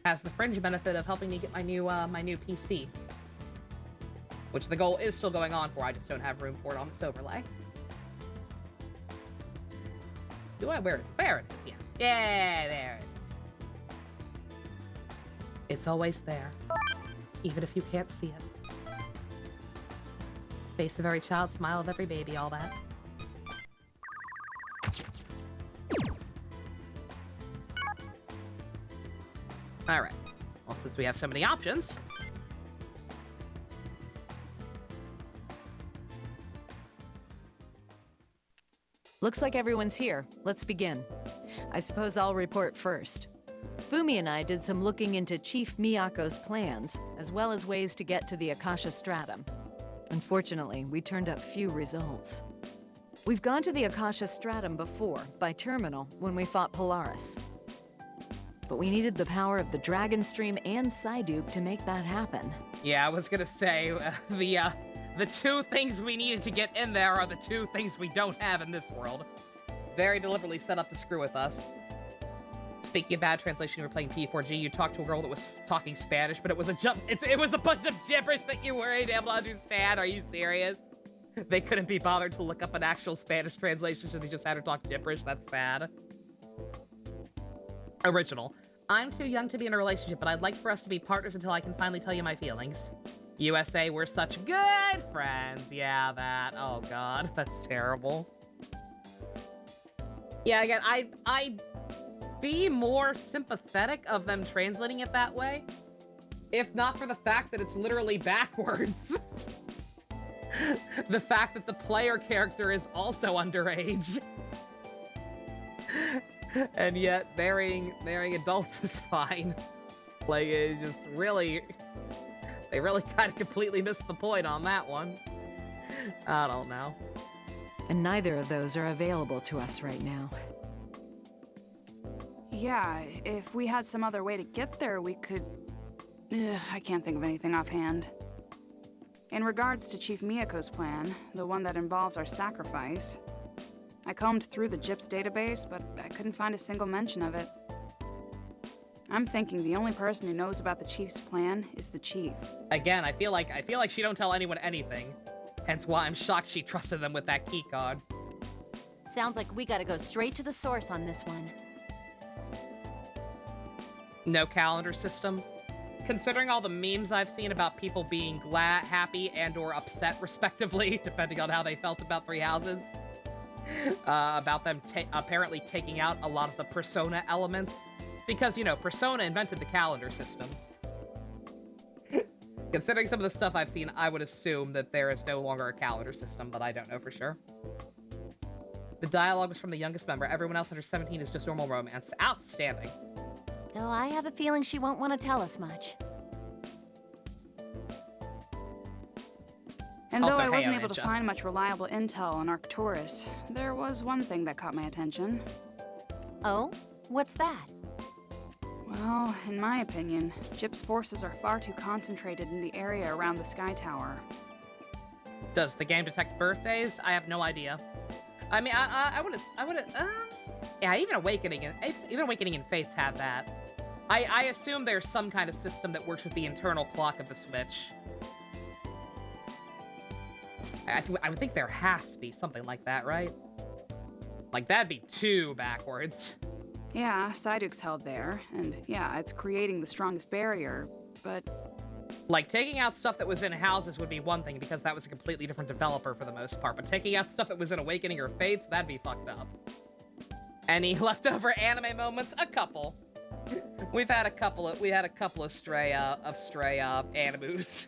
Has the fringe benefit of helping me get my new PC, which the goal is still going on for. I just don't have room for it on this overlay. Where is it? There it is. Yeah. Yeah, there it is. It's always there, even if you can't see it. Face of every child, smile of every baby, all that. Alright. Well, since we have so many options... Looks like everyone's here. Let's begin. I suppose I'll report first. Fumi and I did some looking into Chief Miyako's plans, as well as ways to get to the Akasha Stratum. Unfortunately, we turned up few results. We've gone to the Akasha Stratum before, by terminal, when we fought Polaris. But we needed the power of the Dragon Stream and Psyduke to make that happen. Yeah, I was gonna say, the two things we needed to get in there are the two things we don't have in this world. Very deliberately set up to screw with us. Speaking of bad translation, you were playing P4G, you talked to a girl that was talking Spanish, but it was it was a bunch of gibberish that you weren't able to understand. Are you serious? They couldn't be bothered to look up an actual Spanish translation, so they just had her talk gibberish. That's sad. Original. I'm too young to be in a relationship, but I'd like for us to be partners until I can finally tell you my feelings. USA, we're such good friends. Yeah, that. Oh god, that's terrible. Yeah, again, I'd be more sympathetic of them translating it that way, if not for the fact that it's literally backwards. The fact that the player character is also underage. And yet, marrying adults is fine. Like, it just really... They really kind of completely missed the point on that one. I don't know. And neither of those are available to us right now. Yeah, if we had some other way to get there, we could... I can't think of anything offhand. In regards to Chief Miyako's plan, the one that involves our sacrifice, I combed through the GIPS database, but I couldn't find a single mention of it. I'm thinking the only person who knows about the Chief's plan is the Chief. Again, I feel like she don't tell anyone anything. Hence why I'm shocked she trusted them with that key card. Sounds like we gotta go straight to the source on this one. No calendar system. Considering all the memes I've seen about people being glad, happy, and or upset, respectively, depending on how they felt about Three Houses. About them apparently taking out a lot of the Persona elements. Because, you know, Persona invented the calendar system. Considering some of the stuff I've seen, I would assume that there is no longer a calendar system, but I don't know for sure. The dialogue was from the youngest member. Everyone else under 17 is just normal romance. Outstanding. Though I have a feeling she won't want to tell us much. And though Also, I wasn't hey, able to Ninja. find much reliable intel on Arcturus, there was one thing that caught my attention. Oh? What's that? Well, in my opinion, GIP's forces are far too concentrated in the area around the Sky Tower. Does the game detect birthdays? I have no idea. I mean, I would yeah, even Awakening and Fates had that. I assume there's some kind of system that works with the internal clock of the Switch. I would think there has to be something like that, right? Like, that'd be too backwards. Yeah, Psyduke's held there, and yeah, it's creating the strongest barrier, but... Like, taking out stuff that was in Houses would be one thing, because that was a completely different developer for the most part, but taking out stuff that was in Awakening or Fates, that'd be fucked up. Any leftover anime moments? A couple. We had a couple of stray animus,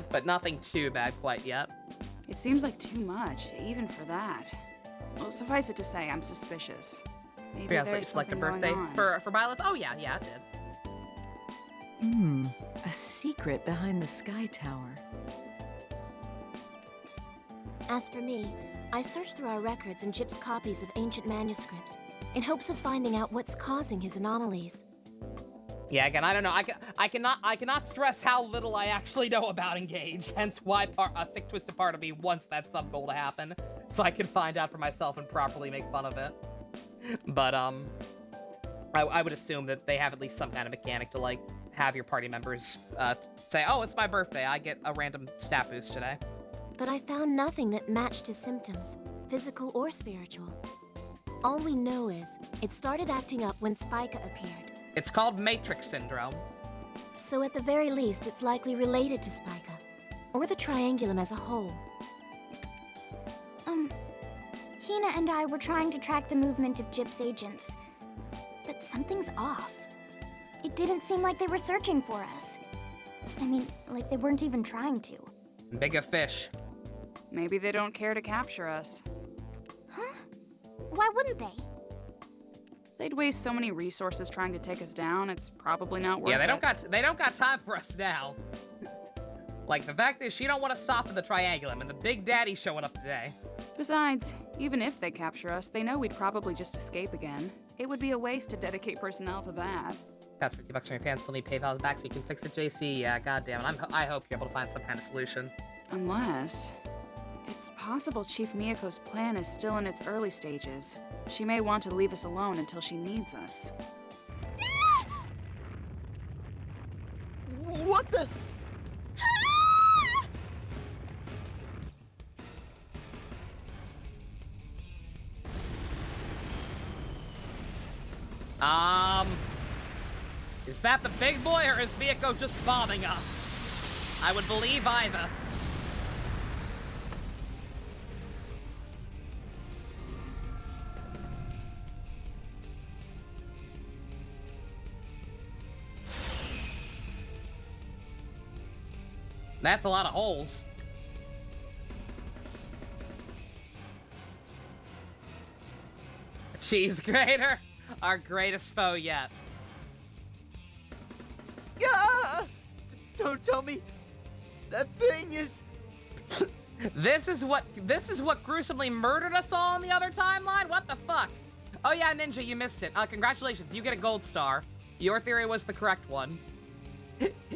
but nothing too bad quite yet. It seems like too much, even for that. Well, suffice it to say, I'm suspicious. Maybe Yeah, there's so like the something birthday going on. for Byleth? Oh yeah, it did. A secret behind the Sky Tower. As for me, I searched through our records and Jip's copies of ancient manuscripts in hopes of finding out what's causing his anomalies. Yeah, again, I don't know. I cannot stress how little I actually know about Engage. Hence why a sick twisted part of me wants that sub goal to happen, so I can find out for myself and properly make fun of it. But I would assume that they have at least some kind of mechanic to like have your party members say, "Oh, it's my birthday. I get a random stat boost today." But I found nothing that matched his symptoms, physical or spiritual. All we know is it started acting up when Spica appeared. It's called Matrix Syndrome. So at the very least, it's likely related to Spica, or the Triangulum as a whole. Hina and I were trying to track the movement of Jip's agents, but something's off. It didn't seem like they were searching for us. I mean, like they weren't even trying to. Bigger fish. Maybe they don't care to capture us. Huh? Why wouldn't they? They'd waste so many resources trying to take us down, it's probably not worth it. Yeah, they don't got time for us now. Like, the fact is she don't want to stop at the Triangulum, and the Big Daddy's showing up today. Besides, even if they capture us, they know we'd probably just escape again. It would be a waste to dedicate personnel to that. Got $50 from your fans, still need PayPal's back so you can fix it, JC. Yeah, goddamn it. I hope you're able to find some kind of solution. Unless... it's possible Chief Miyako's plan is still in its early stages. She may want to leave us alone until she needs us. What the? Is that the big boy, or is Miyako just bombing us? I would believe either. That's a lot of holes. Cheese grater, our greatest foe yet. Yeah! Don't tell me that thing is... This is what gruesomely murdered us all in the other timeline? What the fuck? Oh yeah, Ninja, you missed it. Congratulations, you get a gold star. Your theory was the correct one.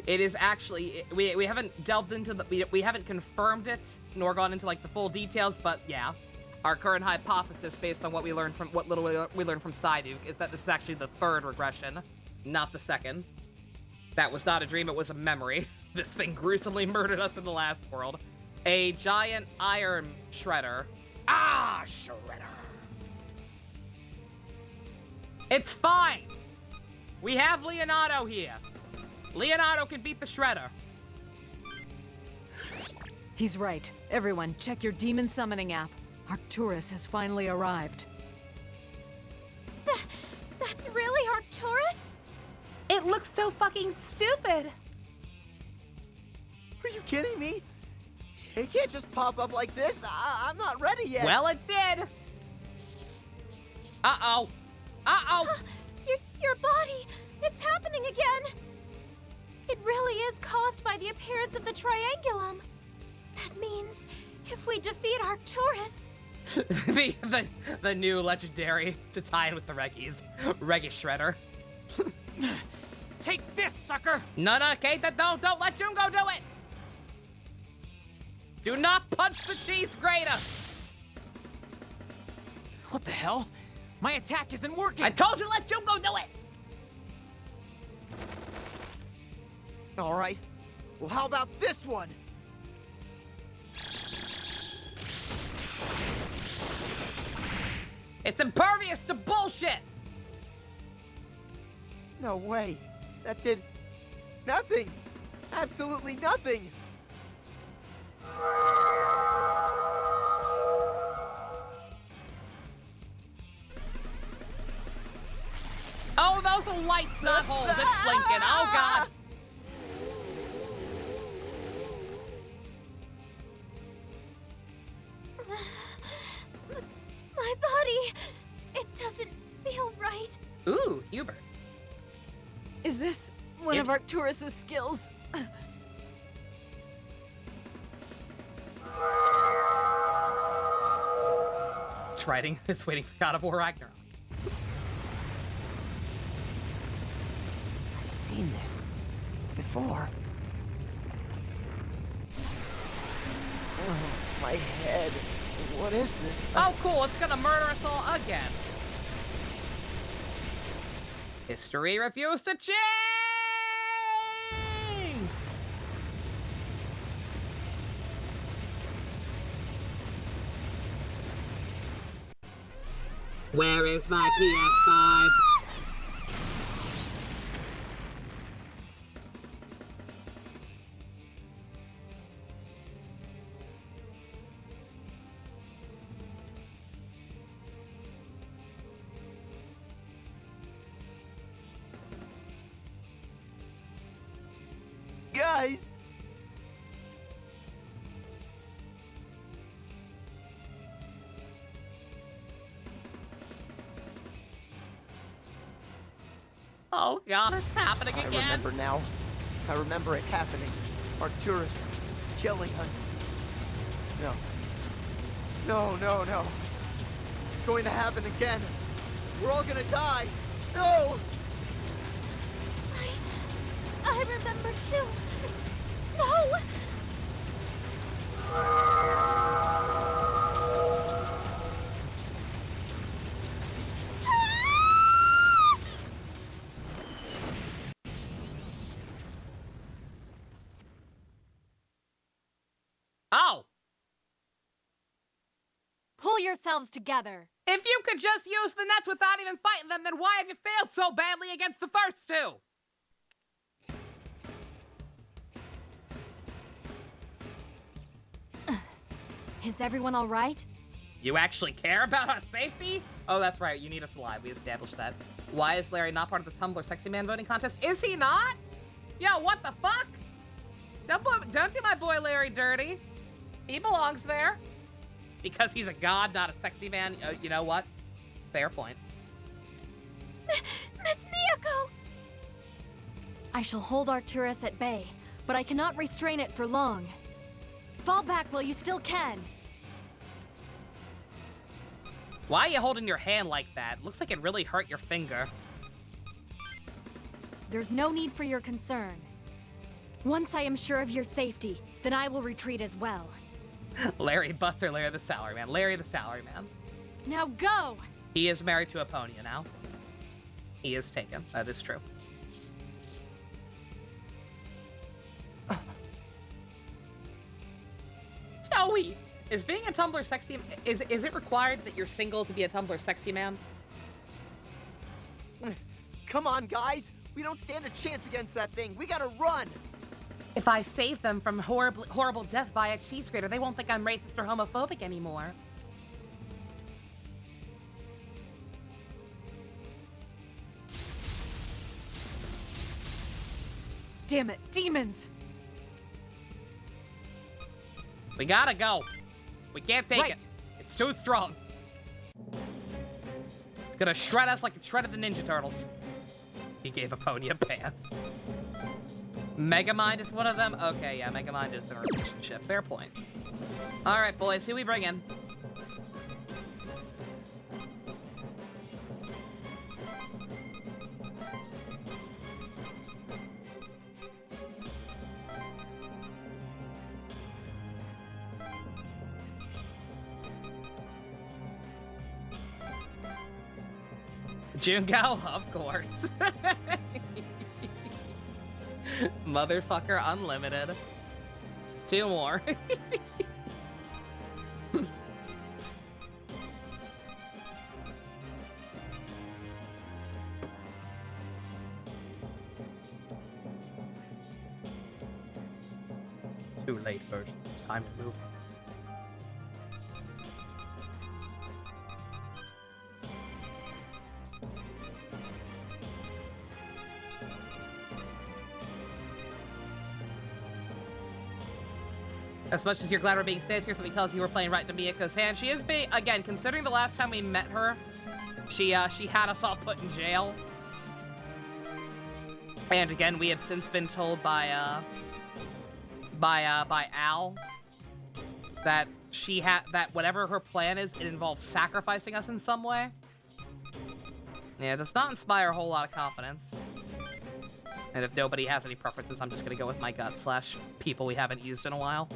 It is actually, we haven't delved into the, we haven't confirmed it, nor gone into like the full details, but yeah. Our current hypothesis, based on what we learned from, what little we learned from Psyduke, is that this is actually the third regression, not the second. That was not a dream, it was a memory. This thing gruesomely murdered us in the last world. A giant iron shredder. Ah, shredder. It's fine. We have Leonardo here. Leonardo can beat the shredder. He's right. Everyone, check your demon summoning app. Arcturus has finally arrived. That's really Arcturus? It looks so fucking stupid. Are you kidding me? It can't just pop up like this. I'm not ready yet. Well, it did. Uh-oh. Uh-oh. Your body, it's happening again. It really is caused by the appearance of the Triangulum. That means if we defeat Arcturus... the new legendary to tie in with the Reggies. Reggie Shredder. Take this, sucker! No, Kate, don't let Jungo do it! Do not punch the cheese grater! What the hell? My attack isn't working! I told you let Jungo do it! All right. Well, how about this one? It's impervious to bullshit! No way. That did nothing. Absolutely nothing. Oh, those are lights, not holes. It's blinking. Oh, God. My body, it doesn't feel right. Ooh, Hubert. Is this one of Arcturus's skills? It's writing. It's waiting for God of War Ragnarok. I've seen this before. Oh, my head. What is this? Oh, cool. It's gonna murder us all again. History refused to change! Where is my PS5? Guys! Oh God, it's happening again. I remember now. I remember it happening. Arcturus. killing us. No. No, no, no. It's going to happen again. We're all gonna die. No! I remember too. No! Oh! Pull yourselves together. If you could just use the nets without even fighting them, then why have you failed so badly against the first two? Is everyone all right? You actually care about our safety? Oh, that's right. You need us alive. We established that. Why is Larry not part of this Tumblr Sexy Man voting contest? Is he not? Yo, what the fuck? Don't do my boy Larry dirty. He belongs there. Because he's a god, not a sexy man. You know what? Fair point. Miss Miyako! I shall hold Arcturus at bay, but I cannot restrain it for long. Fall back while you still can. Why are you holding your hand like that? Looks like it really hurt your finger. There's no need for your concern. Once I am sure of your safety, then I will retreat as well. Larry Butler, Larry the Salaryman. Larry the Salaryman. Now go! He is married to Eponia now. He is taken. That is true. Joey! Is being a Tumblr sexy... Is it required that you're single to be a Tumblr sexy man? Come on, guys! We don't stand a chance against that thing! We gotta run! If I save them from horrible death by a cheese grater, they won't think I'm racist or homophobic anymore. Damn it, demons! We gotta go. We can't take it. It's too strong. It's gonna shred us like it shredded the Ninja Turtles. He gave Eponia pants. Megamind is one of them? Okay, yeah, Megamind is in a relationship. Fair point. Alright, boys, who we bring in? Junko, of course. Motherfucker Unlimited. 2 more. Too late, version. It's time to move. As much as you're glad we're being saved, here's something tells you we're playing right into Miyako's hand. She is being, again, considering the last time we met her, she had us all put in jail. And again, we have since been told by Al that that whatever her plan is, it involves sacrificing us in some way. Yeah, it does not inspire a whole lot of confidence. And if nobody has any preferences, I'm just gonna go with my gut / people we haven't used in a while.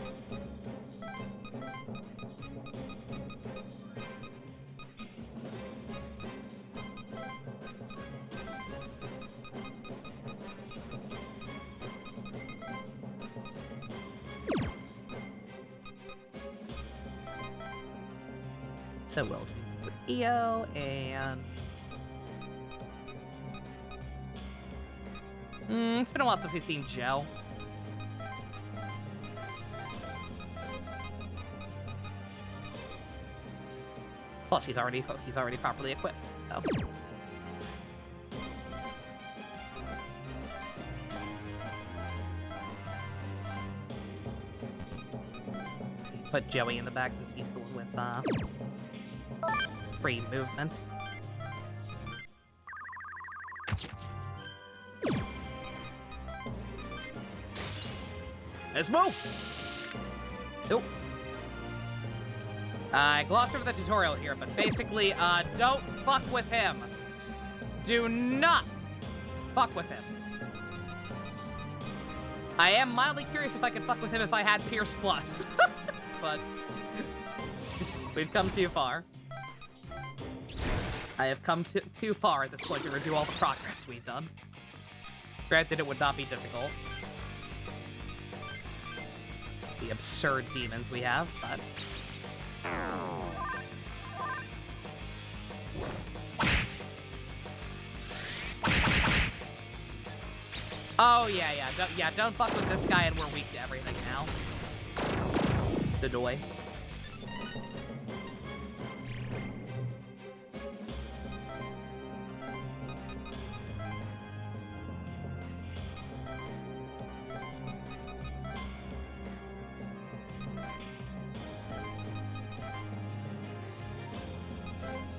So we'll do with EO and... it's been a while since we've seen Joe. Plus, he's already properly equipped, so. Put Joey in the back since he's the one with free movement. Let's move! Nope. I glossed over the tutorial here, but basically, don't fuck with him. Do not fuck with him. I am mildly curious if I could fuck with him if I had Pierce Plus. But we've come too far. I have come too far at this point to review all the progress we've done. Granted, it would not be difficult. The absurd demons we have, but... Oh, yeah. Don't fuck with this guy and we're weak to everything now. Dedoy.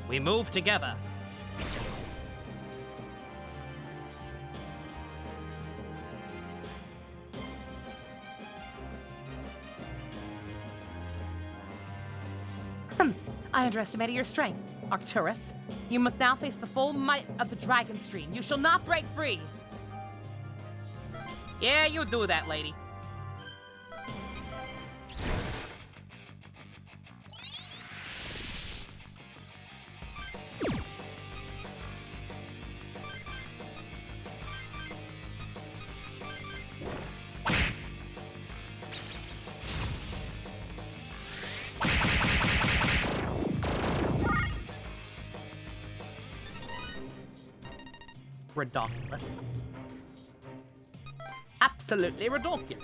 We move together. I underestimated your strength, Arcturus. You must now face the full might of the Dragon Stream. You shall not break free. Yeah, you do that, lady. Redonkulous. Absolutely redonkulous.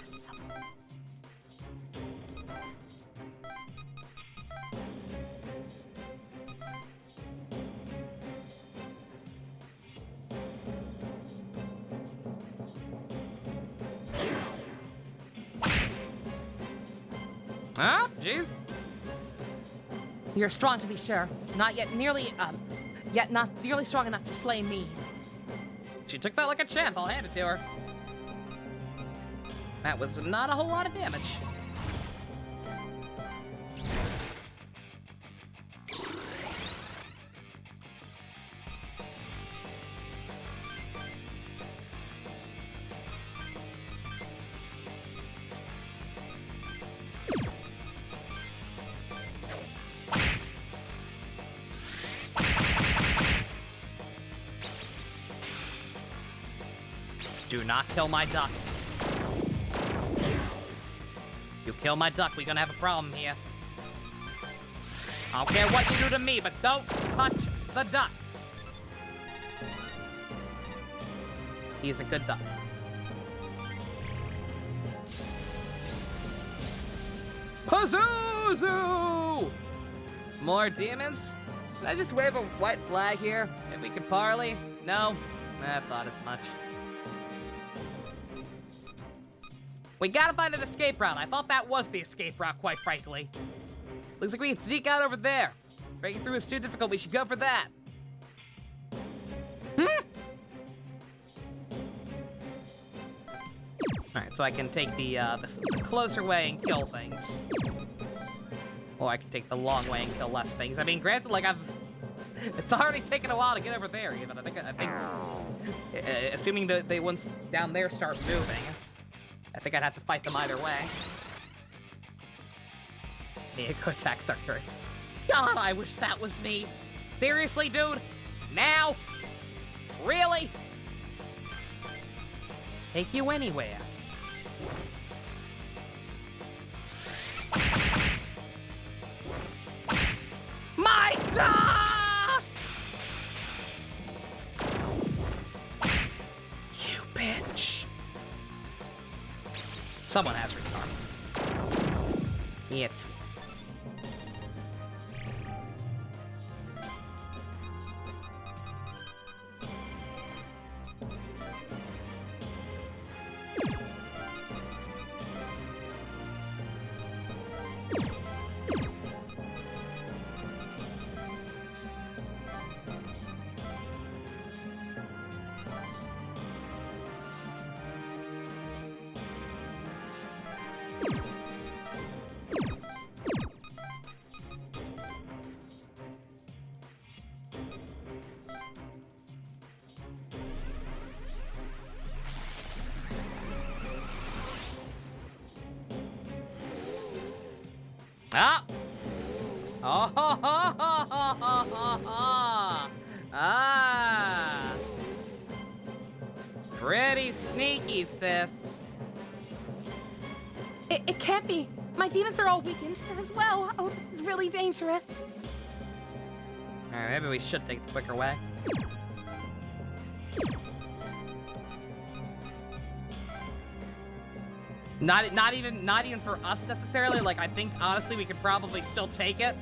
Ah, jeez. You're strong to be sure. Not yet nearly strong enough to slay me. She took that like a champ, I'll hand it to her. That was not a whole lot of damage. Do not kill my duck. You kill my duck, we're gonna have a problem here. I don't care what you do to me, but don't touch the duck. He's a good duck. Pazuzu! More demons? Can I just wave a white flag here? If we could parley? No? I thought as much. We gotta find an escape route. I thought that was the escape route, quite frankly. Looks like we can sneak out over there. Breaking through is too difficult. We should go for that. Alright, so I can take the closer way and kill things. Or I can take the long way and kill less things. I mean, granted, like, it's already taken a while to get over there, even. I think assuming the ones down there start moving, I think I'd have to fight them either way. Miyako attacks Arcturus. God, I wish that was me. Seriously, dude? Now? Really? Take you anywhere. My dog! You bitch. Someone has retard. Yes. Ah! Oh, ho, ho, ho, ho, ho, ho. Ah! Pretty sneaky, sis. It can't be. My demons are all weakened as well. Oh, this is really dangerous. Alright, maybe we should take the quicker way. Not even for us necessarily. Like, I think honestly we could probably still take it.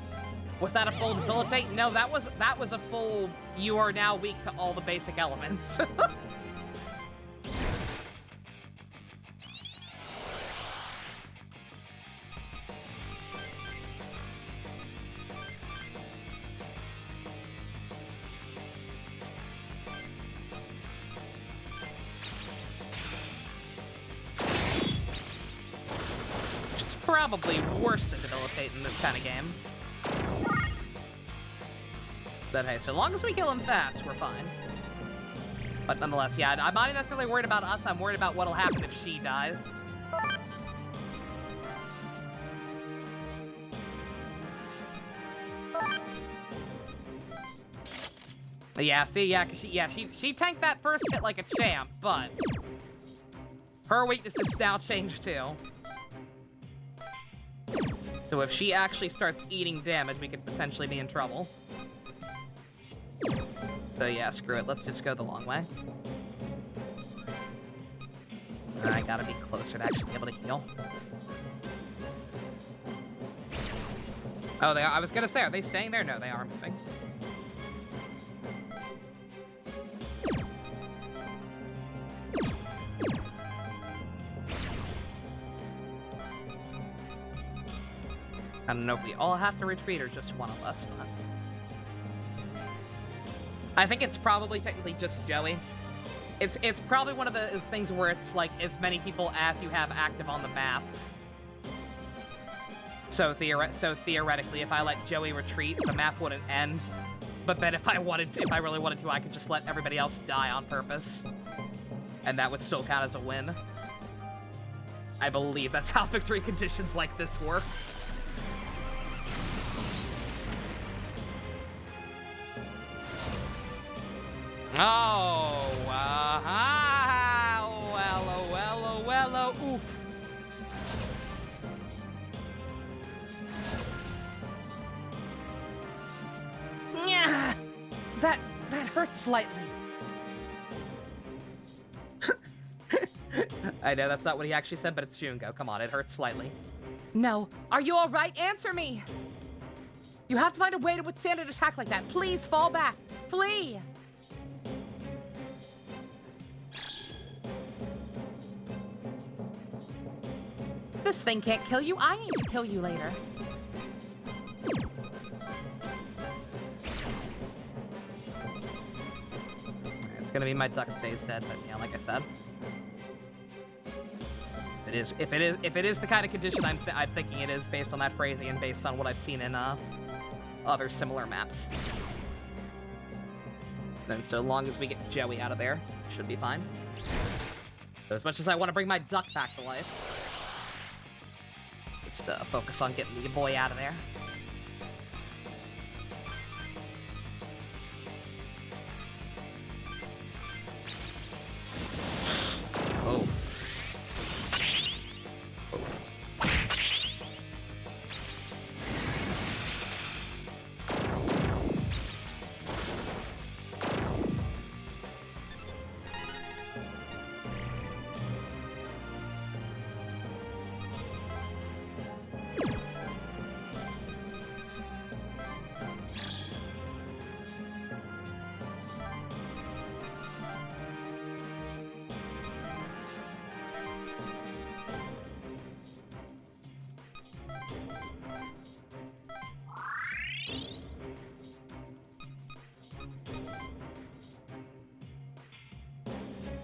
Was that a full debilitate? No, that was a full. You are now weak to all the basic elements. Probably worse than debilitate in this kind of game. But hey, so long as we kill him fast, we're fine. But nonetheless, yeah, I'm not necessarily worried about us. I'm worried about what'll happen if she dies. Yeah, see, yeah, 'cause she tanked that first hit like a champ, but her weaknesses now change too. So if she actually starts eating damage, we could potentially be in trouble. So yeah, screw it. Let's just go the long way. I gotta be closer to actually be able to heal. Oh, they are. I was gonna say, are they staying there? No, they are moving. I don't know if we all have to retreat or just one of us, but I think it's probably technically just Joey. It's probably one of the things where it's like as many people as you have active on the map. So theoretically, if I let Joey retreat, the map wouldn't end. But then if I really wanted to, I could just let everybody else die on purpose, and that would still count as a win. I believe that's how victory conditions like this work. Oh, well, oof. Yeah, that hurts slightly. I know that's not what he actually said, but it's Jungo. Come on, it hurts slightly. No, are you all right? Answer me. You have to find a way to withstand an attack like that. Please fall back. Flee. This thing can't kill you. I need to kill you later. It's gonna be my duck stays dead, but yeah, like I said, if it is the kind of condition I'm thinking it is based on that phrasing and based on what I've seen in other similar maps. Then so long as we get Joey out of there, should be fine. So as much as I want to bring my duck back to life, just focus on getting the boy out of there. Oh.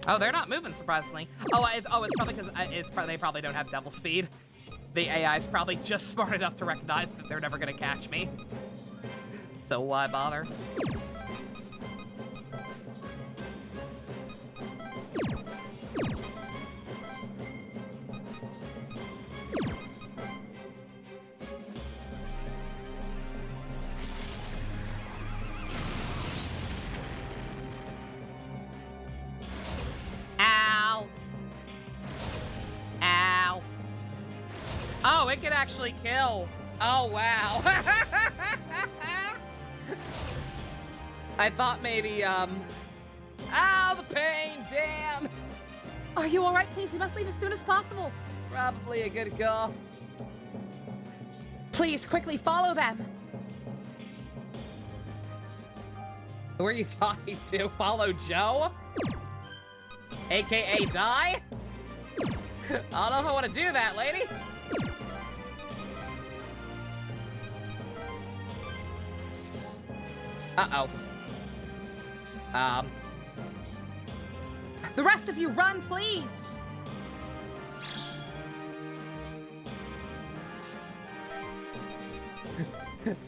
Oh, they're not moving, surprisingly. Oh, it's probably because they probably don't have devil speed. The AI is probably just smart enough to recognize that they're never gonna catch me. So why bother? actually kill. Oh, wow. I thought maybe, ow, the pain, damn. Are you all right? Please, we must leave as soon as possible. Probably a good call. Please, quickly, follow them. Who are you talking to? Follow Joe? AKA die? I don't know if I want to do that, lady. Uh-oh. The rest of you, run, please!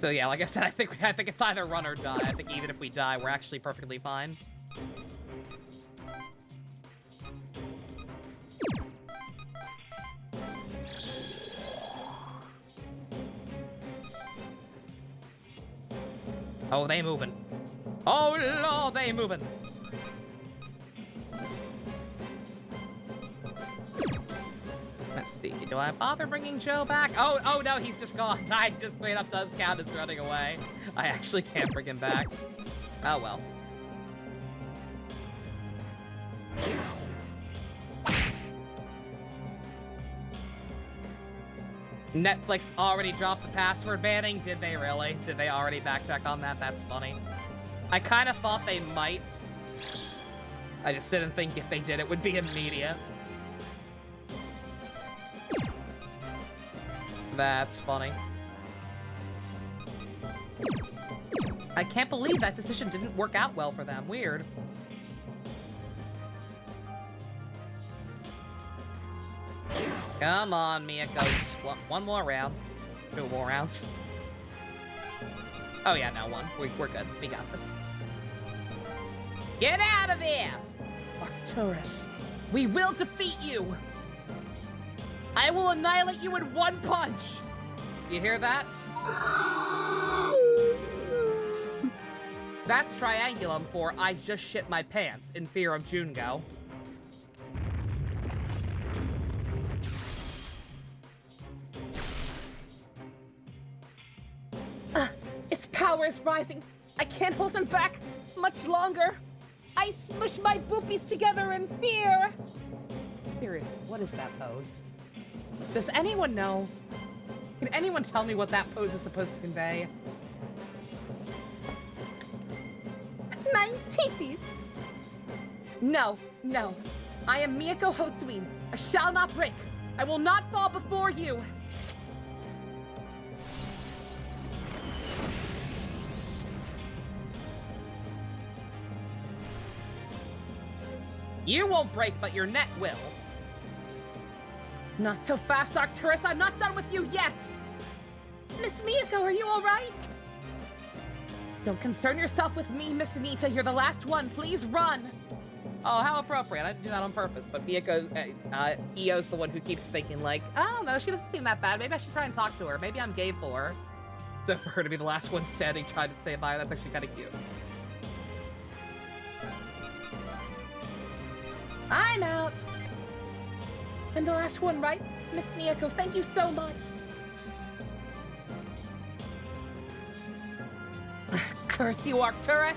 So yeah, like I said, I think it's either run or die. I think even if we die, we're actually perfectly fine. Oh, they moving. Oh, Lord, they moving. Let's see, do I bother bringing Joe back? Oh no, he's just gone. I just straight up does count as running away. I actually can't bring him back. Oh well. Netflix already dropped the password banning? Did they really? Did they already backtrack on that? That's funny. I kind of thought they might. I just didn't think if they did, it would be immediate. That's funny. I can't believe that decision didn't work out well for them. Weird. Come on, Miyako. One more round. 2 more rounds. Oh yeah, no, 1. We're good. We got this. Get out of there! Arcturus, we will defeat you! I will annihilate you in 1 punch! You hear that? That's Triangulum for I just shit my pants in fear of Jungo. Its power is rising. I can't hold him back much longer. I smush my boopies together in fear. Seriously, what is that pose? Does anyone know? Can anyone tell me what that pose is supposed to convey? My teethies. No. I am Miyako Hotsui. I shall not break. I will not fall before you. You won't break, but your net will. Not so fast, Arcturus. I'm not done with you yet. Miss Miyako, are you all right? Don't concern yourself with me, Miss Anita. You're the last one. Please run. Oh, how appropriate. I didn't do that on purpose, but Miyako, Io's the one who keeps thinking like, I don't know, she doesn't seem that bad. Maybe I should try and talk to her. Maybe I'm gay for her. So for her to be the last one standing, trying to stay by her, that's actually kind of cute. I'm out. I'm the last one, right? Miss Miyako, thank you so much. Curse you, Arcturus.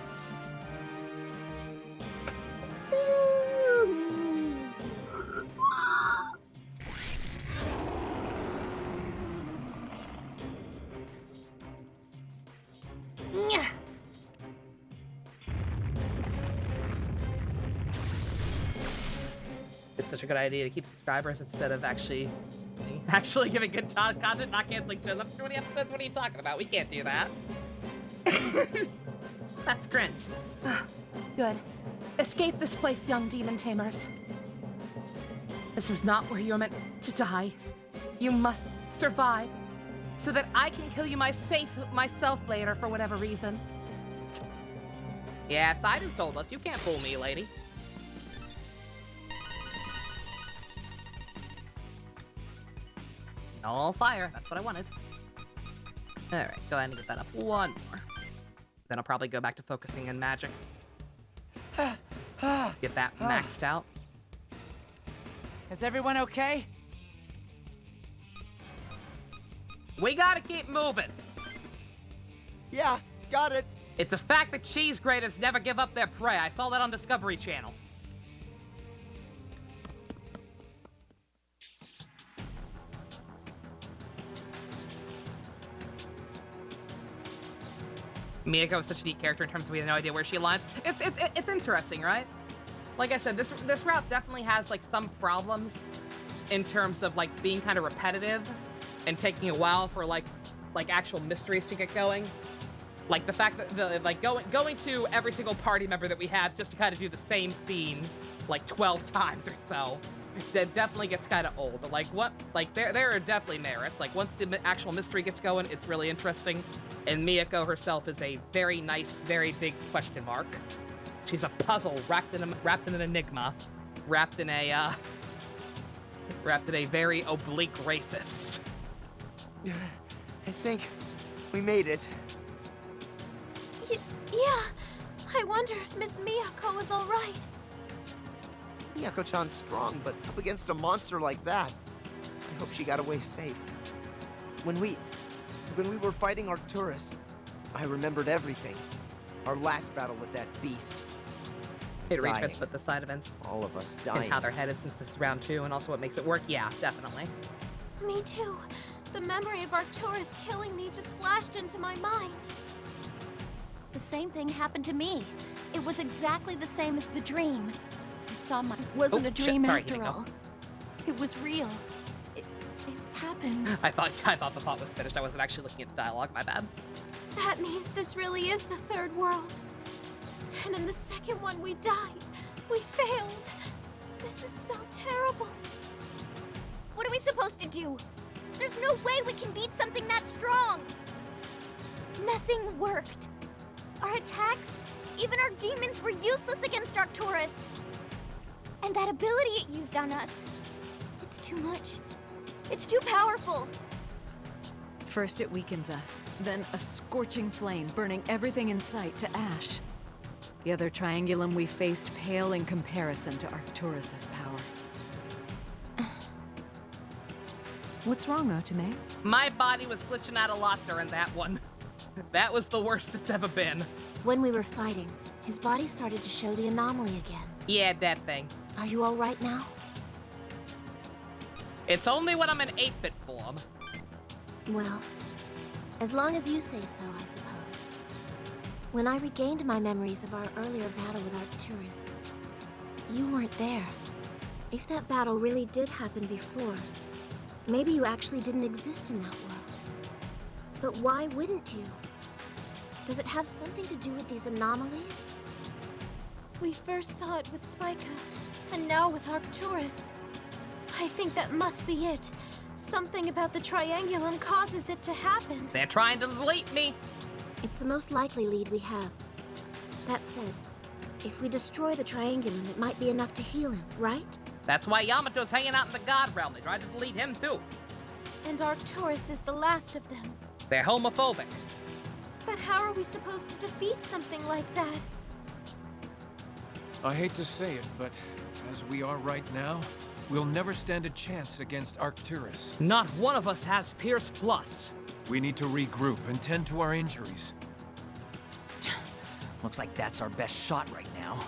It's such a good idea to keep subscribers instead of actually giving good content, not canceling shows. After 20 episodes, what are you talking about? We can't do that. That's cringe. Good. Escape this place, young demon tamers. This is not where you're meant to die. You must survive, so that I can kill you myself later for whatever reason. Yeah, Saidu told us. You can't fool me, lady. All fire. That's what I wanted. Alright, go ahead and get that up 1 more. Then I'll probably go back to focusing on magic. Get that maxed out. Is everyone okay? We gotta keep moving. Yeah, got it. It's a fact that cheese graters never give up their prey. I saw that on Discovery Channel. Miyako is such a neat character in terms of we have no idea where she aligns. It's interesting, right? Like I said, this route definitely has like some problems in terms of like being kind of repetitive and taking a while for like actual mysteries to get going. Like the fact that going to every single party member that we have just to kind of do the same scene like 12 times or so, that definitely gets kind of old. But there are definitely merits. Like once the actual mystery gets going, it's really interesting. And Miyako herself is a very nice, very big question mark. She's a puzzle wrapped in an enigma, wrapped in a very oblique racist. I think we made it. Yeah. I wonder if Miss Miyako is all right. Miyako-chan's strong, but up against a monster like that, I hope she got away safe. When we were fighting Arcturus, I remembered everything. Our last battle with that beast. It retracts with the side events. All of us dying. And how they're headed since this is round 2, and also what makes it work. Yeah, definitely. Me too. The memory of Arcturus killing me just flashed into my mind. The same thing happened to me. It was exactly the same as the dream. I saw my... It wasn't a dream after all. It was real. It happened. I thought the thought was finished. I wasn't actually looking at the dialogue. My bad. That means this really is the third world. And in the second one we died. We failed. This is so terrible. What are we supposed to do? There's no way we can beat something that strong. Nothing worked. Our attacks, even our demons, were useless against Arcturus. And that ability it used on us, it's too much. It's too powerful. First it weakens us, then a scorching flame burning everything in sight to ash. The other triangulum we faced pale in comparison to Arcturus's power. What's wrong, Otome? My body was glitching out a lot during that one. That was the worst it's ever been. When we were fighting, his body started to show the anomaly again. Yeah, that thing. Are you all right now? It's only when I'm in 8-bit form. Well, as long as you say so, I suppose. When I regained my memories of our earlier battle with Arcturus, you weren't there. If that battle really did happen before, maybe you actually didn't exist in that world. But why wouldn't you? Does it have something to do with these anomalies? We first saw it with Spica, and now with Arcturus. I think that must be it. Something about the Triangulum causes it to happen. They're trying to delete me. It's the most likely lead we have. That said, if we destroy the Triangulum, it might be enough to heal him, right? That's why Yamato's hanging out in the God Realm. They tried to delete him too. And Arcturus is the last of them. They're homophobic. But how are we supposed to defeat something like that? I hate to say it, but as we are right now, we'll never stand a chance against Arcturus. Not one of us has Pierce Plus. We need to regroup and tend to our injuries. Looks like that's our best shot right now.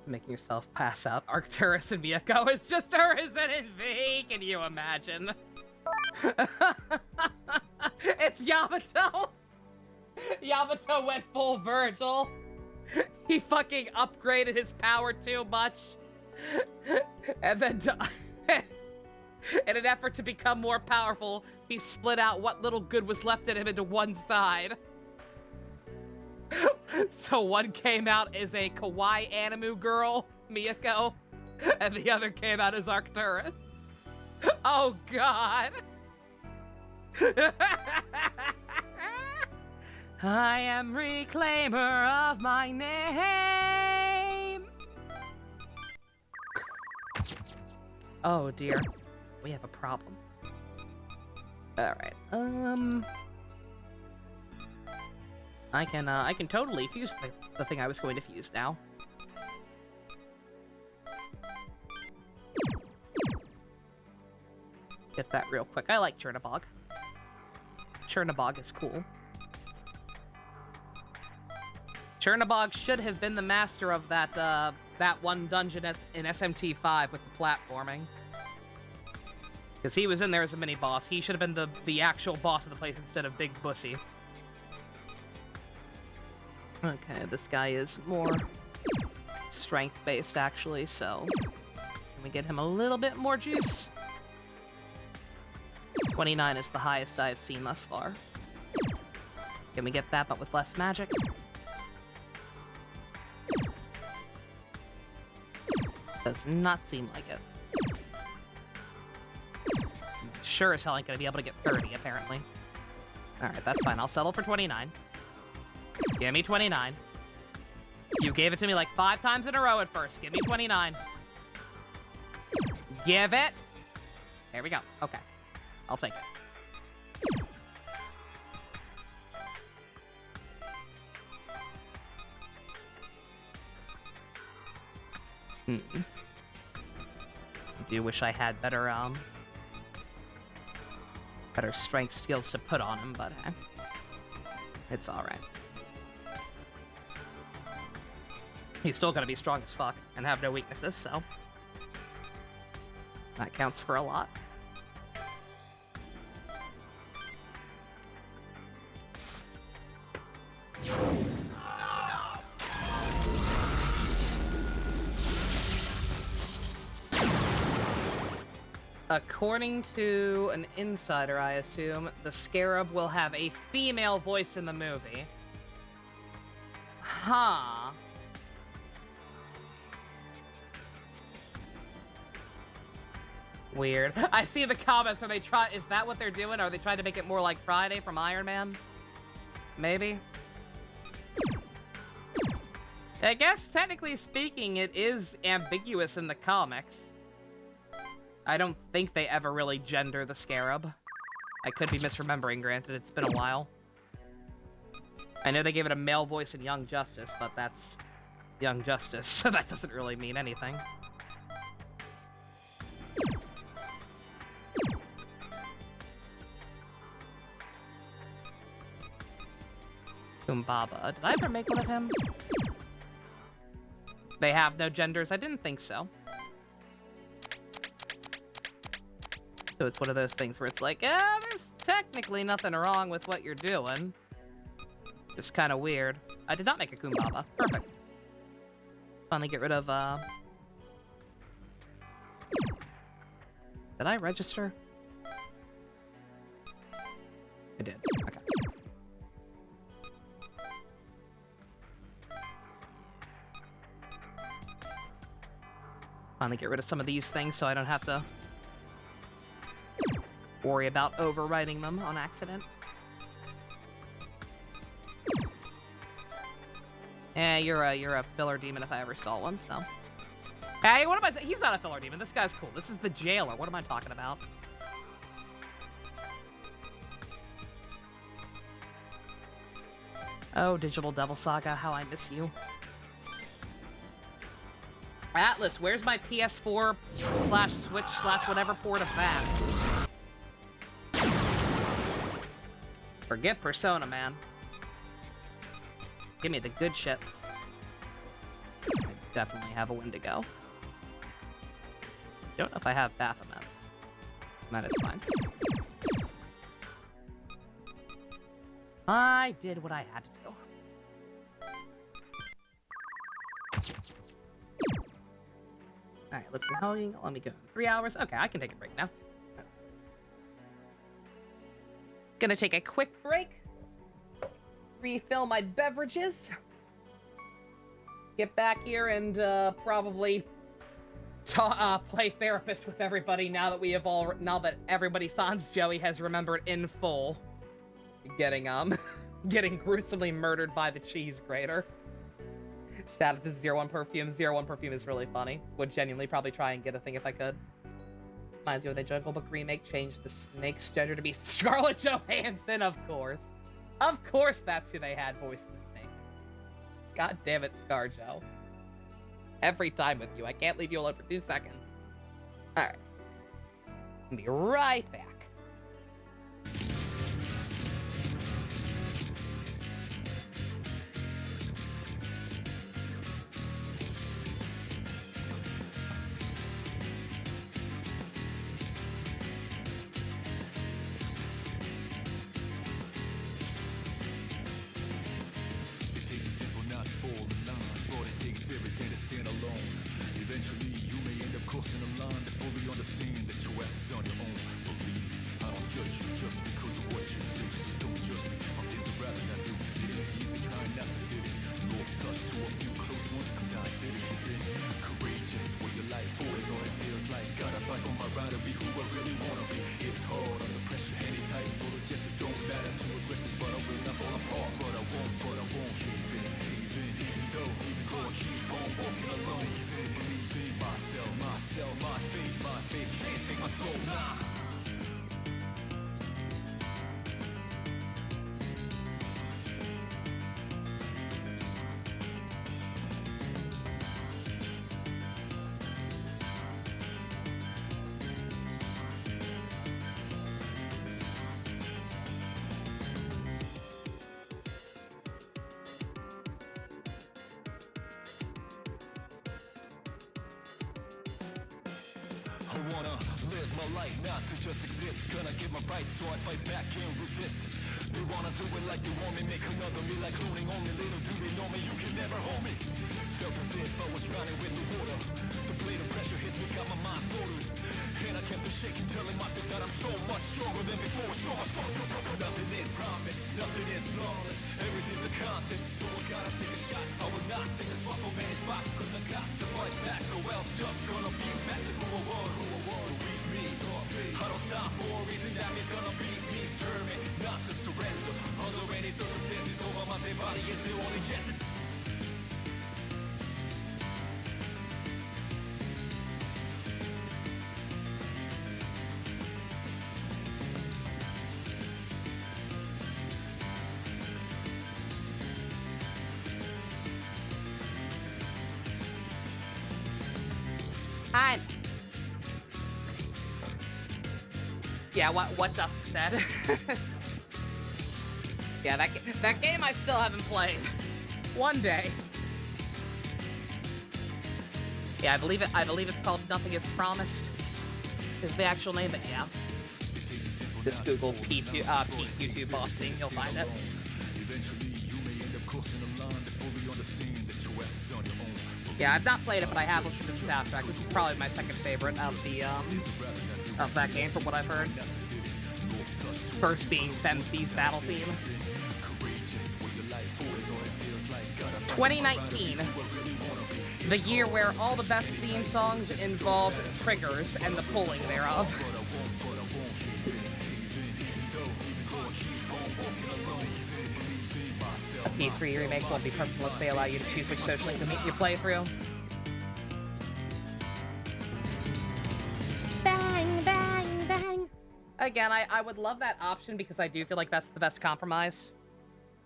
Making yourself pass out. Arcturus and Miyako is just arisen in V. Can you imagine? It's Yamato. Yamato went full Virgil. He fucking upgraded his power too much. And then in an effort to become more powerful, he split out what little good was left in him into one side. So one came out as a kawaii anime girl, Miyako, and the other came out as Arcturus. Oh god. I am reclaimer of my name. Oh dear. We have a problem. Alright, I can totally fuse the thing I was going to fuse now. Get that real quick. I like Chernobog. Chernobog is cool. Chernobog should have been the master of that that one dungeon in SMT5 with the platforming. Because he was in there as a mini-boss. He should have been the actual boss of the place instead of Big Bussy. Okay, this guy is more strength-based, actually, so... Can we get him a little bit more juice? 29 is the highest I've seen thus far. Can we get that, but with less magic? Does not seem like it. Sure as hell ain't gonna be able to get 30, apparently. Alright, that's fine. I'll settle for 29. Give me 29. You gave it to me like 5 times in a row at first. Give me 29. Give it. There we go. Okay. I'll take it. I do wish I had better strength skills to put on him, but it's alright. He's still gonna be strong as fuck and have no weaknesses, so that counts for a lot. According to an insider, I assume, the Scarab will have a female voice in the movie. Huh. Weird. I see the comments. Are they is that what they're doing? Are they trying to make it more like Friday from Iron Man? Maybe. I guess, technically speaking, it is ambiguous in the comics. I don't think they ever really gender the Scarab. I could be misremembering, granted, it's been a while. I know they gave it a male voice in Young Justice, but that's Young Justice, so that doesn't really mean anything. Humbaba. Did I ever make one of him? They have no genders? I didn't think so. So it's one of those things where it's like, there's technically nothing wrong with what you're doing. Just kind of weird. I did not make a Kumbaba. Perfect. Finally get rid of, Did I register? I did. Okay. Finally get rid of some of these things so I don't have to worry about overwriting them on accident. Yeah, you're a filler demon if I ever saw one, so. Hey, what am I saying? He's not a filler demon. This guy's cool. This is the jailer. What am I talking about? Oh, Digital Devil Saga, how I miss you. Atlas, where's my PS4 / Switch / whatever port of that? Forget Persona, man. Give me the good shit. I definitely have a Wendigo. Don't know if I have Baphomet. That is fine. I did what I had to do. Alright, let's see how you let me go. 3 hours? Okay, I can take a break now. Gonna take a quick break. Refill my beverages. Get back here and probably play therapist with everybody now that everybody sans Joey has remembered in full. Getting getting gruesomely murdered by the cheese grater. Shout out to Zero One Perfume. Zero One Perfume is really funny. Would genuinely probably try and get a thing if I could. Reminds me of the Jungle Book remake changed the Snake's gender to be Scarlett Johansson, of course. Of course that's who they had voice the snake. God damn it, ScarJo. Every time with you. I can't leave you alone for 2 seconds. Alright. I'll be right back. I wanna live my life, not to just exist. Gonna get my rights, so I fight back and resist. They wanna do it like they want me, make another me like cloning on me. Little do they know me, you can never hold me. Felt as if I was drowning with the water. The blade of pressure hits me, got my mind slaughtered. And I kept on shaking, telling myself that I'm so much stronger than before, so much stronger. Nothing is promised, nothing is flawless. Everything's a contest, so I gotta take a shot. I will not take a swap of any spot, cause I got to fight back, or else just gonna be back to who I was. Read me, talk me. I don't stop for a reason, that means gonna beat me. Determined not to surrender under any circumstances. Over my dead body is the only chances. Hi. Yeah, what Dusk said. Yeah, that game I still haven't played. One day. Yeah, I believe it's called Nothing Is Promised. Is the actual name, but yeah. Just Google P2 boss theme, you'll find it. Yeah, I've not played it, but I have listened to the soundtrack. This is probably my second favorite of the of that game, from what I've heard. First being FemC's battle theme. 2019, the year where all the best theme songs involved triggers and the pulling thereof. A P3 remake won't be perfect unless they allow you to choose which social link to meet you play through. Bang, bang, bang. Again, I would love that option because I do feel like that's the best compromise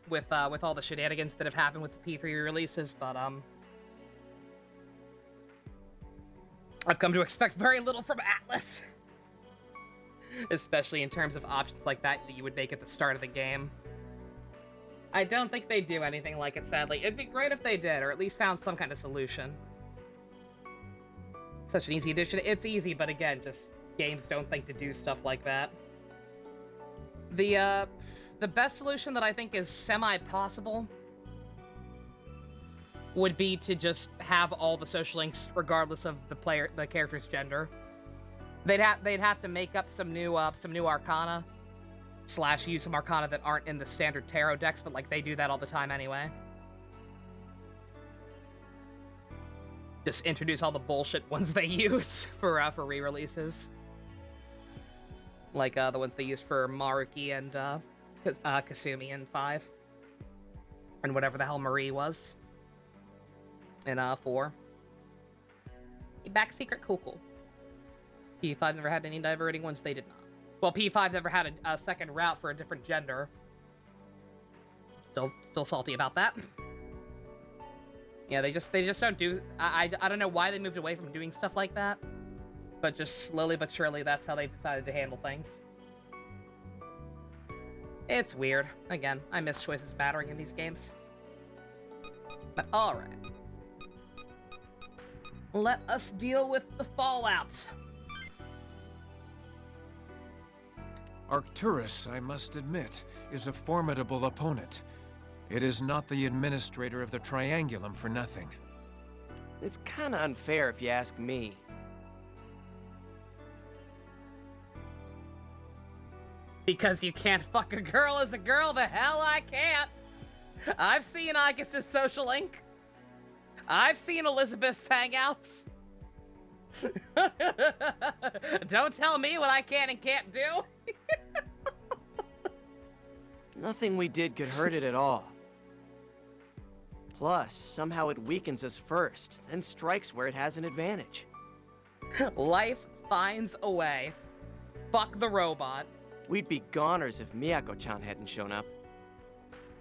with all the shenanigans that have happened with the P3 releases, but I've come to expect very little from Atlus. Especially in terms of options like that you would make at the start of the game. I don't think they do anything like it, sadly. It'd be great if they did, or at least found some kind of solution. Such an easy addition. It's easy, but again, just games don't think to do stuff like that. The best solution that I think is semi-possible would be to just have all the social links, regardless of the character's gender. They'd have to make up some new arcana. / use some arcana that aren't in the standard tarot decks, but like they do that all the time anyway. Just introduce all the bullshit ones they use for re-releases. Like the ones they used for Maruki and Kasumi in 5. And whatever the hell Marie was. In 4. Back Secret, cool. P5 never had any diverting ones, they did not. Well, P5 never had a second route for a different gender. Still salty about that. Yeah, they just don't do. I don't know why they moved away from doing stuff like that, but just slowly but surely, that's how they've decided to handle things. It's weird. Again, I miss choices mattering in these games. But all right, let us deal with the fallout. Arcturus, I must admit, is a formidable opponent. It is not the administrator of the Triangulum for nothing. It's kinda unfair if you ask me. Because you can't fuck a girl as a girl, the hell I can't. I've seen Aigis' social link. I've seen Elizabeth's hangouts. Don't tell me what I can and can't do. Nothing we did could hurt it at all. Plus, somehow it weakens us first, then strikes where it has an advantage. Life finds a way. Fuck the robot. We'd be goners if Miyako-chan hadn't shown up.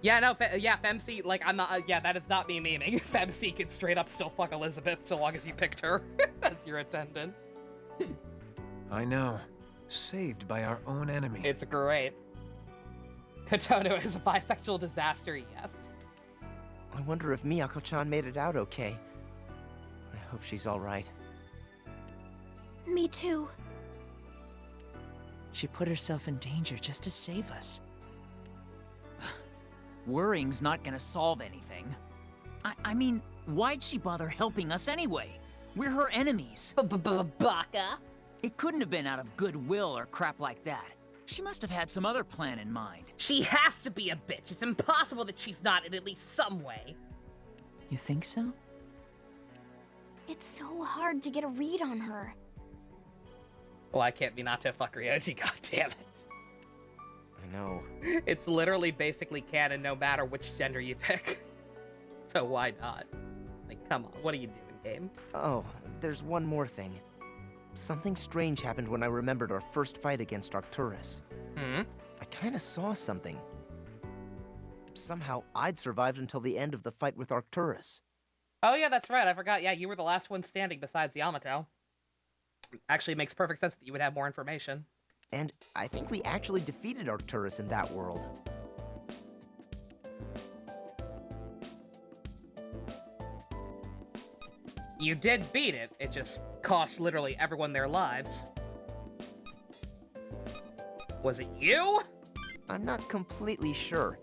Yeah, no, Femc, like, I'm not, yeah, that is not me memeing. Femc could straight up still fuck Elizabeth so long as you picked her as your attendant. I know. Saved by our own enemy. It's great. Kotono is a bisexual disaster, yes. I wonder if Miyako-chan made it out okay. I hope she's all right. Me too. She put herself in danger just to save us. Worrying's not gonna solve anything. I mean, why'd she bother helping us anyway? We're her enemies. Baka. It couldn't have been out of goodwill or crap like that. She must have had some other plan in mind. She has to be a bitch. It's impossible that she's not in at least some way. You think so? It's so hard to get a read on her. Well, I can't Minato fuck Ryoji, goddammit. I know. It's literally basically canon no matter which gender you pick. So why not? Like, come on, what are you doing, game? Oh, there's one more thing. Something strange happened when I remembered our first fight against Arcturus. Hmm? I kinda saw something. Somehow, I'd survived until the end of the fight with Arcturus. Oh yeah, that's right, I forgot. Yeah, you were the last one standing besides Yamato. Actually, it makes perfect sense that you would have more information. And I think we actually defeated Arcturus in that world. You did beat it, it just cost literally everyone their lives. Was it you? I'm not completely sure.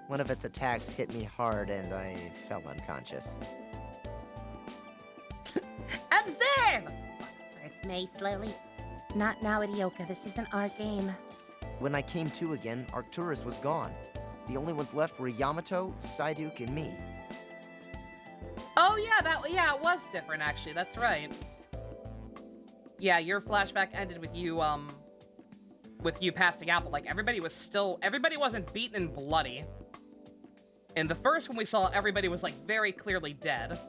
One of its attacks hit me hard and I fell unconscious. Observe! It's May slowly. Not now, Idioka. This isn't our game. When I came to again, Arcturus was gone. The only ones left were Yamato, Psyduke, and me. Oh yeah, it was different actually, that's right. Yeah, your flashback ended with you passing out, but like everybody wasn't beaten and bloody. In the first one we saw, everybody was like very clearly dead.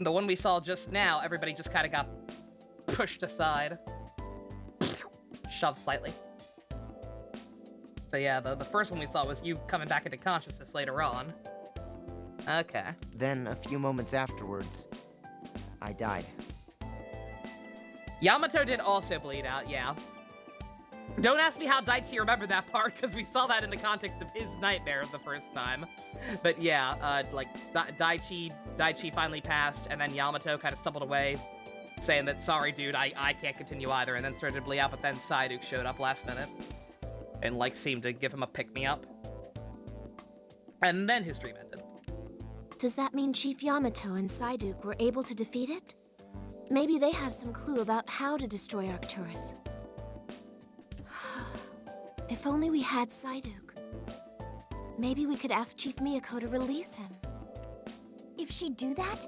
The one we saw just now, everybody just kind of got pushed aside. Shoved slightly. So yeah, the first one we saw was you coming back into consciousness later on. Okay. Then, a few moments afterwards, I died. Yamato did also bleed out, yeah. Don't ask me how Daichi remembered that part, because we saw that in the context of his nightmare the first time. But yeah, like, Daichi finally passed, and then Yamato kind of stumbled away, saying that, sorry dude, I can't continue either, and then started to bleed out, but then Psyduke showed up last minute, and like, seemed to give him a pick-me-up. And then his dream ended. Does that mean Chief Yamato and Psyduke were able to defeat it? Maybe they have some clue about how to destroy Arcturus. If only we had Psyduke. Maybe we could ask Chief Miyako to release him. If she'd do that,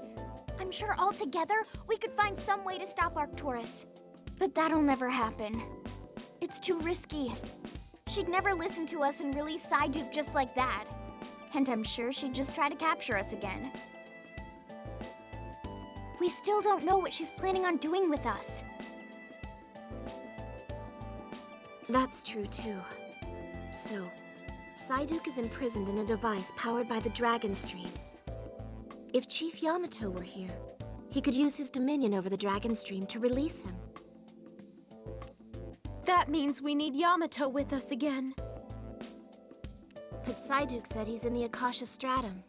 I'm sure all together we could find some way to stop Arcturus. But that'll never happen. It's too risky. She'd never listen to us and release Psyduke just like that. And I'm sure she'd just try to capture us again. We still don't know what she's planning on doing with us. That's true too. So, Psyduke is imprisoned in a device powered by the Dragon Stream. If Chief Yamato were here, he could use his dominion over the Dragon Stream to release him. That means we need Yamato with us again. But Psyduke said he's in the Akasha Stratum.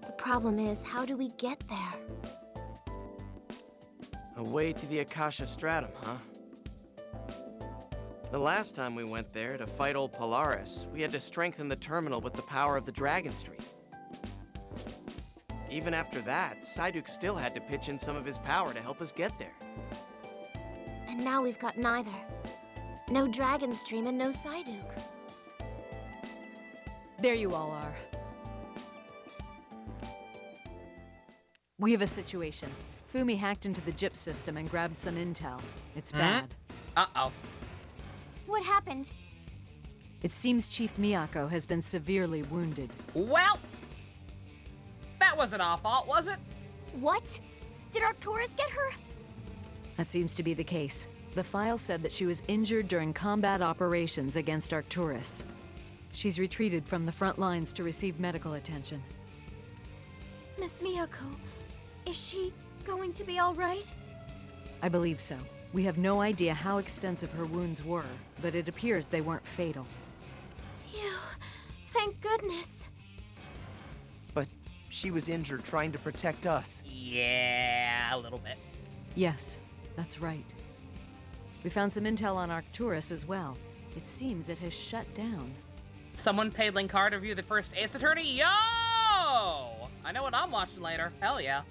The problem is, how do we get there? A way to the Akasha Stratum, huh? The last time we went there to fight old Polaris, we had to strengthen the terminal with the power of the Dragon Stream. Even after that, Psyduke still had to pitch in some of his power to help us get there. And now we've got neither. No Dragon Stream and no Psyduke. There you all are. We have a situation. Fumi hacked into the JIP system and grabbed some intel. It's bad. Uh-oh. What happened? It seems Chief Miyako has been severely wounded. Well, that wasn't our fault, was it? What? Did Arcturus get her? That seems to be the case. The file said that she was injured during combat operations against Arcturus. She's retreated from the front lines to receive medical attention. Miss Miyako, is she going to be all right? I believe so. We have no idea how extensive her wounds were, but it appears they weren't fatal. Phew, thank goodness. But she was injured trying to protect us. Yeah, a little bit. Yes, that's right. We found some intel on Arcturus as well. It seems it has shut down. Someone paid Linkar to review the first Ace Attorney? Yo! I know what I'm watching later. Hell yeah.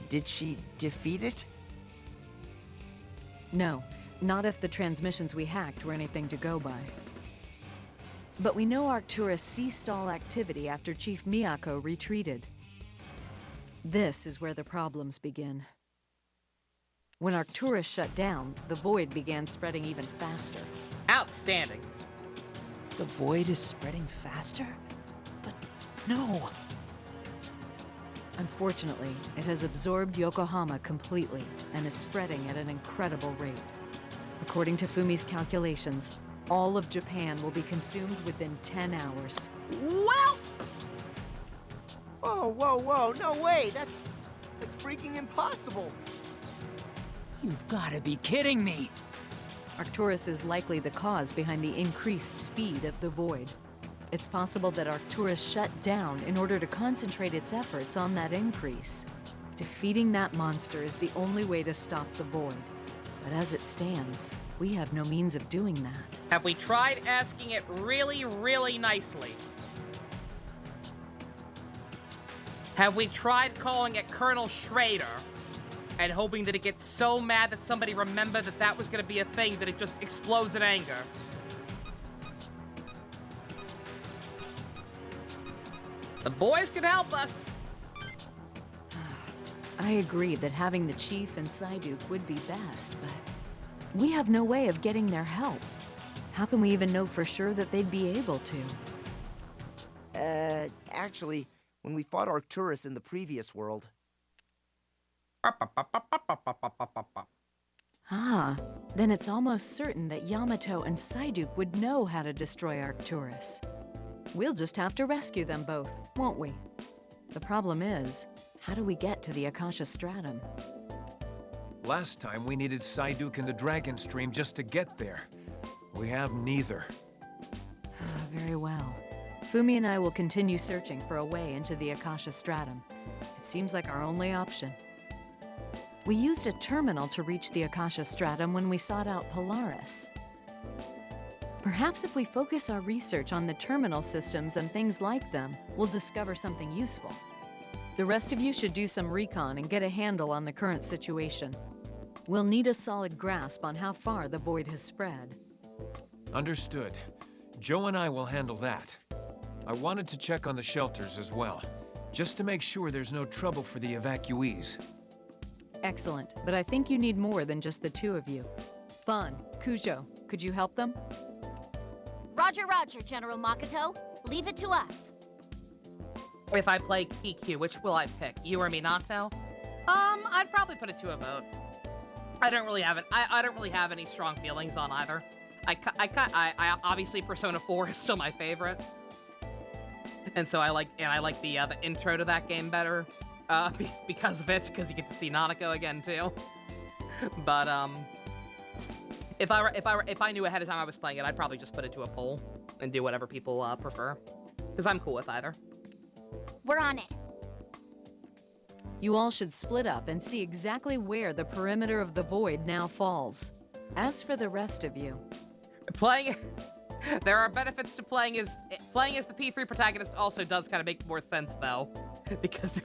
Did she defeat it? No, not if the transmissions we hacked were anything to go by. But we know Arcturus ceased all activity after Chief Miyako retreated. This is where the problems begin. When Arcturus shut down, the Void began spreading even faster. Outstanding. The Void is spreading faster? But no. Unfortunately, it has absorbed Yokohama completely and is spreading at an incredible rate. According to Fumi's calculations, all of Japan will be consumed within 10 hours. Well! Oh, whoa, no way! That's freaking impossible! You've got to be kidding me! Arcturus is likely the cause behind the increased speed of the Void. It's possible that Arcturus shut down in order to concentrate its efforts on that increase. Defeating that monster is the only way to stop the Void. But as it stands, we have no means of doing that. Have we tried asking it really, really nicely? Have we tried calling it Colonel Schrader and hoping that it gets so mad that somebody remembered that that was going to be a thing that it just explodes in anger? The boys can help us. I agree that having the Chief and Psyduke would be best, but we have no way of getting their help. How can we even know for sure that they'd be able to? Actually, when we fought Arcturus in the previous world... Ah, then it's almost certain that Yamato and Psyduke would know how to destroy Arcturus. We'll just have to rescue them both, won't we? The problem is, how do we get to the Akasha Stratum? Last time we needed Psyduke and the Dragon Stream just to get there. We have neither. Very well. Fumi and I will continue searching for a way into the Akasha Stratum. It seems like our only option. We used a terminal to reach the Akasha Stratum when we sought out Polaris. Perhaps if we focus our research on the terminal systems and things like them, we'll discover something useful. The rest of you should do some recon and get a handle on the current situation. We'll need a solid grasp on how far the Void has spread. Understood. Joe and I will handle that. I wanted to check on the shelters as well, just to make sure there's no trouble for the evacuees. Excellent, but I think you need more than just the two of you. Bon, Kujo, could you help them? Roger, roger, General Makoto. Leave it to us. If I play PQ, which will I pick? You or Minato? I'd probably put it to a vote. I don't really have any strong feelings on either. I obviously Persona 4 is still my favorite, and so I like the intro to that game better, because of it, because you get to see Nanako again too. But if I knew ahead of time I was playing it, I'd probably just put it to a poll and do whatever people prefer, because I'm cool with either. We're on it. You all should split up and see exactly where the perimeter of the void now falls. As for the rest of you... There are benefits to playing as the P3 protagonist also does kind of make more sense, though. Because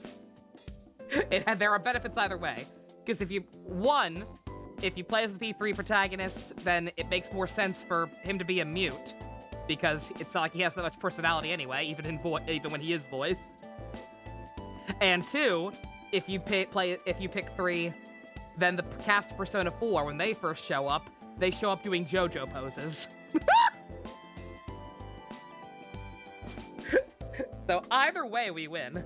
there are benefits either way. Because if you play as the P3 protagonist, then it makes more sense for him to be a mute. Because it's not like he has that much personality anyway, even when he is voiced. And 2, if you pick 3, then the cast of Persona 4, when they first show up doing JoJo poses. So either way, we win.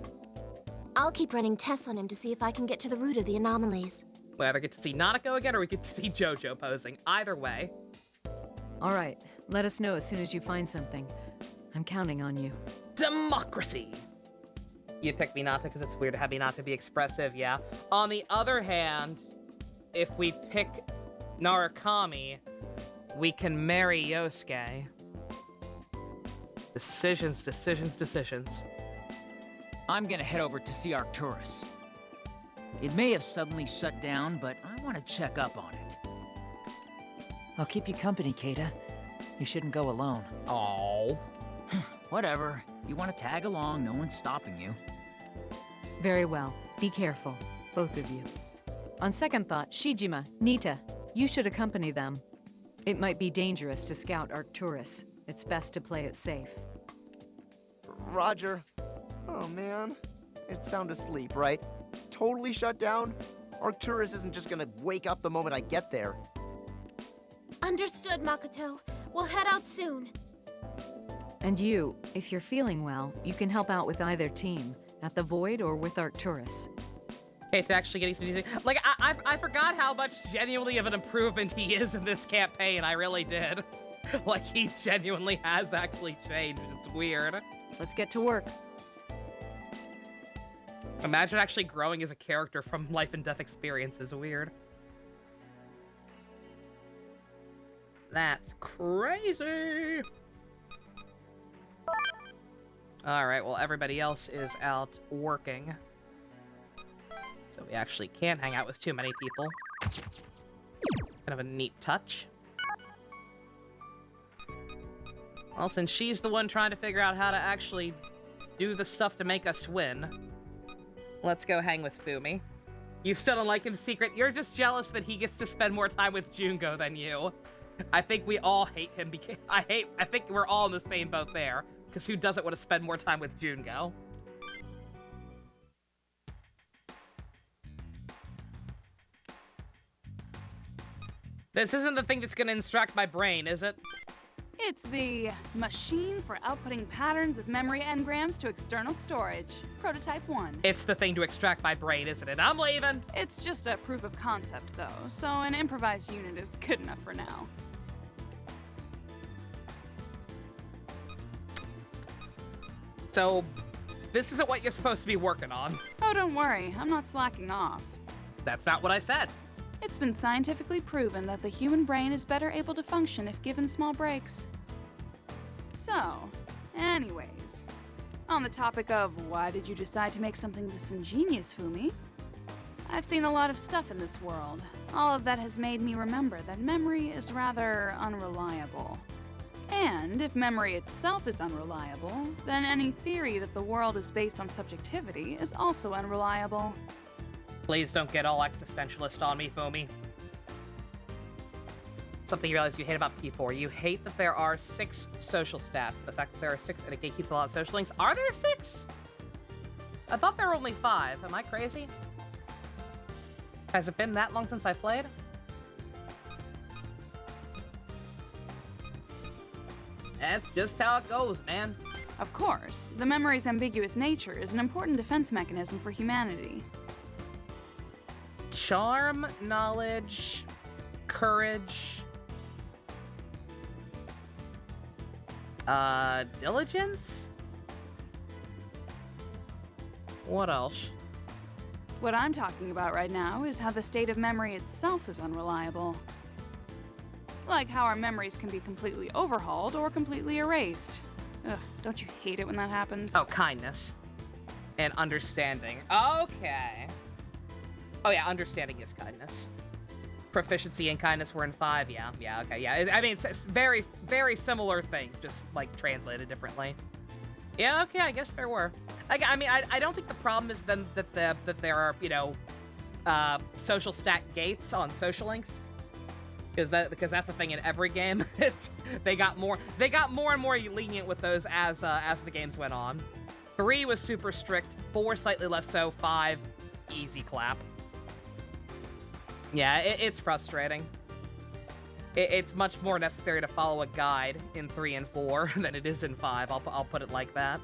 I'll keep running tests on him to see if I can get to the root of the anomalies. We either get to see Nanako again, or we get to see JoJo posing. Either way. All right, let us know as soon as you find something. I'm counting on you. Democracy! You'd pick Minato because it's weird to have Minato be expressive, yeah. On the other hand, if we pick Narukami, we can marry Yosuke. Decisions. I'm gonna head over to see Arcturus. It may have suddenly shut down, but I want to check up on it. I'll keep you company, Keita. You shouldn't go alone. Oh. Whatever. You want to tag along, no one's stopping you. Very well. Be careful, both of you. On second thought, Shijima, Nita, you should accompany them. It might be dangerous to scout Arcturus. It's best to play it safe. Roger. Oh man, it's sound asleep, right? Totally shut down? Arcturus isn't just gonna wake up the moment I get there. Understood, Makoto. We'll head out soon. And you, if you're feeling well, you can help out with either team, at the Void or with Arcturus. Okay, to actually getting some music. Like, I forgot how much genuinely of an improvement he is in this campaign. I really did. Like, he genuinely has actually changed. It's weird. Let's get to work. Imagine actually growing as a character from life and death experience is weird. That's crazy. Alright, well, everybody else is out working. So we actually can't hang out with too many people. Kind of a neat touch. Well, since she's the one trying to figure out how to actually do the stuff to make us win, let's go hang with Fumi. You still don't like him secret? You're just jealous that he gets to spend more time with Jungo than you. I think we all hate him because I think we're all in the same boat there. Because who doesn't want to spend more time with Jungo? This isn't the thing that's gonna instruct my brain, is it? It's the machine for outputting patterns of memory engrams to external storage. Prototype 1. It's the thing to extract my brain, isn't it? I'm leaving! It's just a proof of concept, though, so an improvised unit is good enough for now. So, this isn't what you're supposed to be working on. Oh, don't worry. I'm not slacking off. That's not what I said. It's been scientifically proven that the human brain is better able to function if given small breaks. So, anyways, on the topic of why did you decide to make something this ingenious, Fumi? I've seen a lot of stuff in this world. All of that has made me remember that memory is rather unreliable. And if memory itself is unreliable, then any theory that the world is based on subjectivity is also unreliable. Please don't get all existentialist on me, Fumi. Something you realize you hate about P4. You hate that there are 6 social stats. The fact that there are 6 and it gatekeeps a lot of social links. Are there 6? I thought there were only 5. Am I crazy? Has it been that long since I played? That's just how it goes, man. Of course, the memory's ambiguous nature is an important defense mechanism for humanity. Charm, knowledge, courage, Diligence? What else? What I'm talking about right now is how the state of memory itself is unreliable. Like how our memories can be completely overhauled or completely erased. Ugh, don't you hate it when that happens? Oh, kindness. And understanding. Okay. Oh yeah, understanding is kindness. Proficiency and kindness were in 5, yeah, okay, yeah. I mean, it's very, very similar things, just, like, translated differently. Yeah, okay, I guess there were. I mean, I don't think the problem is then that there are, you know, social stat gates on social links. Because that's the thing in every game. They got more and more lenient with those as the games went on. 3 was super strict, 4 slightly less so, 5 easy clap. Yeah, it's frustrating. It's much more necessary to follow a guide in 3 and 4 than it is in 5. I'll put it like that.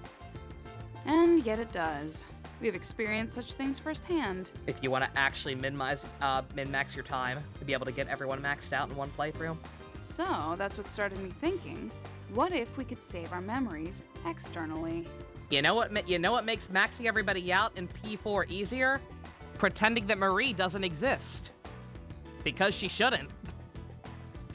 And yet it does. We have experienced such things firsthand. If you want to actually min-max your time to be able to get everyone maxed out in one playthrough. So, that's what started me thinking. What if we could save our memories externally? You know what makes maxing everybody out in P4 easier? Pretending that Marie doesn't exist. Because she shouldn't.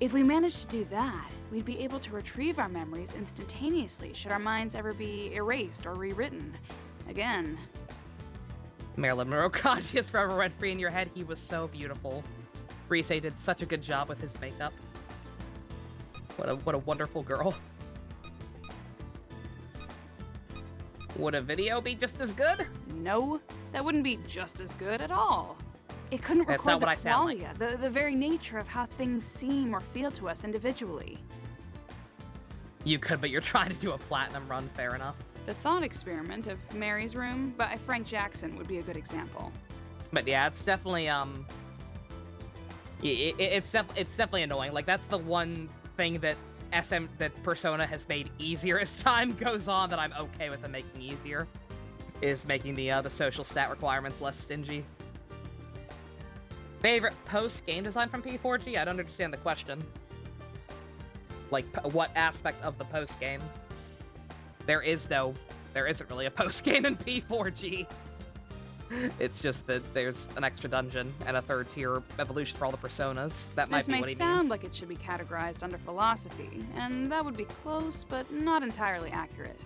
If we managed to do that, we'd be able to retrieve our memories instantaneously should our minds ever be erased or rewritten. Again. Marilyn Monroe Kanji is forever rent-free in your head. He was so beautiful. Rise did such a good job with his makeup. What a wonderful girl. Would a video be just as good? No, that wouldn't be just as good at all. It couldn't record the qualia, the very nature of how things seem or feel to us individually. You could, but you're trying to do a platinum run, fair enough. The thought experiment of Mary's Room by Frank Jackson would be a good example. But yeah, it's definitely it's definitely annoying. Like that's the one thing that Persona has made easier as time goes on that I'm okay with them making easier, is making the social stat requirements less stingy. Favorite post-game design from P4G? I don't understand the question. Like, what aspect of the post-game? There isn't really a post-game in P4G. It's just that there's an extra dungeon and a third-tier evolution for all the personas. That might be what he means. This may sound like it should be categorized under philosophy, and that would be close, but not entirely accurate.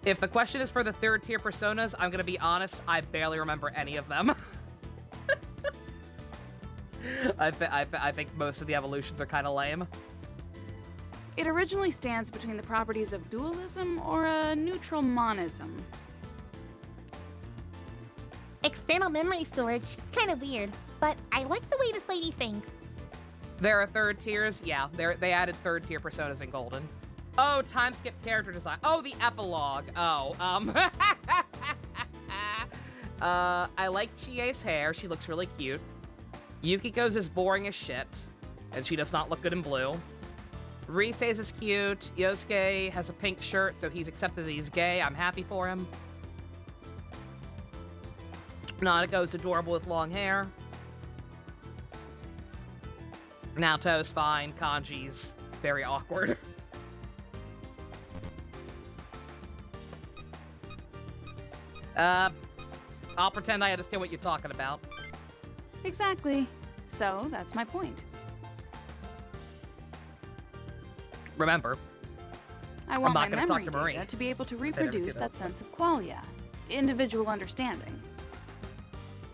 If the question is for the third-tier personas, I'm gonna be honest, I barely remember any of them. I think most of the evolutions are kind of lame. It originally stands between the properties of dualism or a neutral monism. External memory storage is kind of weird, but I like the way this lady thinks. There are third tiers? Yeah, they added third tier personas in Golden. Oh, time skip character design. Oh, the epilogue. Oh, I like Chie's hair. She looks really cute. Yukiko's is boring as shit, and she does not look good in blue. Rise's is cute. Yosuke has a pink shirt, so he's accepted that he's gay. I'm happy for him. Naniko's adorable with long hair. Naoto's fine. Kanji's very awkward. I'll pretend I understand what you're talking about. Exactly. So, that's my point. Remember, I want my memory data to be able to reproduce that sense of qualia. Individual understanding.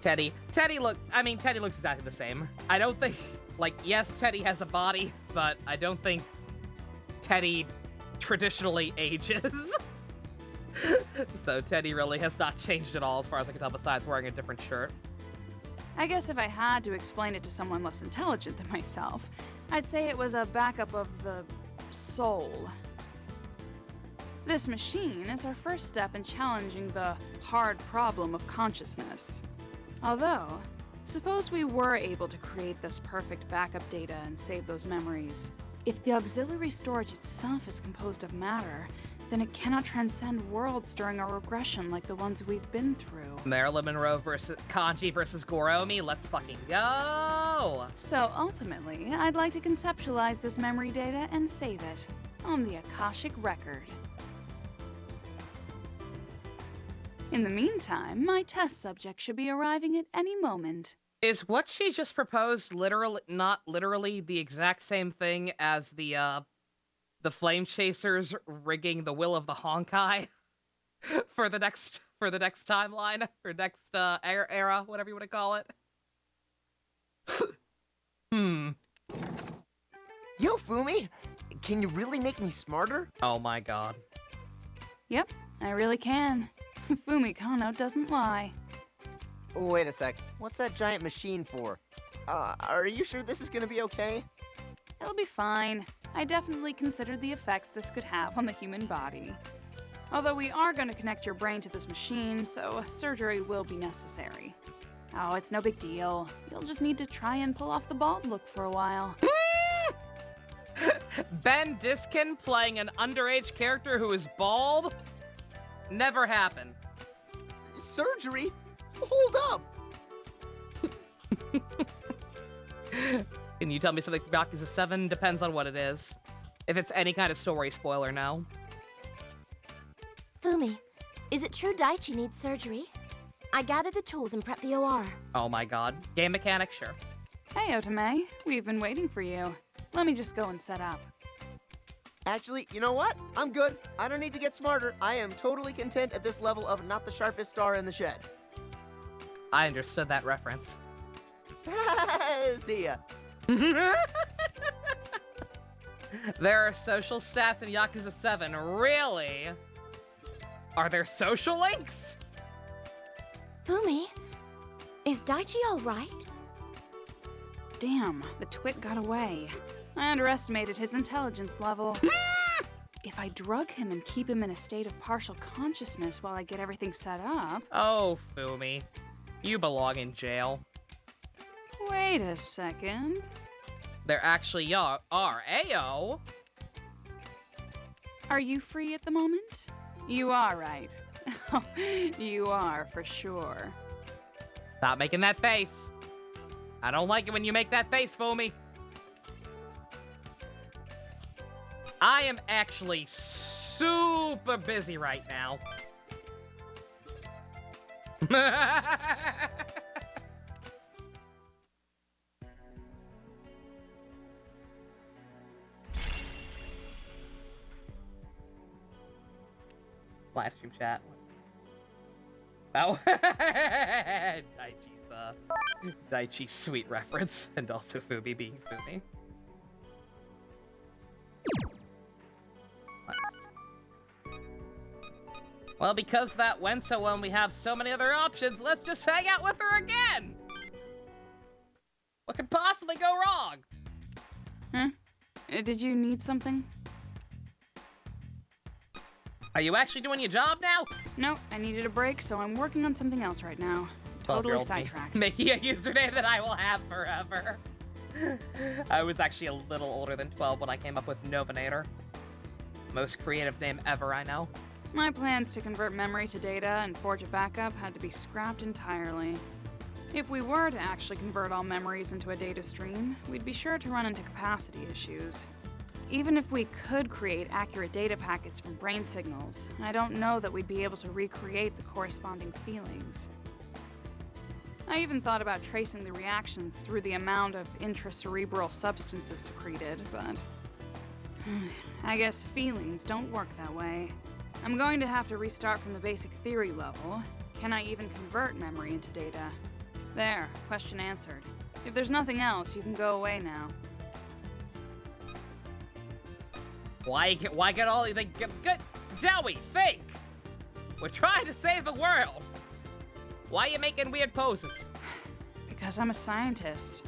Teddy looks exactly the same. I don't think, like, yes, Teddy has a body, but I don't think Teddy traditionally ages. So Teddy really has not changed at all as far as I can tell, besides wearing a different shirt. I guess if I had to explain it to someone less intelligent than myself, I'd say it was a backup of the soul. This machine is our first step in challenging the hard problem of consciousness. Although, suppose we were able to create this perfect backup data and save those memories. If the auxiliary storage itself is composed of matter, then it cannot transcend worlds during our regression like the ones we've been through. Marilyn Monroe versus Kanji versus Goromi, let's fucking go! So ultimately, I'd like to conceptualize this memory data and save it. on the Akashic Record. In the meantime, my test subject should be arriving at any moment. Is what she just proposed literally, not literally, the exact same thing as the Flame Chasers rigging the will of the Honkai for the next timeline or next era, whatever you want to call it? Yo, Fumi, can you really make me smarter? Oh my god. Yep, I really can. Fumi Kano doesn't lie. Wait a sec. What's that giant machine for? Are you sure this is gonna be okay? It'll be fine. I definitely considered the effects this could have on the human body. Although we are going to connect your brain to this machine, so surgery will be necessary. Oh, it's no big deal. You'll just need to try and pull off the bald look for a while. Ben Diskin playing an underage character who is bald? Never happened. Surgery? Hold up! Can you tell me something about Yakuza 7? Depends on what it is. If it's any kind of story spoiler, no. Fumi, is it true Daichi needs surgery? I gathered the tools and prepped the OR. Oh my god. Game mechanic, sure. Hey, Otome. We've been waiting for you. Let me just go and set up. Actually, you know what? I'm good. I don't need to get smarter. I am totally content at this level of not the sharpest star in the shed. I understood that reference. See ya. There are social stats in Yakuza 7. Really? Are there social links? Fumi, is Daichi all right? Damn, the twit got away. I underestimated his intelligence level. If I drug him and keep him in a state of partial consciousness while I get everything set up... Oh, Fumi. You belong in jail. Wait a second. There actually are. Ayo! Are you free at the moment? You are, right? You are, for sure. Stop making that face. I don't like it when you make that face, Fumi. I am actually super busy right now. Live stream chat. Oh, Daichi's sweet reference, and also Fumi being Fumi. Well, because that went so well and we have so many other options, let's just hang out with her again! What could possibly go wrong? Huh? Did you need something? Are you actually doing your job now? No, I needed a break, so I'm working on something else right now. Totally sidetracked. Making a username that I will have forever. I was actually a little older than 12 when I came up with Novinator. Most creative name ever, I know. My plans to convert memory to data and forge a backup had to be scrapped entirely. If we were to actually convert all memories into a data stream, we'd be sure to run into capacity issues. Even if we could create accurate data packets from brain signals, I don't know that we'd be able to recreate the corresponding feelings. I even thought about tracing the reactions through the amount of intracerebral substances secreted, but I guess feelings don't work that way. I'm going to have to restart from the basic theory level. Can I even convert memory into data? There, question answered. If there's nothing else, you can go away now. Why get all the good? Joey, think! We're trying to save the world! Why are you making weird poses? Because I'm a scientist.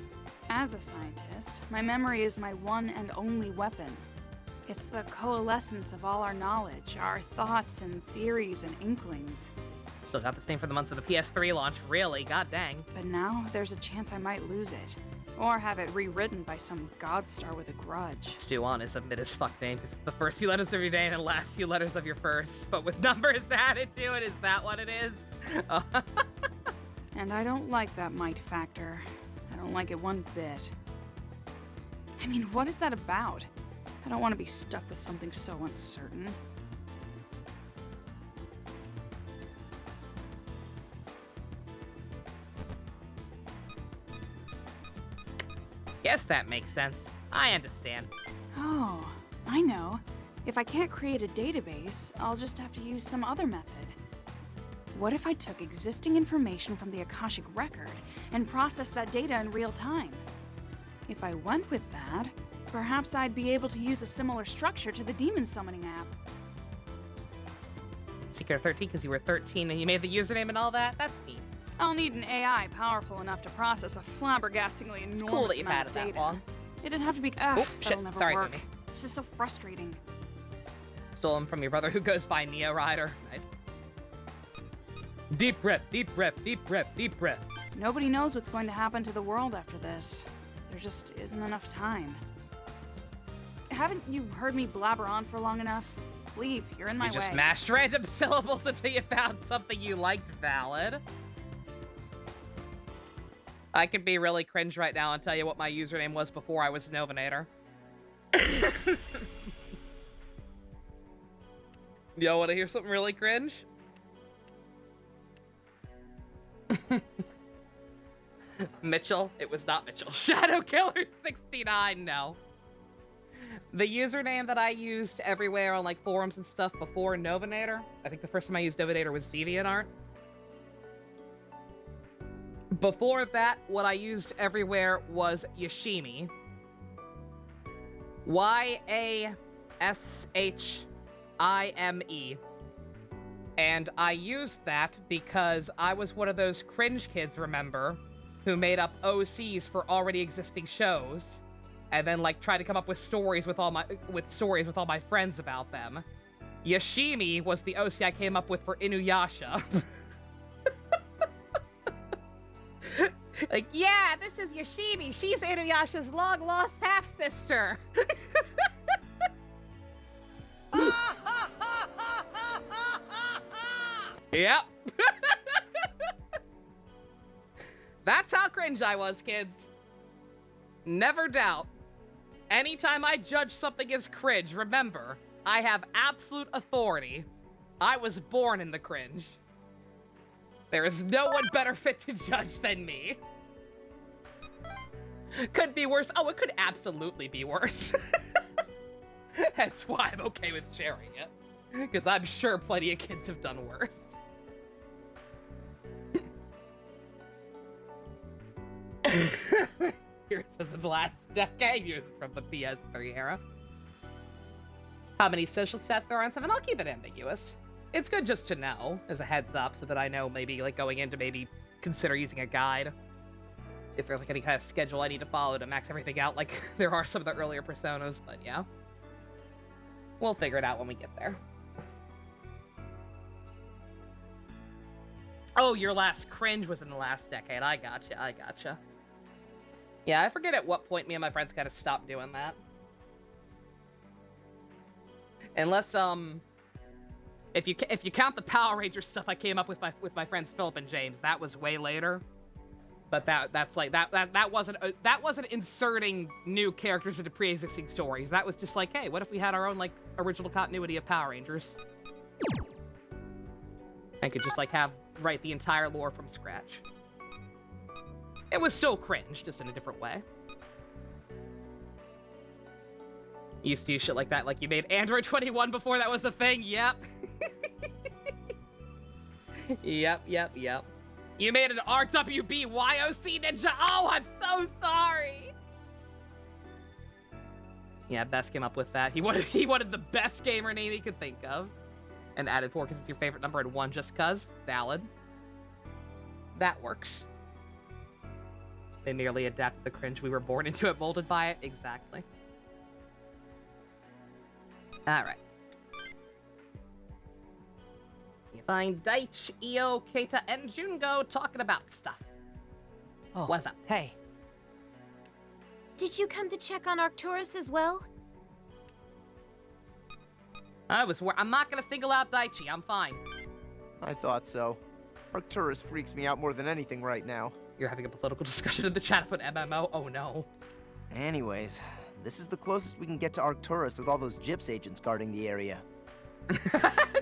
As a scientist, my memory is my one and only weapon. It's the coalescence of all our knowledge, our thoughts and theories and inklings. Still got the same for the months of the PS3 launch, really, god dang. But now, there's a chance I might lose it. Or have it rewritten by some godstar with a grudge. Stu-on is a mid-as-fuck name, because it's the first few letters of your name and last few letters of your first, but with numbers added to it, is that what it is? And I don't like that might factor. I don't like it one bit. I mean, what is that about? I don't want to be stuck with something so uncertain. Guess that makes sense. I understand. Oh, I know. If I can't create a database, I'll just have to use some other method. What if I took existing information from the Akashic Record and processed that data in real time? If I went with that, perhaps I'd be able to use a similar structure to the demon summoning app. Secret of 13 because you were 13 and you made the username and all that? That's neat. I'll need an AI powerful enough to process a flabbergastingly enormous cool that you've amount had of it that data. long. It'd have to be. Oh, shit. That'll never Sorry, work. Mimi. This is so frustrating. Stolen from your brother who goes by Neo Rider. Nice. Deep breath, deep breath, deep breath, deep breath. Nobody knows what's going to happen to the world after this. There just isn't enough time. Haven't you heard me blabber on for long enough? Leave, you're in my way. You just mashed random syllables until you found something you liked valid. I could be really cringe right now and tell you what my username was before I was Novinator. Y'all want to hear something really cringe? Mitchell. It was not Mitchell. Shadow Killer 69, no. The username that I used everywhere on like forums and stuff before Novinator, I think the first time I used Novinator was DeviantArt. Before that, what I used everywhere was Yashimi. Y-A-S-H-I-M-E. And I used that because I was one of those cringe kids, remember, who made up OCs for already existing shows, and then like tried to come up with stories with all my friends about them. Yashimi was the OC I came up with for Inuyasha. Like, yeah, this is Yashimi. She's Inuyasha's long-lost half-sister. Yep. That's how cringe I was, kids. Never doubt. Anytime I judge something as cringe, remember, I have absolute authority. I was born in the cringe. There is no one better fit to judge than me. Could be worse. Oh, it could absolutely be worse. That's why I'm okay with sharing it. Because I'm sure plenty of kids have done worse. Yours was in the last decade. Yours is from the PS3 era. How many social stats there are on 7? I'll keep it ambiguous. It's good just to know, as a heads up, so that I know maybe, like, going in to maybe consider using a guide. If there's, like, any kind of schedule I need to follow to max everything out, like there are some of the earlier Personas, but yeah. We'll figure it out when we get there. Oh, your last cringe was in the last decade. I gotcha. Yeah, I forget at what point me and my friends kind of stopped doing that. Unless, if you count the Power Ranger stuff I came up with my friends Philip and James, that was way later. But that wasn't inserting new characters into pre-existing stories. That was just like, hey, what if we had our own like original continuity of Power Rangers? I could just like write the entire lore from scratch. It was still cringe, just in a different way. You used to use shit like that, like you made Android 21 before that was a thing. Yep. Yep. You made an RWB YOC Ninja. Oh, I'm so sorry. Yeah, Best came up with that. He wanted the best gamer name he could think of. And added 4 because it's your favorite number and 1 just cuz. Valid. That works. They merely adapted the cringe we were born into it, molded by it. Exactly. Alright. You find Daichi, Io, Keita, and Jungo talking about stuff. Oh, what's up? Hey. Did you come to check on Arcturus as well? I'm not gonna single out Daichi, I'm fine. I thought so. Arcturus freaks me out more than anything right now. You're having a political discussion in the chat of an MMO? Oh no. Anyways, This is the closest we can get to Arcturus with all those Gyps agents guarding the area.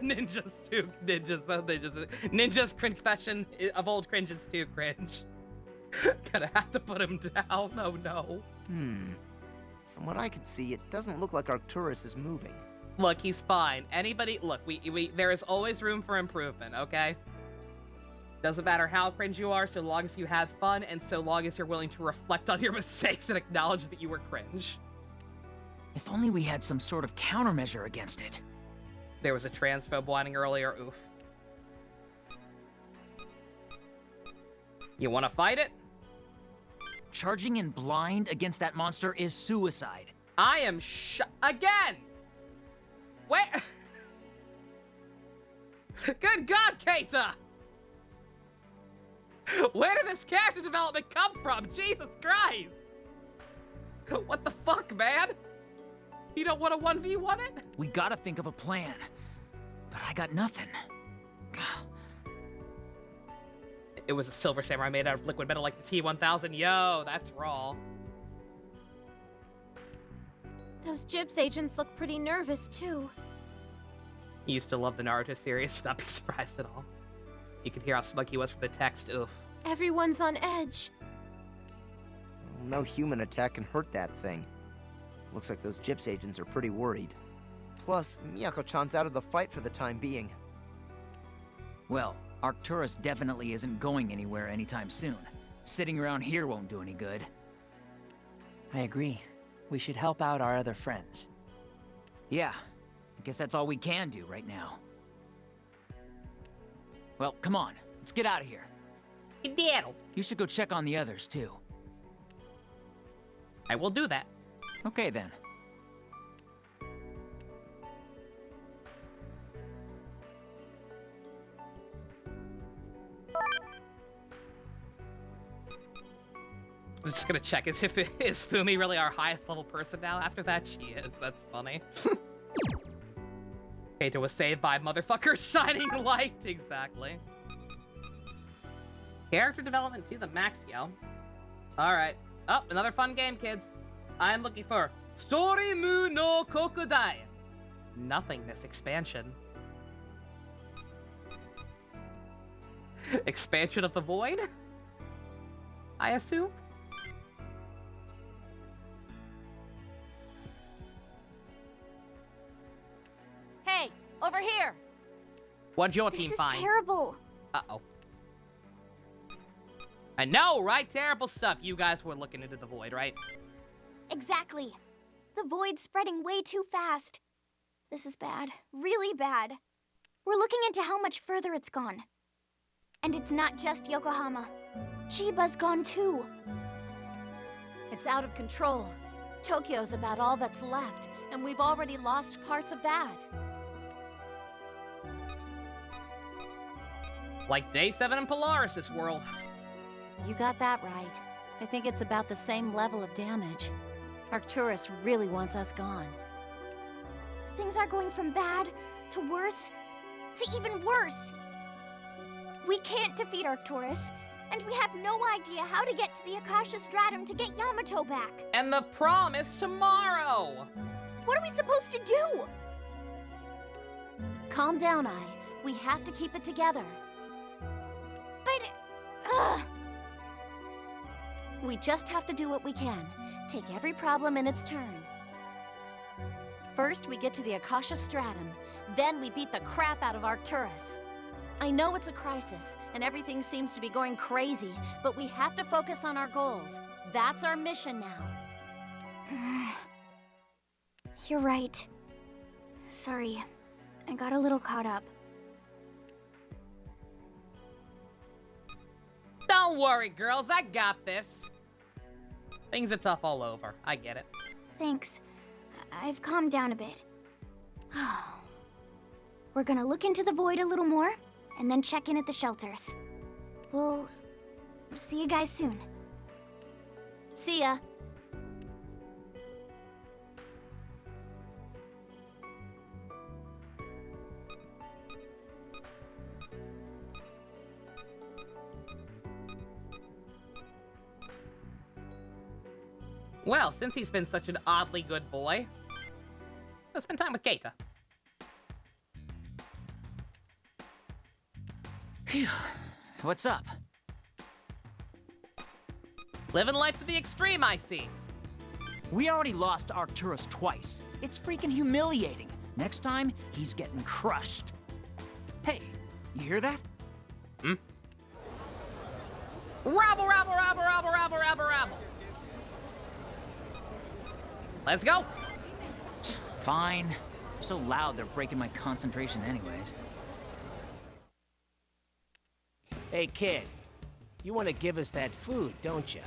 Ninjas too. Ninjas confession of old cringes too cringe. Gonna have to put him down. Oh no. From what I can see, it doesn't look like Arcturus is moving. Look, he's fine. Look, there is always room for improvement, okay? Doesn't matter how cringe you are, so long as you have fun, and so long as you're willing to reflect on your mistakes and acknowledge that you were cringe. If only we had some sort of countermeasure against it. There was a transphobe whining earlier, oof. You wanna fight it? Charging in blind against that monster is suicide. I am again! Where? Good God, Keita! Where did this character development come from? Jesus Christ! What the fuck, man? You don't want to 1v1 it? We gotta think of a plan. But I got nothing. It was a silver samurai made out of liquid metal like the T-1000. Yo, that's raw. Those Gyps agents look pretty nervous, too. You used to love the Naruto series. Not be surprised at all. You could hear how smug he was from the text. Oof. Everyone's on edge. No human attack can hurt that thing. Looks like those Gyps agents are pretty worried. Plus, Miyako-chan's out of the fight for the time being. Well, Arcturus definitely isn't going anywhere anytime soon. Sitting around here won't do any good. I agree. We should help out our other friends. Yeah, I guess that's all we can do right now. Well, come on, let's get out of here. You should go check on the others, too. I will do that. Okay, then. I'm just gonna check. Is Fumi really our highest level person now? After that, she is. That's funny. Keita was saved by motherfucker's shining light. Exactly. Character development to the max, yo. Alright. Oh, another fun game, kids. I'm looking for Story Mu no Kokudai. Nothingness expansion. Expansion of the void? I assume? Hey, over here! What'd your team find? This is terrible. Uh-oh. I know, right? Terrible stuff. You guys were looking into the void, right? Exactly. The void's spreading way too fast. This is bad. Really bad. We're looking into how much further it's gone. And it's not just Yokohama. Chiba's gone too. It's out of control. Tokyo's about all that's left, and we've already lost parts of that. Like Day 7 in Polaris' world. You got that right. I think it's about the same level of damage. Arcturus really wants us gone. Things are going from bad to worse to even worse. We can't defeat Arcturus, and we have no idea how to get to the Akasha Stratum to get Yamato back. And the prom is tomorrow! What are we supposed to do? Calm down, Ai. We have to keep it together. But, we just have to do what we can. Take every problem in its turn. First, we get to the Akasha Stratum. Then we beat the crap out of Arcturus. I know it's a crisis, and everything seems to be going crazy, but we have to focus on our goals. That's our mission now. You're right. Sorry, I got a little caught up. Don't worry, girls, I got this. Things are tough all over. I get it. Thanks. I've calmed down a bit. We're gonna look into the void a little more, and then check in at the shelters. We'll see you guys soon. See ya. Well, since he's been such an oddly good boy, let's spend time with Keita. What's up? Living life to the extreme, I see. We already lost to Arcturus twice. It's freaking humiliating. Next time, he's getting crushed. Hey, you hear that? Hmm? Rabble, rabble, rabble, rabble, rabble, rabble, rabble. Let's go. Fine. They're so loud, they're breaking my concentration anyways. Hey, kid. You want to give us that food, don't you?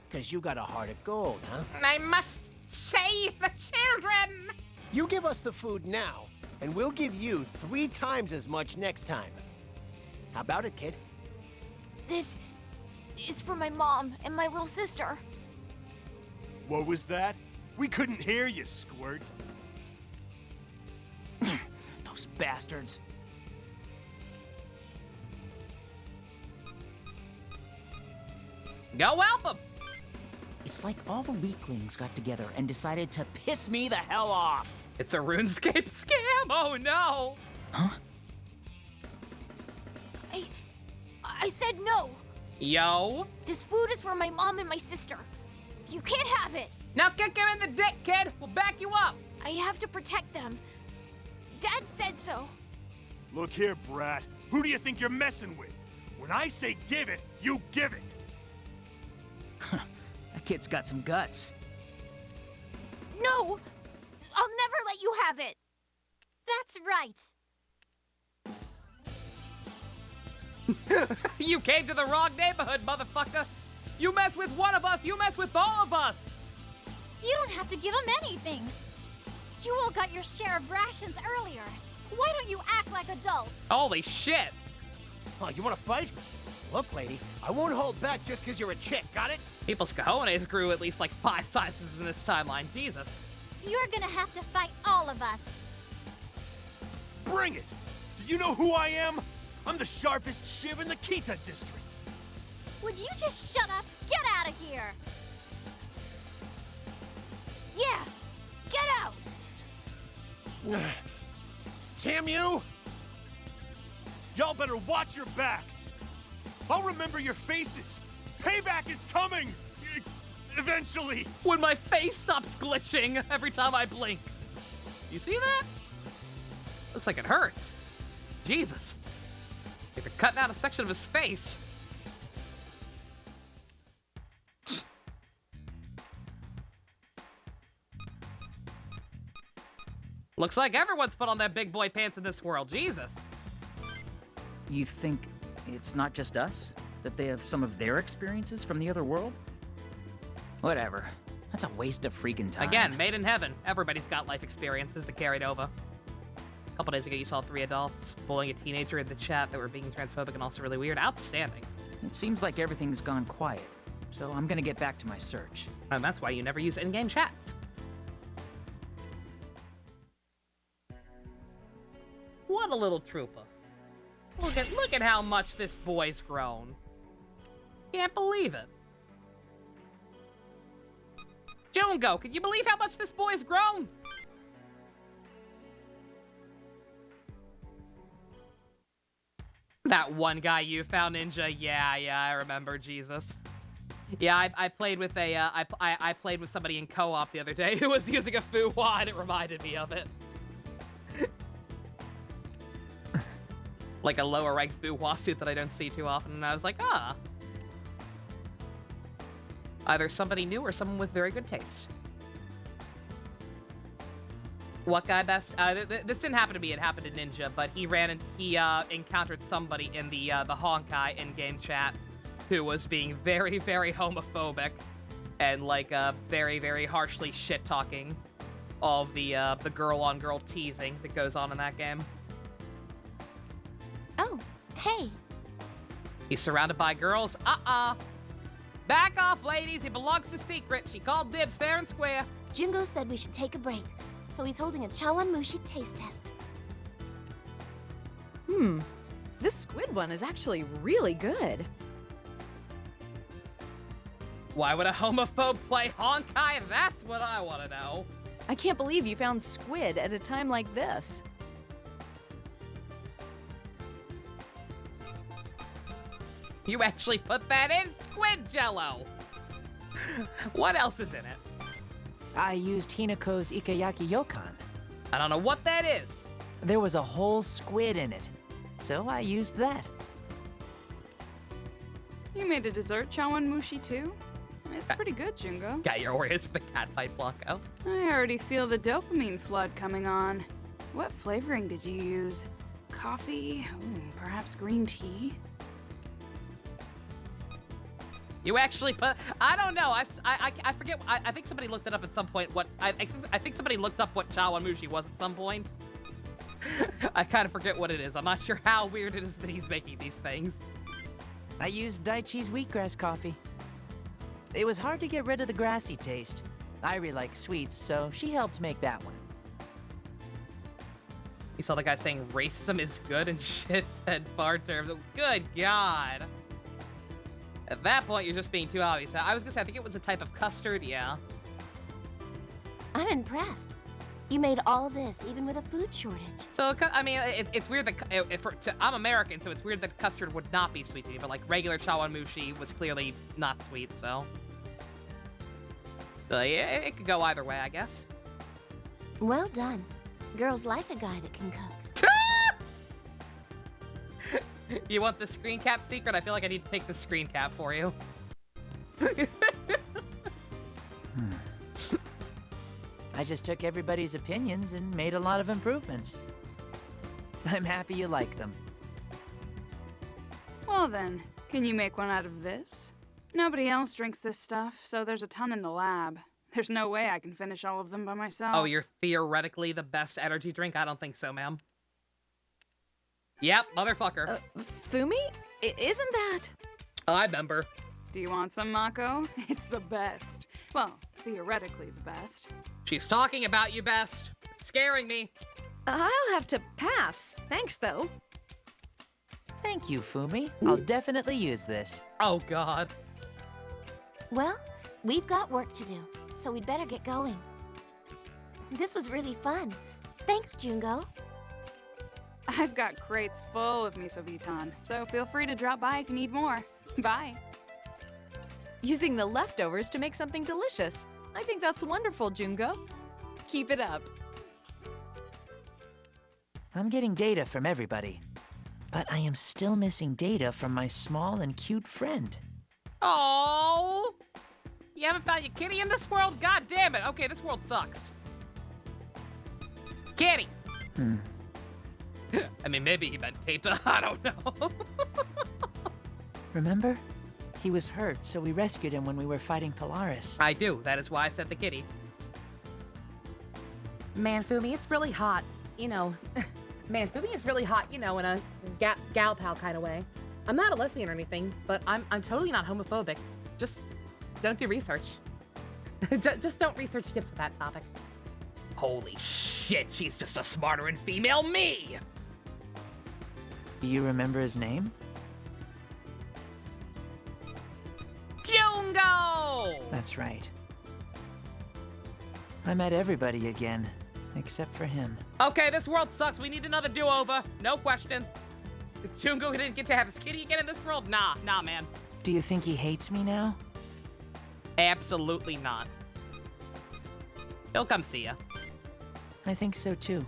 Because you got a heart of gold, huh? I must save the children! You give us the food now, and we'll give you 3 times as much next time. How about it, kid? This is for my mom and my little sister. What was that? We couldn't hear you, Squirt. Those bastards. Go help them! It's like all the weaklings got together and decided to piss me the hell off. It's a RuneScape scam? Oh no! Huh? I said no. Yo? This food is for my mom and my sister. You can't have it. Now kick him in the dick, kid! We'll back you up! I have to protect them. Dad said so. Look here, brat. Who do you think you're messing with? When I say give it, you give it. That kid's got some guts. No! I'll never let you have it. That's right. You came to the wrong neighborhood, motherfucker! You mess with one of us, you mess with all of us! You don't have to give him anything. You all got your share of rations earlier. Why don't you act like adults? Holy shit! Oh, you want to fight? Look, lady, I won't hold back just because you're a chick, got it? People's cojones grew at least like 5 sizes in this timeline, Jesus. You're gonna have to fight all of us. Bring it! Do you know who I am? I'm the sharpest shiv in the Kita district. Would you just shut up? Get out of here! Yeah! Get out! Damn you! Y'all better watch your backs. I'll remember your faces. Payback is coming! Eventually. When my face stops glitching every time I blink. You see that? Looks like it hurts. Jesus. Like they're cutting out a section of his face. Looks like everyone's put on their big boy pants in this world. Jesus. You think it's not just us? That they have some of their experiences from the other world? Whatever. That's a waste of freaking time. Again, made in heaven. Everybody's got life experiences that carried over. A couple days ago, you saw 3 adults bullying a teenager in the chat that were being transphobic and also really weird. Outstanding. It seems like everything's gone quiet, so I'm gonna get back to my search. And that's why you never use in-game chats. What a little trooper. Look at how much this boy's grown. Can't believe it. Jungo, can you believe how much this boy's grown? That one guy you found, Ninja. Yeah, I remember. Jesus. Yeah, I played with a I played with somebody in co-op the other day who was using a Fuhua, and it reminded me of it. Like a lower ranked Fuhua suit that I don't see too often, and I was like, ah. Either somebody new or someone with very good taste. What guy best? This didn't happen to me, it happened to Ninja, but he encountered somebody in the Honkai in-game chat who was being very, very homophobic and like very, very harshly shit-talking of the girl-on-girl teasing that goes on in that game. Oh, hey. He's surrounded by girls. Back off, ladies. He belongs to Secret. She called dibs fair and square. Jungo said we should take a break, so he's holding a Chawanmushi taste test. This squid one is actually really good. Why would a homophobe play Honkai? That's what I want to know. I can't believe you found squid at a time like this. You actually put that in squid jello. What else is in it? I used Hinako's Ikayaki Yokan. I don't know what that is. There was a whole squid in it, so I used that. You made a dessert chawanmushi too? It's pretty good, Jungo. Got your Oreos for the catfight, Blanco. I already feel the dopamine flood coming on. What flavoring did you use? Coffee? Ooh, perhaps green tea? You actually put, I don't know, I forget, I think somebody looked it up at some point, I think somebody looked up what chawanmushi was at some point. I kind of forget what it is. I'm not sure how weird it is that he's making these things. I used Daichi's wheatgrass coffee. It was hard to get rid of the grassy taste. Irie likes sweets, so she helped make that one. You saw the guy saying racism is good and shit said bar terms. Good God. At that point, you're just being too obvious. I was gonna say, I think it was a type of custard, yeah. I'm impressed. You made all this, even with a food shortage. So, I mean, it's weird that, I'm American, so it's weird that custard would not be sweet to me, but like regular chawanmushi was clearly not sweet, so. So yeah, it could go either way, I guess. Well done. Girls like a guy that can cook. You want the screen cap secret? I feel like I need to take the screen cap for you. I just took everybody's opinions and made a lot of improvements. I'm happy you like them. Well then, can you make one out of this? Nobody else drinks this stuff, so there's a ton in the lab. There's no way I can finish all of them by myself. Oh, you're theoretically the best energy drink? I don't think so, ma'am. Yep, motherfucker. Fumi? Isn't that? I remember. Do you want some, Mako? It's the best. Well, theoretically the best. She's talking about you best. It's scaring me. I'll have to pass. Thanks, though. Thank you, Fumi. I'll definitely use this. Oh, God. Well, we've got work to do, so we'd better get going. This was really fun. Thanks, Jungo. I've got crates full of miso vitan, so feel free to drop by if you need more. Bye. Using the leftovers to make something delicious. I think that's wonderful, Jungo. Keep it up. I'm getting data from everybody, but I am still missing data from my small and cute friend. Oh, you haven't found your kitty in this world? God damn it. Okay, this world sucks. Kitty. I mean, maybe he meant Tata. I don't know. Remember? He was hurt, so we rescued him when we were fighting Polaris. I do. That is why I said the kitty. Man, Fumi, it's really hot. You know, man, Fumi is really hot, you know, in a gal pal kind of way. I'm not a lesbian or anything, but I'm totally not homophobic. Just don't do research. Just don't research tips for that topic. Holy shit, she's just a smarter and female me! Do you remember his name? Jungo! That's right. I met everybody again, except for him. Okay, this world sucks. We need another do-over. No question. Jungo didn't get to have his kitty again in this world? Nah, man. Do you think he hates me now? Absolutely not. He'll come see ya. I think so too.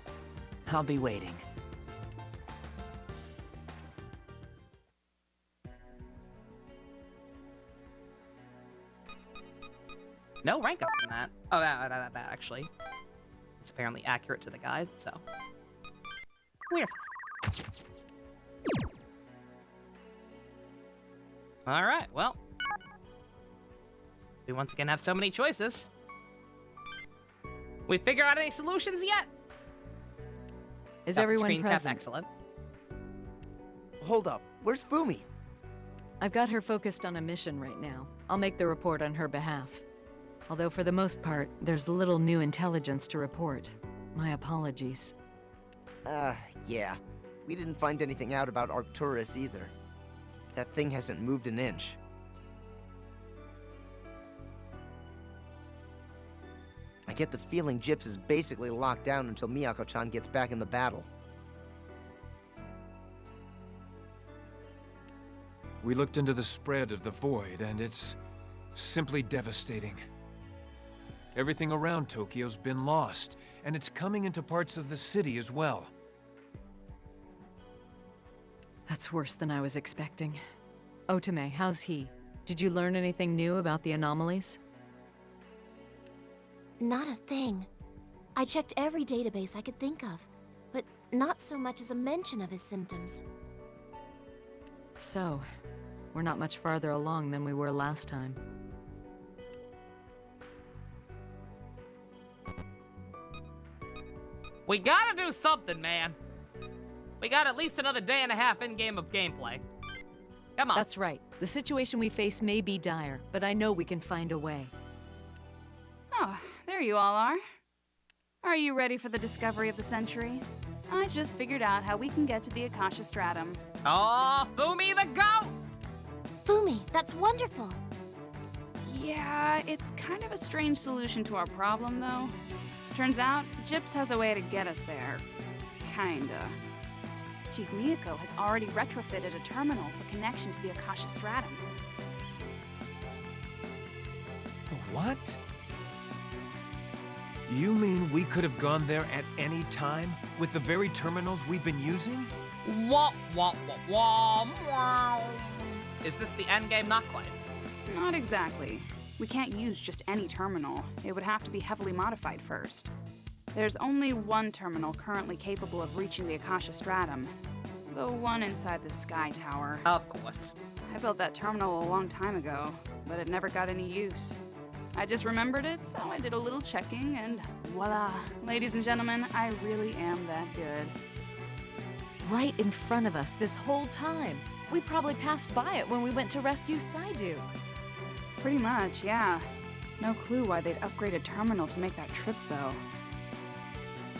I'll be waiting. No rank up from that. Oh, that actually. It's apparently accurate to the guide, so. Weird. Alright, well. We once again have so many choices. We figure out any solutions yet? Is Got the everyone screen cap, present? excellent. Hold up. Where's Fumi? I've got her focused on a mission right now. I'll make the report on her behalf. Although for the most part, there's little new intelligence to report. My apologies. Yeah. We didn't find anything out about Arcturus either. That thing hasn't moved an inch. get the feeling Gyps is basically locked down until Miyako-chan gets back in the battle. We looked into the spread of the void, and it's simply devastating. Everything around Tokyo's been lost, and it's coming into parts of the city as well. That's worse than I was expecting. Otome, how's he? Did you learn anything new about the anomalies? Not a thing. I checked every database I could think of, but not so much as a mention of his symptoms. So, we're not much farther along than we were last time. We gotta do something, man. We got at least another day and a half in-game of gameplay. Come on. That's right. The situation we face may be dire, but I know we can find a way. Oh, there you all are. Are you ready for the discovery of the century? I just figured out how we can get to the Akasha Stratum. Oh, Fumi the goat! Fumi, that's wonderful. Yeah, it's kind of a strange solution to our problem, though. Turns out, Gyps has a way to get us there. Kinda. Chief Miyako has already retrofitted a terminal for connection to the Akasha Stratum. What? You mean we could have gone there at any time with the very terminals we've been using? Wah, wah, wah, wah, wah. Is this the endgame? Not quite. Not exactly. We can't use just any terminal. It would have to be heavily modified first. There's only one terminal currently capable of reaching the Akasha Stratum. The one inside the Sky Tower. Of course. I built that terminal a long time ago, but it never got any use. I just remembered it, so I did a little checking, and voila. Ladies and gentlemen, I really am that good. Right in front of us this whole time. We probably passed by it when we went to rescue Psyduke. Pretty much, yeah. No clue why they'd upgrade a terminal to make that trip, though.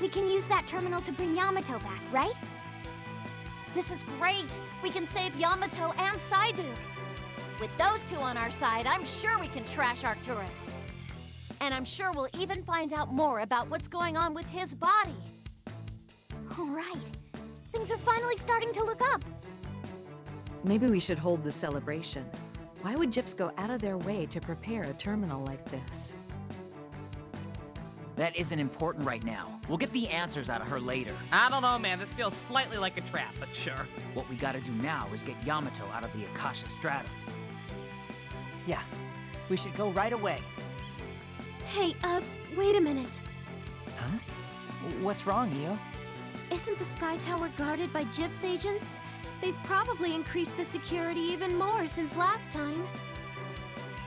We can use that terminal to bring Yamato back, right? This is great! We can save Yamato and Psyduke! With those two on our side, I'm sure we can trash Arcturus. And I'm sure we'll even find out more about what's going on with his body. All right. Things are finally starting to look up. Maybe we should hold the celebration. Why would Gyps go out of their way to prepare a terminal like this? That isn't important right now. We'll get the answers out of her later. I don't know, man. This feels slightly like a trap, but sure. What we gotta do now is get Yamato out of the Akasha Stratum. Yeah, we should go right away. Hey, wait a minute. Huh? What's wrong, Io? Isn't the Sky Tower guarded by Gyps agents? They've probably increased the security even more since last time.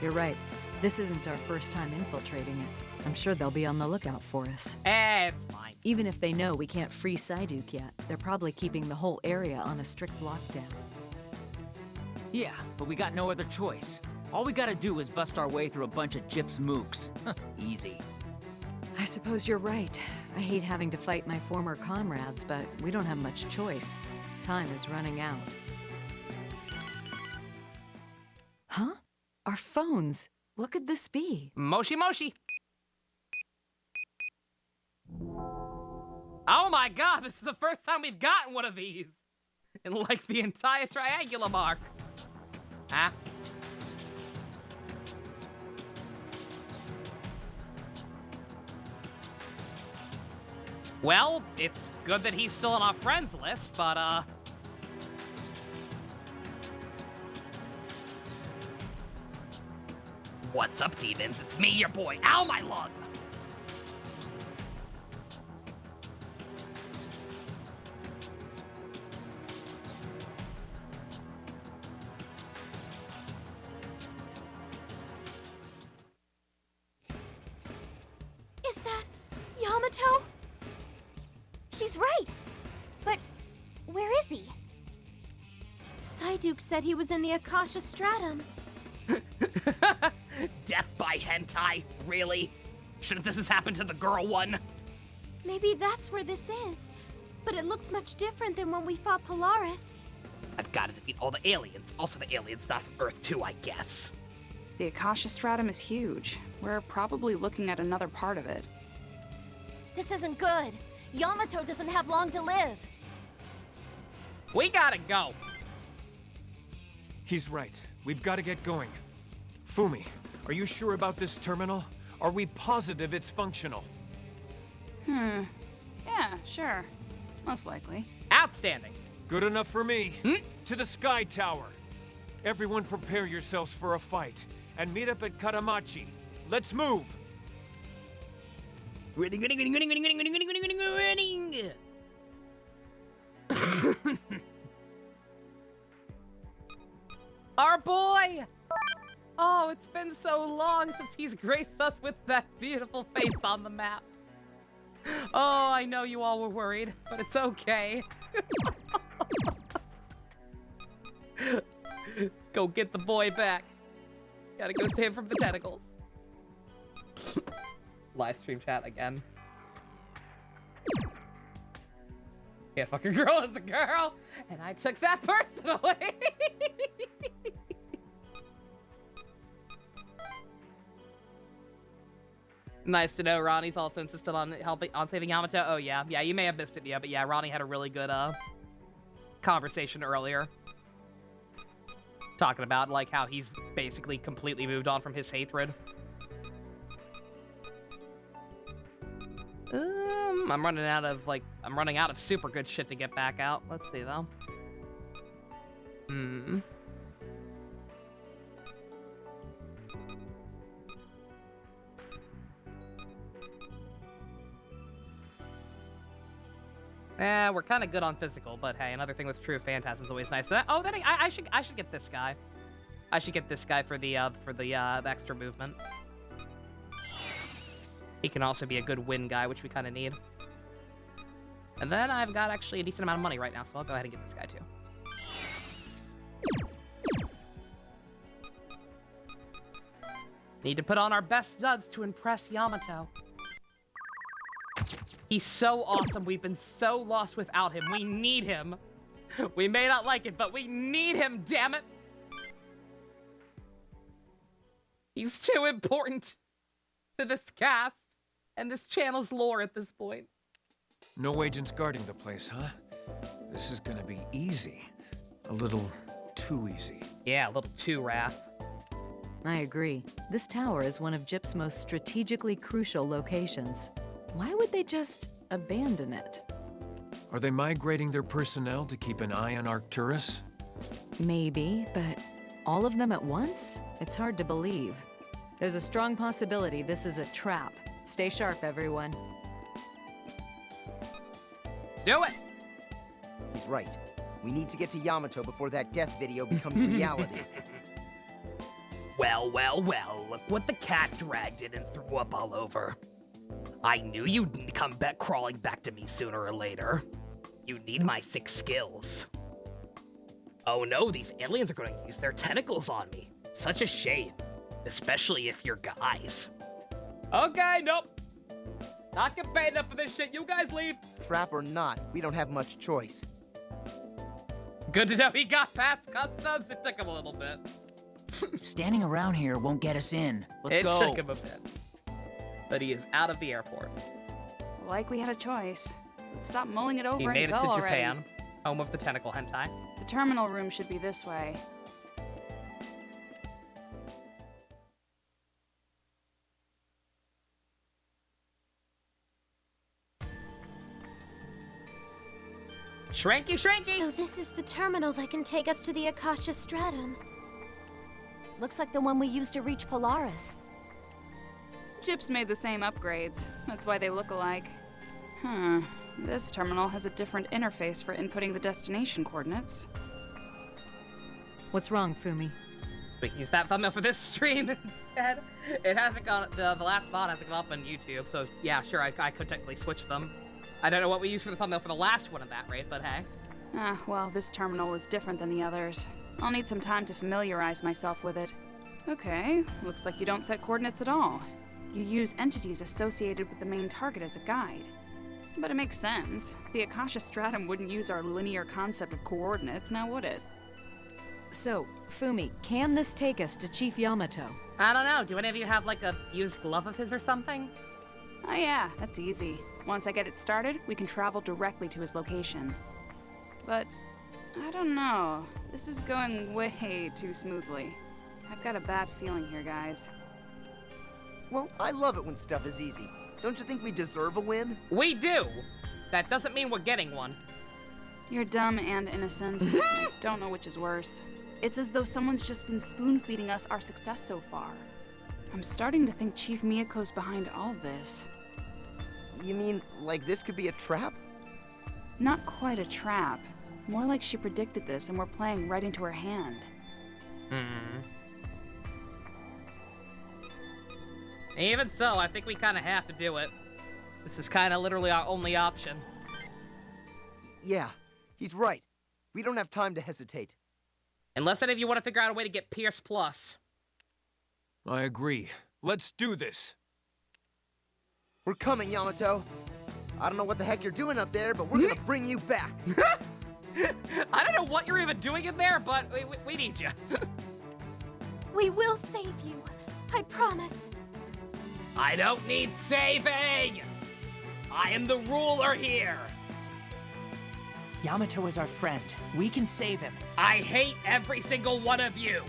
You're right. This isn't our first time infiltrating it. I'm sure they'll be on the lookout for us. It's fine. Even if they know we can't free Psyduke yet, they're probably keeping the whole area on a strict lockdown. Yeah, but we got no other choice. All we gotta do is bust our way through a bunch of Gyps mooks. Easy. I suppose you're right. I hate having to fight my former comrades, but we don't have much choice. Time is running out. Huh? Our phones. What could this be? Moshi Moshi. Oh my god, this is the first time we've gotten one of these. In like the entire Triangulum arc. Huh? Well, it's good that he's still on our friends list, but, What's up, demons? It's me, your boy. Ow, my lung! Is that Yamato? She's right. But where is he? Psyduke said he was in the Akasha Stratum. Death by hentai? Really? Shouldn't this have happened to the girl one? Maybe that's where this is. But it looks much different than when we fought Polaris. I've got to defeat all the aliens. Also the aliens not from Earth too, I guess. The Akasha Stratum is huge. We're probably looking at another part of it. This isn't good. Yamato doesn't have long to live. We gotta go. He's right. We've got to get going. Fumi, are you sure about this terminal? Are we positive it's functional? Yeah, sure. Most likely. Outstanding. Good enough for me. To the Sky Tower. Everyone prepare yourselves for a fight. And meet up at Karamachi. Let's move! Running. Our boy! Oh, it's been so long since he's graced us with that beautiful face on the map. Oh, I know you all were worried, but it's okay. Go get the boy back. Gotta go save him from the tentacles. Live stream chat again. Can't fuck a girl as a girl, and I took that personally. Nice to know Ronnie's also insisted on saving Yamato. Oh yeah, you may have missed it, but yeah, Ronnie had a really good conversation earlier. Talking about like how he's basically completely moved on from his hatred. I'm running out of super good shit to get back out. Let's see though. We're kind of good on physical, but hey, another thing with True Phantasm is always nice. So I should get this guy. I should get this guy for the extra movement. He can also be a good win guy, which we kind of need. And then I've got actually a decent amount of money right now, so I'll go ahead and get this guy too. Need to put on our best studs to impress Yamato. He's so awesome. We've been so lost without him. We need him. We may not like it, but we need him, damn it. He's too important to this cast and this channel's lore at this point. No agents guarding the place, huh? This is gonna be easy. A little too easy. Yeah, a little too, Raph. I agree. This tower is one of JIP's most strategically crucial locations. Why would they just abandon it? Are they migrating their personnel to keep an eye on Arcturus? Maybe, but all of them at once? It's hard to believe. There's a strong possibility this is a trap. Stay sharp, everyone. Let's do it! He's right. We need to get to Yamato before that death video becomes reality. Well, look what the cat dragged in and threw up all over. I knew you'd come back crawling back to me sooner or later. You need my 6 skills. Oh no, these aliens are going to use their tentacles on me. Such a shame. Especially if you're guys. Okay, nope. Not get paid enough for this shit. You guys leave. Trap or not, we don't have much choice. Good to know he got past customs. It took him a little bit. Standing around here won't get us in. Let's go. It took him a bit. But he is out of the airport. Like we had a choice. Let's stop mulling it over He and made it go to already. Japan, home of the tentacle hentai. The terminal room should be this way. Shranky, shranky! So this is the terminal that can take us to the Akasha Stratum. Looks like the one we used to reach Polaris. JIP's made the same upgrades. That's why they look alike. Huh. This terminal has a different interface for inputting the destination coordinates. What's wrong, Fumi? We can use that thumbnail for this stream instead. It hasn't gone, the last VOD hasn't gone up on YouTube, so yeah, sure, I could technically switch them. I don't know what we used for the thumbnail for the last one at that rate, but hey. Well, this terminal is different than the others. I'll need some time to familiarize myself with it. Okay, looks like you don't set coordinates at all. You use entities associated with the main target as a guide. But it makes sense. The Akasha Stratum wouldn't use our linear concept of coordinates, now would it? So, Fumi, can this take us to Chief Yamato? I don't know. Do any of you have like a used glove of his or something? Oh yeah, that's easy. Once I get it started, we can travel directly to his location. But, I don't know. This is going way too smoothly. I've got a bad feeling here, guys. Well, I love it when stuff is easy. Don't you think we deserve a win? We do! That doesn't mean we're getting one. You're dumb and innocent. I don't know which is worse. It's as though someone's just been spoon-feeding us our success so far. I'm starting to think Chief Miyako's behind all this. You mean, like this could be a trap? Not quite a trap. More like she predicted this and we're playing right into her hand. Even so, I think we kind of have to do it. This is kind of literally our only option. Yeah, he's right. We don't have time to hesitate. Unless any of you want to figure out a way to get Pierce Plus. I agree. Let's do this. We're coming, Yamato. I don't know what the heck you're doing up there, but we're gonna bring you back. I don't know what you're even doing in there, but we need you. We will save you. I promise. I don't need saving! I am the ruler here! Yamato is our friend. We can save him. I hate every single one of you!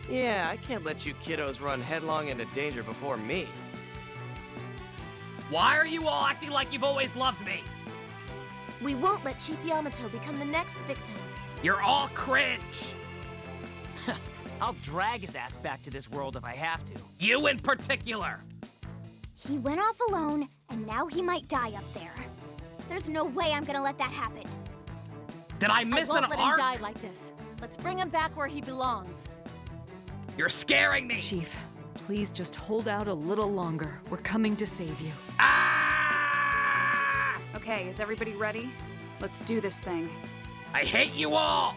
Yeah, I can't let you kiddos run headlong into danger before me. Why are you all acting like you've always loved me? We won't let Chief Yamato become the next victim. You're all cringe! I'll drag his ass back to this world if I have to. You in particular! He went off alone, and now he might die up there. There's no way I'm gonna let that happen. Did I miss an let arc? him die like this. Let's bring him back where he belongs. You're scaring me! Chief, please just hold out a little longer. We're coming to save you. Okay, is everybody ready? Let's do this thing. I hate you all!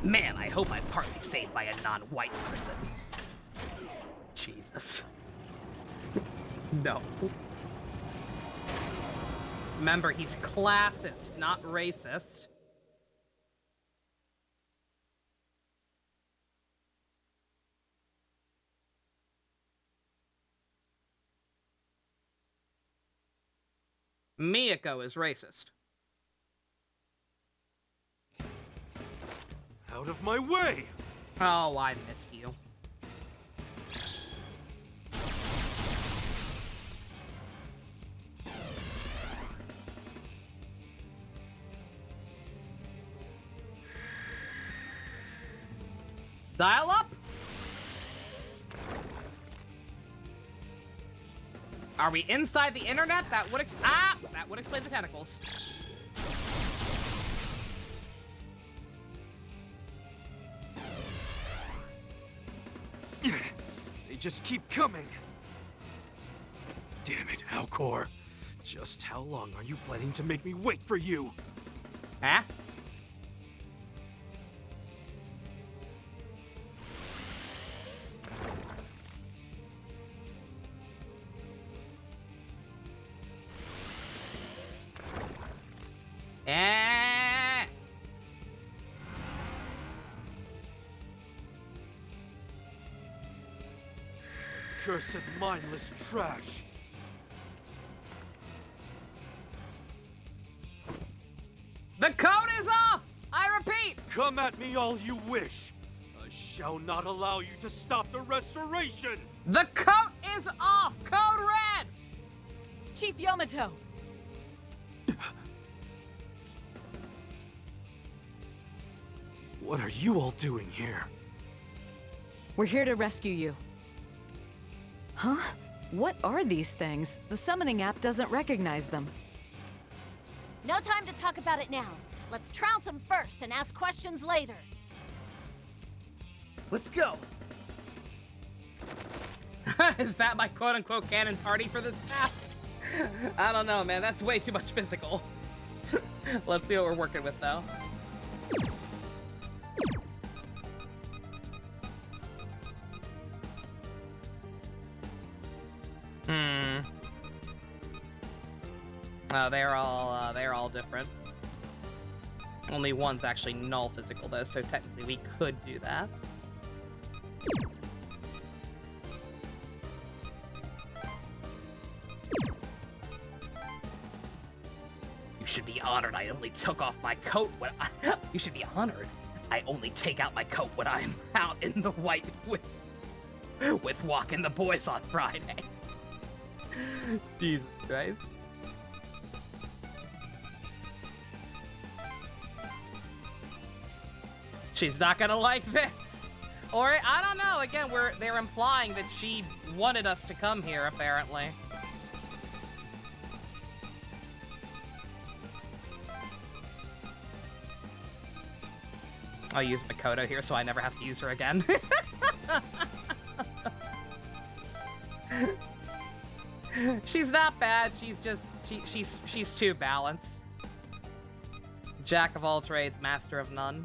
Man, I hope I'm partly saved by a non-white person. Jesus. No. Remember, he's classist, not racist. Miyako is racist. Out of my way! Oh, I missed you. Dial up? Are we inside the internet? That would that would explain the tentacles. They just keep coming. Damn it, Alcor. Just how long are you planning to make me wait for you? Huh? Cursed mindless trash. The code is off! I repeat! Come at me all you wish. I shall not allow you to stop the restoration! The code is off! Code red! Chief Yamato! What are you all doing here? We're here to rescue you. Huh? What are these things? The summoning app doesn't recognize them. No time to talk about it now. Let's trounce him first and ask questions later. Let's go! Is that my quote-unquote canon party for this map? I don't know, man. That's way too much physical. Let's see what we're working with, though. They're all different. Only one's actually null physical though, so technically we could do that. You should be honored I only took off my coat when You should be honored I only take out my coat when I'm out in the white with walking the boys on Friday. Jesus Christ. She's not gonna like this. Or, I don't know, again, they're implying that she wanted us to come here, apparently. I'll use Makoto here so I never have to use her again. She's not bad, she's just, she's too balanced. Jack of all trades, master of none.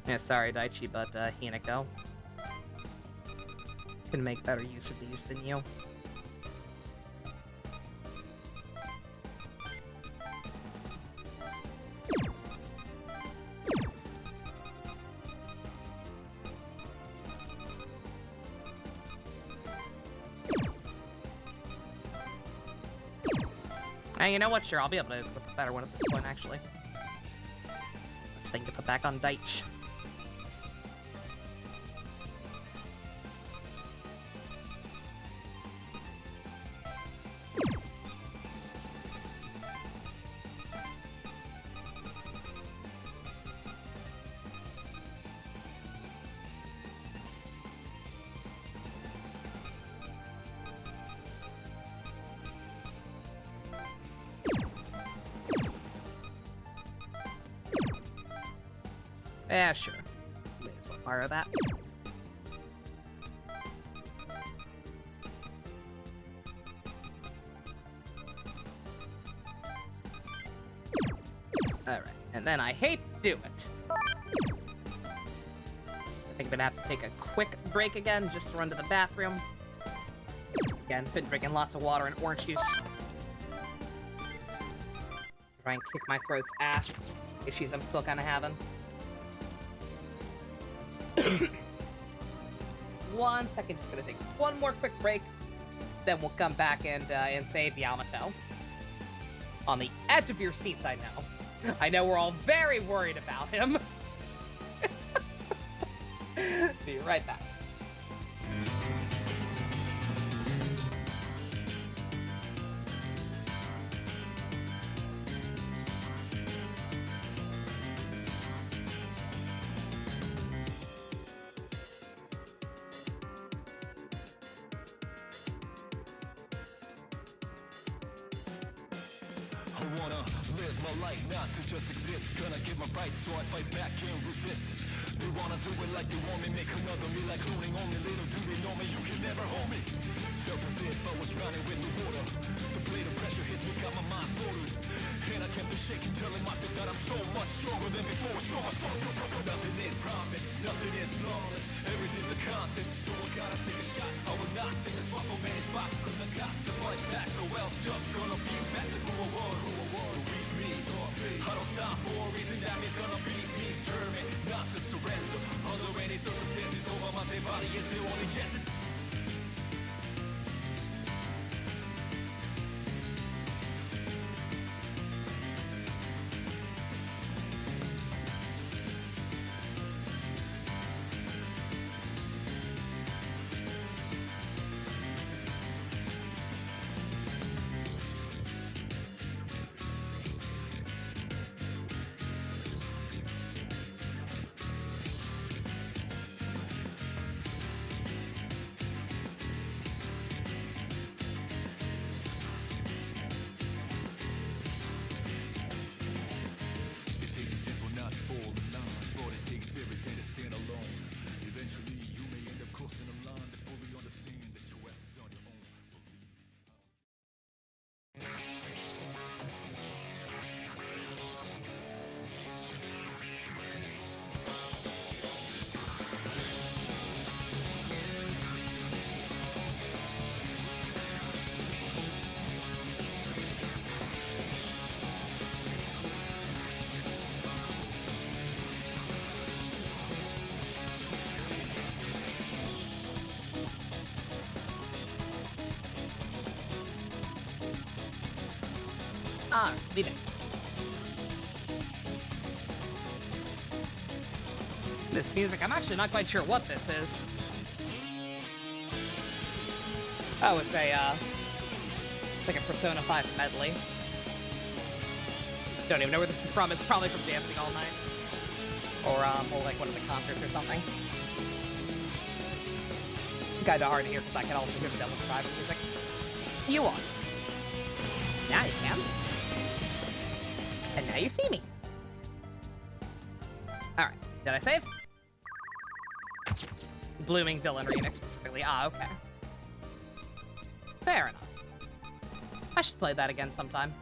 Yeah, sorry, Daichi, but Hinako can make better use of these than you. And you know what? Sure, I'll be able to equip a better one at this point, actually. This thing to put back on Daichi. Yeah, sure. May as well borrow that. Alright, and then I hate to do it. I think I'm gonna have to take a quick break again, just to run to the bathroom. Again, been drinking lots of water and orange juice. Try and kick my throat's ass. Issues I'm still kind of having. 1 second, just gonna take one more quick break. Then we'll come back and save Yamato. On the edge of your seats, I know. I know we're all very worried about him. Be right back. Not to just exist, gonna get my rights, so I fight back and resist. They wanna do it like they want me, make another me like cloning on me. Little do they know me, you can never hold me. Felt as if I was drowning with the water. The blade of pressure hits me, got my mind slaughtered. And I kept it shaking, telling myself that I'm so much stronger than before, so much stronger. Nothing is promised, nothing is flawless. Everything's a contest, so I gotta take a shot. I will not take a swap for any spot, cause I got to fight back, or else just gonna be back to who I was. Read me, talk me. I don't stop for a reason, that means gonna beat me. Determined not to surrender under any circumstances. Over my dead body is the only chances. Ah, leave it. This music, I'm actually not quite sure what this is. Oh, it's like a Persona 5 medley. Don't even know where this is from. It's probably from Dancing All Night. Or like one of the concerts or something. Kinda hard to hear because I can also hear the Devil Survivor music. You are. Now you can. And now you see me. Alright, did I save? Blooming Villain remix specifically. Ah, okay. Fair enough. I should play that again sometime.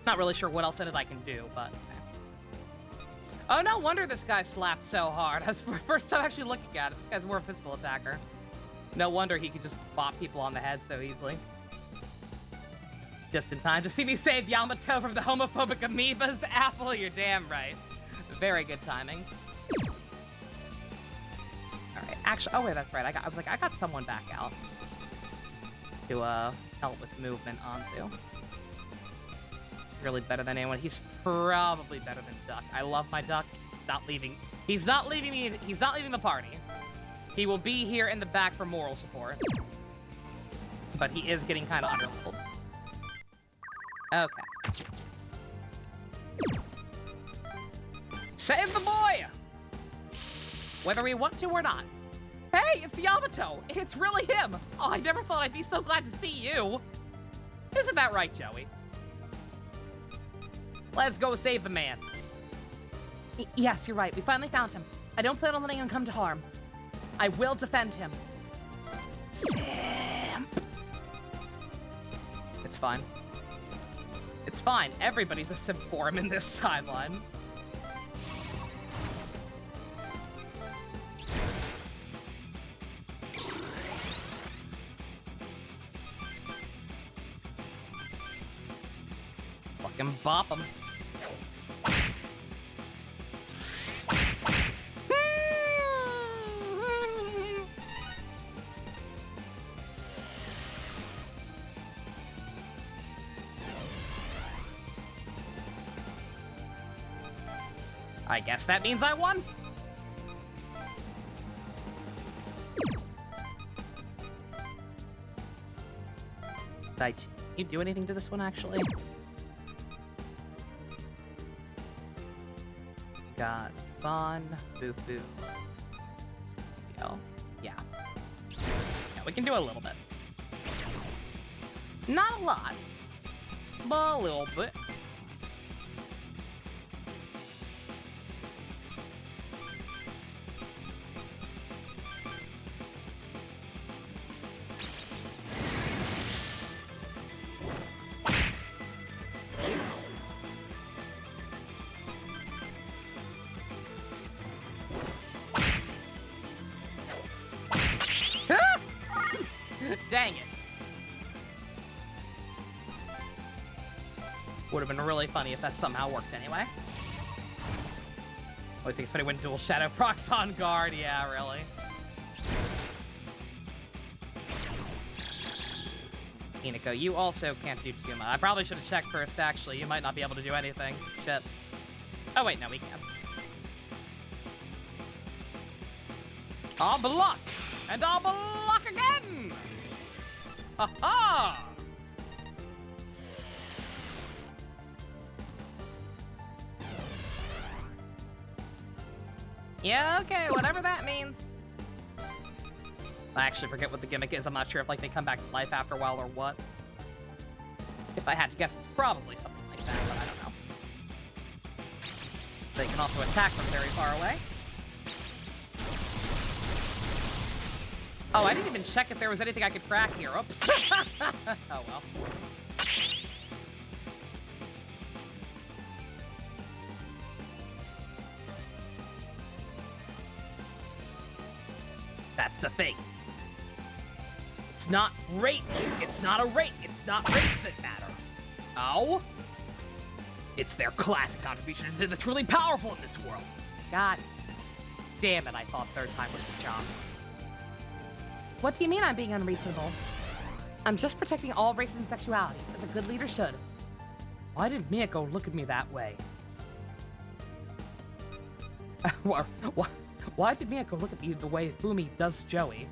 Not really sure what else in it I can do, but... Oh, no wonder this guy slapped so hard. That's the first time actually looking at it. This guy's more a physical attacker. No wonder he could just bop people on the head so easily. Just in time to see me save Yamato from the homophobic amoebas. Apple, you're damn right. Very good timing. Alright, actually, oh wait, that's right. I was like, I got someone back out to help with movement onto. He's really better than anyone. He's probably better than Duck. I love my Duck. Not leaving. He's not leaving me. He's not leaving the party. He will be here in the back for moral support. But he is getting kind of underleveled. Okay. Save the boy! Whether we want to or not. Hey, it's Yamato! It's really him! Oh, I never thought I'd be so glad to see you! Isn't that right, Joey? Let's go save the man. Yes, you're right. We finally found him. I don't plan on letting him come to harm. I will defend him. Sam. It's fine. It's fine. Everybody's a simp for him in this timeline. Fucking bop him. I guess that means I won. Did you do anything to this one, actually? Got Zon, Boo-Boo. Yeah. Yeah, we can do a little bit. Not a lot, but a little bit. Dang it. Would have been really funny if that somehow worked anyway. Always think it's funny when dual shadow procs on guard. Yeah, really. Hinako, you also can't do too much. I probably should have checked first, actually. You might not be able to do anything. Shit. Oh, wait, no, we can. I'll block! And I'll block again! Ha-ha! Yeah, okay, whatever that means. I actually forget what the gimmick is. I'm not sure if, like, they come back to life after a while or what. If I had to guess, it's probably something like that, but I don't know. They can also attack from very far away. Oh, I didn't even check if there was anything I could crack here. Oops. Oh, well. That's the thing. It's not rate. It's not a rate. It's not race that matter. Oh? It's their classic contribution to the truly powerful in this world. God damn it, I thought third time was the charm. What do you mean I'm being unreasonable? I'm just protecting all races and sexualities, as a good leader should. Why did Miyako look at me that way? Why did Miyako look at me the way Fumi does Joey?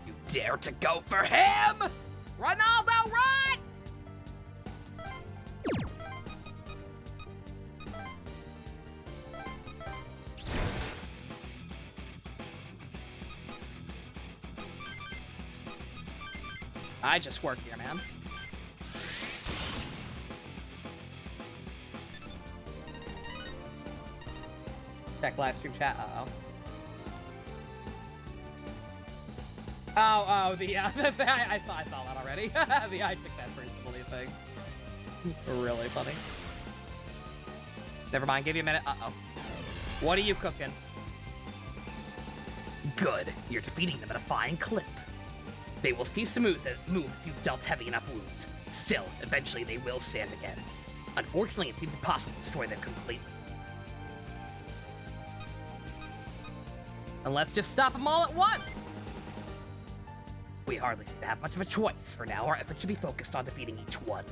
You dare to go for him? Ronaldo, run! I just work here, man. Check live stream chat. Uh-oh. Oh, I saw that already. I took that personally thing. Really funny. Never mind, give you a minute. Uh-oh. What are you cooking? Good. You're defeating them at a fine clip. They will cease to move as you've dealt heavy enough wounds. Still, eventually they will stand again. Unfortunately, it seems impossible to destroy them completely. And let's just stop them all at once! We hardly seem to have much of a choice. For now, our efforts should be focused on defeating each one.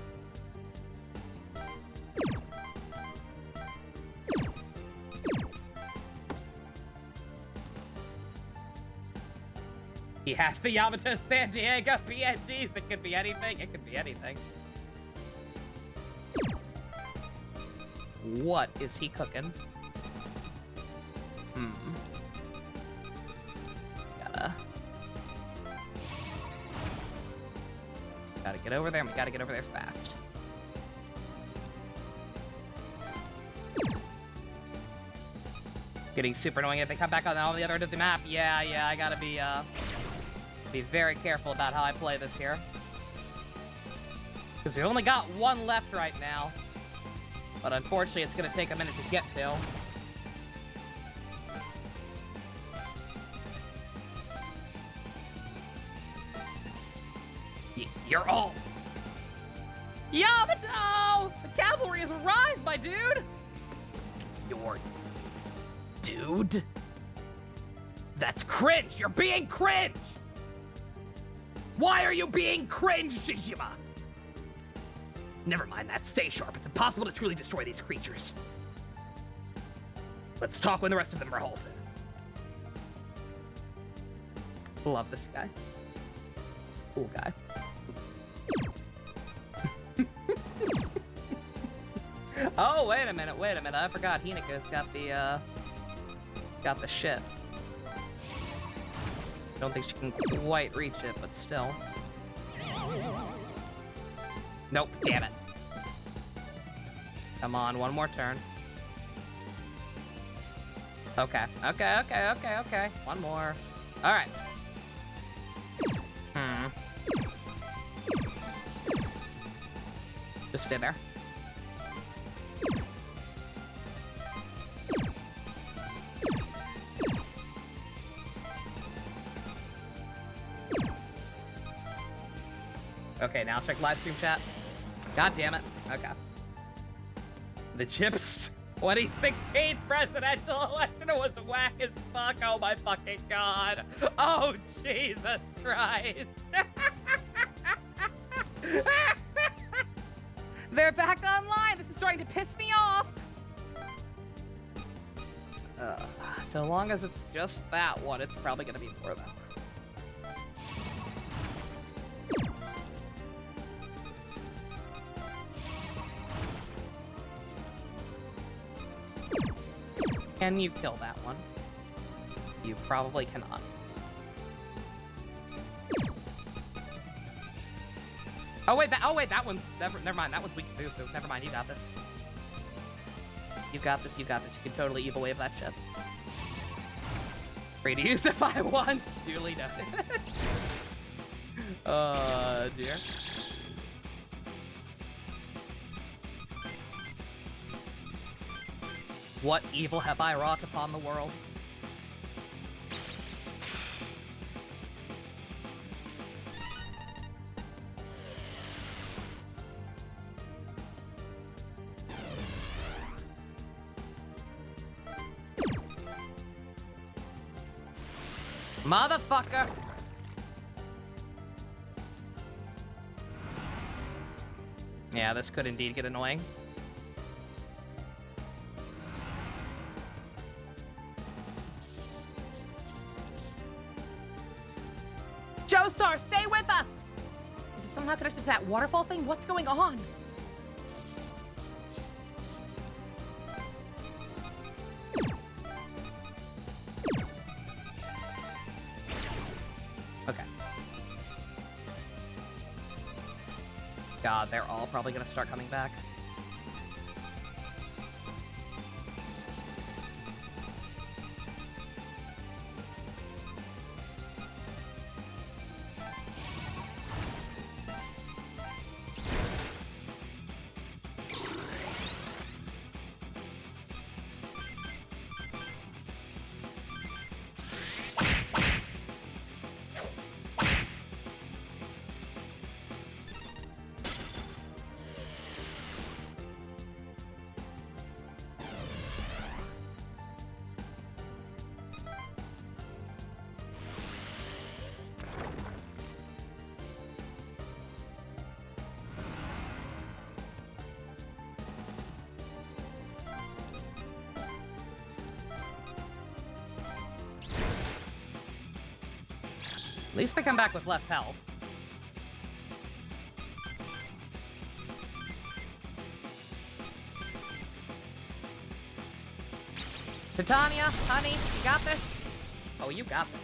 He has the Yamato San Diego PNGs. It could be anything. It could be anything. What is he cooking? Gotta get over there, and we gotta get over there fast. Getting super annoying if they come back on the other end of the map. Yeah, I gotta be very careful about how I play this here. Because we've only got one left right now. But unfortunately, it's gonna take a minute to get to. You're all... Yamato! The cavalry has arrived, my dude! Your... dude? That's cringe! You're being cringe! Why are you being cringe, Shishima? Never mind that. Stay sharp. It's impossible to truly destroy these creatures. Let's talk when the rest of them are halted. Love this guy. Cool guy. Oh, wait a minute. I forgot Hinako's got the shit. Don't think she can quite reach it, but still. Nope, damn it. Come on, one more turn. Okay. One more. All right. Just stay there. Okay, now check live stream chat. God damn it. Okay. The Chips 2016 presidential election was whack as fuck. Oh my fucking god. Oh, Jesus Christ. They're back online. This is starting to piss me off. So long as it's just that one, it's probably gonna be more than that. Can you kill that one? You probably cannot. Oh wait, that one's never mind. That one's weak to move. Never mind. You got this. You got this. You can totally evil wave that shit. Free to use if I want. Duly noted. Dear. What evil have I wrought upon the world? Motherfucker! Yeah, this could indeed get annoying. Joestar, stay with us! Is it somehow connected to that waterfall thing? What's going on? Okay. God, they're all probably gonna start coming back. At least they come back with less health. Titania, honey, you got this? Oh, you got this.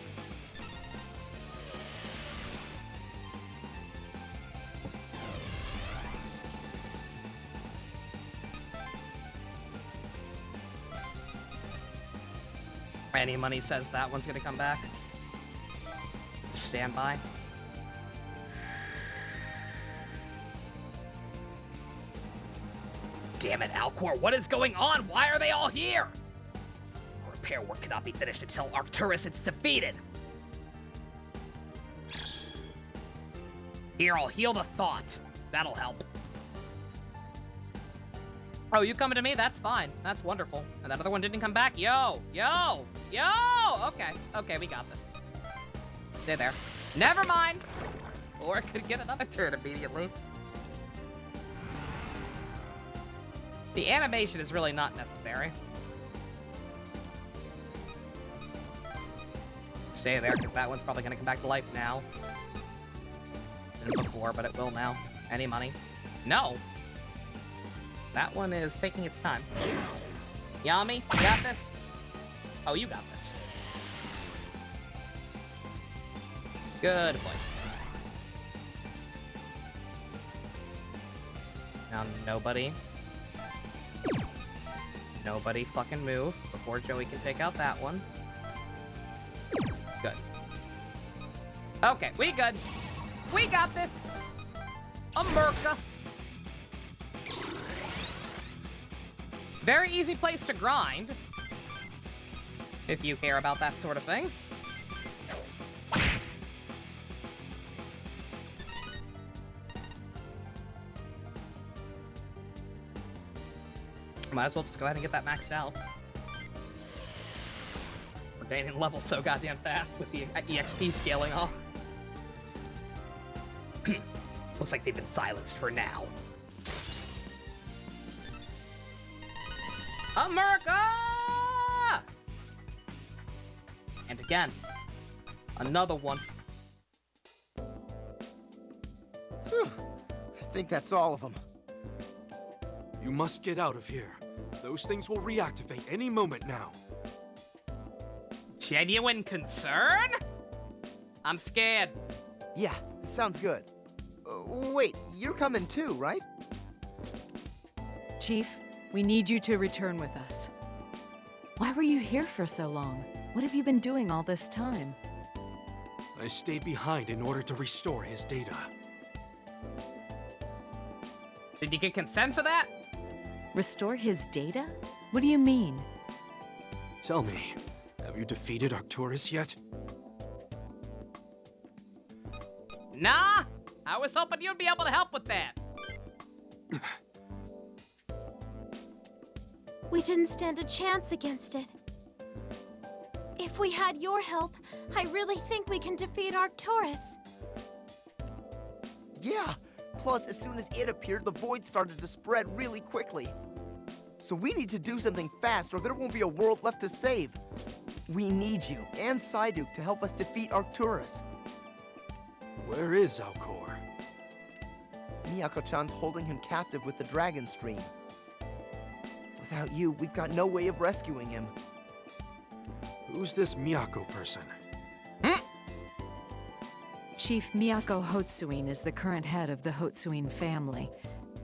Any money says that one's gonna come back. Stand by. Damn it, Alcor, what is going on? Why are they all here? Repair work cannot be finished until Arcturus is defeated. Here, I'll heal the thought. That'll help. Oh, you coming to me? That's fine. That's wonderful. And that other one didn't come back? Yo! Okay, okay, we got this. Stay there. Never mind! Or it could get another turn immediately. The animation is really not necessary. Stay there, because that one's probably going to come back to life now. Didn't before, but it will now. Any money? No! That one is taking its time. Yami, you got this? Oh, you got this. Good boy. Now nobody fucking move before Joey can take out that one. Good. Okay, we good. We got this. America. Very easy place to grind, if you care about that sort of thing. Might as well just go ahead and get that maxed out. We're gaining levels so goddamn fast with the EXP scaling off. Looks like they've been silenced for now. America! And again, another one. Whew. I think that's all of them. You must get out of here. Those things will reactivate any moment now. Genuine concern? I'm scared. Yeah, sounds good. Wait, you're coming too, right? Chief, we need you to return with us. Why were you here for so long? What have you been doing all this time? I stayed behind in order to restore his data. Did you get consent for that? Restore his data? What do you mean? Tell me, have you defeated Arcturus yet? Nah, I was hoping you'd be able to help with that. We didn't stand a chance against it. If we had your help, I really think we can defeat Arcturus. Yeah, Plus, as soon as it appeared, the void started to spread really quickly. So we need to do something fast or there won't be a world left to save. We need you and Psyduke to help us defeat Arcturus. Where is Alcor? Miyako-chan's holding him captive with the Dragon Stream. Without you, we've got no way of rescuing him. Who's this Miyako person? Chief Miyako Hotsuin is the current head of the Hotsuin family,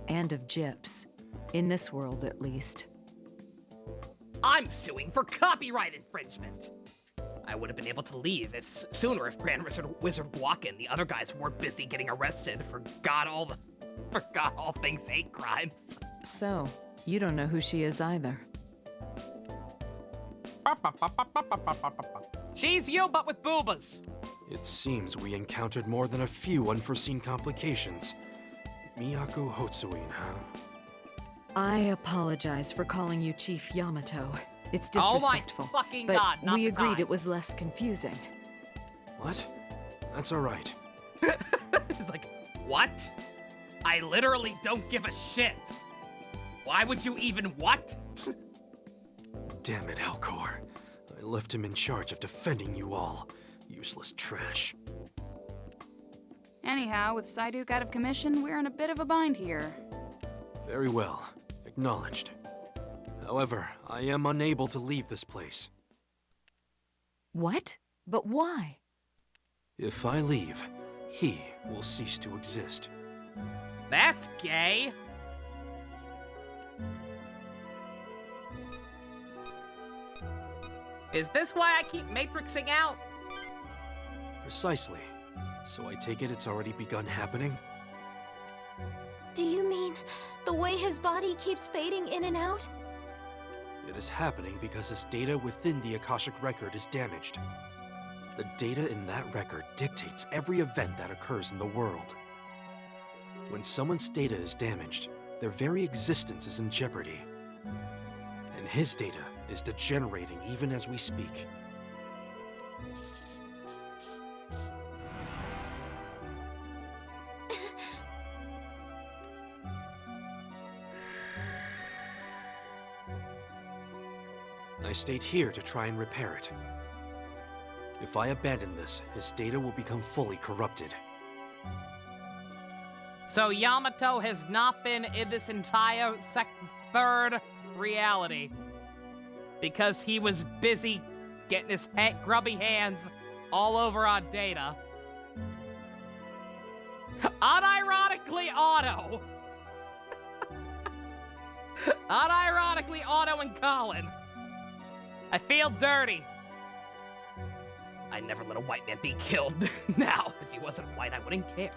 and of Gyps. In this world, at least. I'm suing for copyright infringement. I would have been able to leave sooner if Grand Wizard Walk and the other guys weren't busy getting arrested for God all things hate crimes. So, you don't know who she is either. She's you, but with boobas. It seems we encountered more than a few unforeseen complications. Miyako Hotsuin, huh? I apologize for calling you Chief Yamato. It's disrespectful. Oh my fucking but God, not we the agreed time. it was less confusing. What? That's all right. It's like, what? I literally don't give a shit. Why would you even what? Damn it, Alcor. I left him in charge of defending you all. Useless trash. Anyhow, with Psyduke out of commission, we're in a bit of a bind here. Very well. Acknowledged. However, I am unable to leave this place. What? But why? If I leave, he will cease to exist. That's gay. Is this why I keep matrixing out? Precisely. So I take it it's already begun happening? Do you mean the way his body keeps fading in and out? It is happening because his data within the Akashic record is damaged. The data in that record dictates every event that occurs in the world. When someone's data is damaged, their very existence is in jeopardy. And his data is degenerating even as we speak. I stayed here to try and repair it. If I abandon this, his data will become fully corrupted. So Yamato has not been in this entire third reality because he was busy getting his grubby hands all over our data. Unironically, Otto. Unironically, Otto and Colin. I feel dirty. I'd never let a white man be killed. Now, if he wasn't white, I wouldn't care.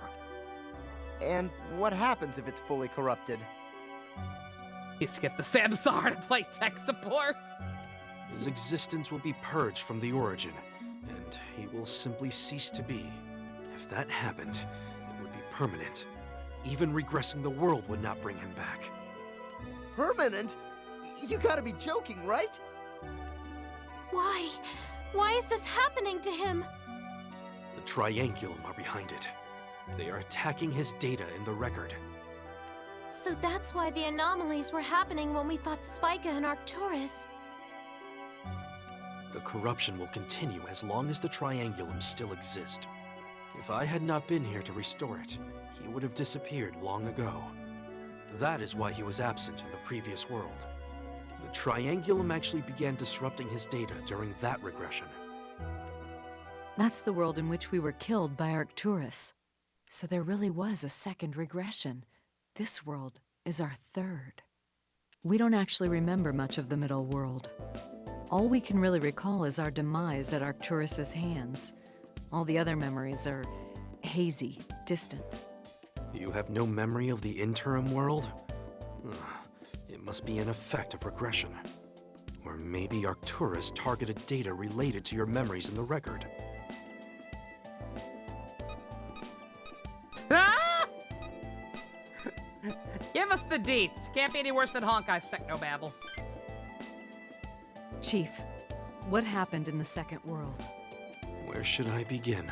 And what happens if it's fully corrupted? You skip the Samsara to play tech support? His existence will be purged from the origin, and he will simply cease to be. If that happened, it would be permanent. Even regressing the world would not bring him back. Permanent? You gotta be joking, right? Why? Why is this happening to him? The Triangulum are behind it. They are attacking his data in the record. So that's why the anomalies were happening when we fought Spica and Arcturus. The corruption will continue as long as the Triangulum still exist. If I had not been here to restore it, he would have disappeared long ago. That is why he was absent in the previous world. The Triangulum actually began disrupting his data during that regression. That's the world in which we were killed by Arcturus. So there really was a second regression. This world is our third. We don't actually remember much of the middle world. All we can really recall is our demise at Arcturus's hands. All the other memories are hazy, distant. You have no memory of the interim world? It must be an effect of regression. Or maybe Arcturus targeted data related to your memories in the record. Ah! Give us the deets. Can't be any worse than Honkai's technobabble. Chief, what happened in the second world? Where should I begin?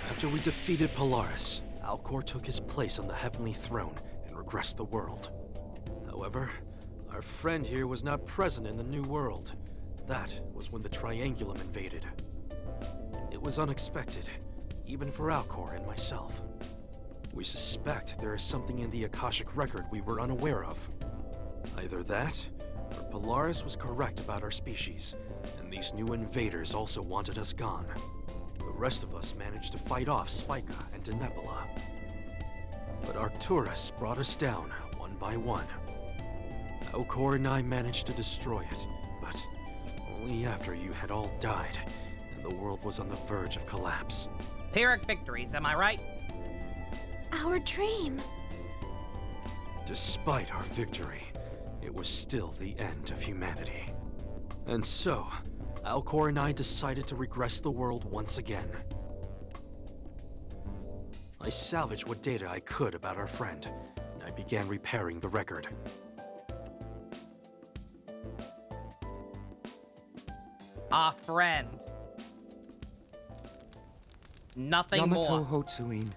After we defeated Polaris, Alcor took his place on the Heavenly Throne and regressed the world. However, our friend here was not present in the New World. That was when the Triangulum invaded. It was unexpected, even for Alcor and myself. We suspect there is something in the Akashic Record we were unaware of. Either that, or Polaris was correct about our species, and these new invaders also wanted us gone. The rest of us managed to fight off Spica and Denebola. But Arcturus brought us down, one by one. Alcor and I managed to destroy it, but only after you had all died, and the world was on the verge of collapse. Pyrrhic victories, am I right? Our dream. Despite our victory, it was still the end of humanity. And so, Alcor and I decided to regress the world once again. I salvaged what data I could about our friend, and I began repairing the record. Our friend. Nothing Yamato more. Hotsuin.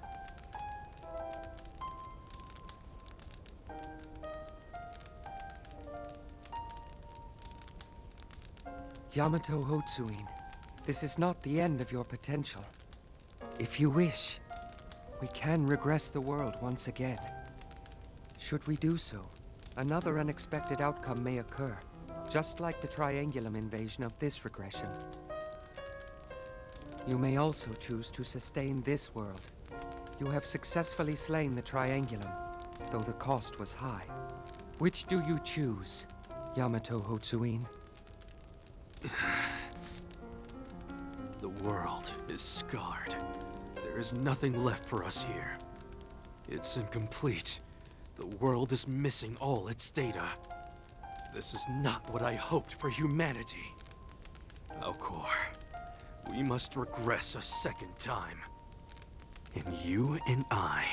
Yamato Hotsuin, this is not the end of your potential. If you wish, we can regress the world once again. Should we do so, another unexpected outcome may occur, just like the Triangulum invasion of this regression. You may also choose to sustain this world. You have successfully slain the Triangulum, though the cost was high. Which do you choose, Yamato Hotsuin? The world is scarred. There is nothing left for us here. It's incomplete. The world is missing all its data. This is not what I hoped for humanity. Alcor, we must regress a second time. And you and I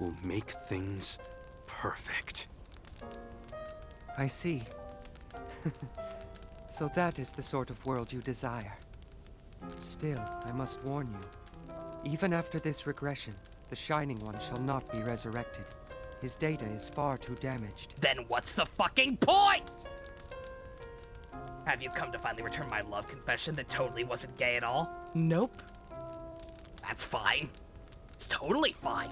will make things perfect. I see. So that is the sort of world you desire. Still, I must warn you. Even after this regression, the Shining One shall not be resurrected. His data is far too damaged. Then what's the fucking point? Have you come to finally return my love confession that totally wasn't gay at all? Nope. That's fine. It's totally fine.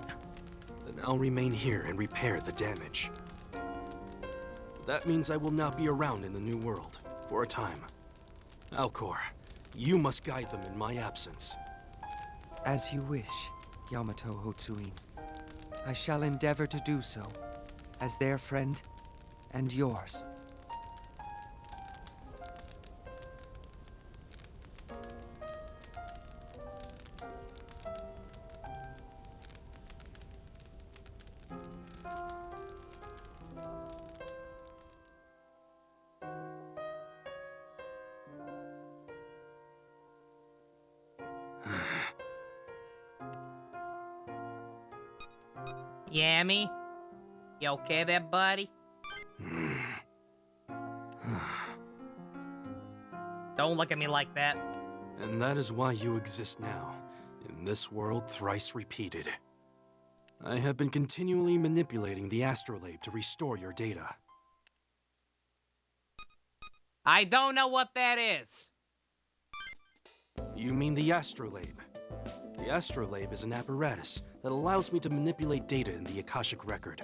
Then I'll remain here and repair the damage. That means I will not be around in the New World, for a time. Alcor, you must guide them in my absence. As you wish, Yamato Hotsuin. I shall endeavor to do so, as their friend and yours. Yami? You okay there, buddy? Don't look at me like that. And that is why you exist now, in this world thrice repeated. I have been continually manipulating the astrolabe to restore your data. I don't know what that is. You mean the astrolabe? The astrolabe is an apparatus that allows me to manipulate data in the Akashic Record.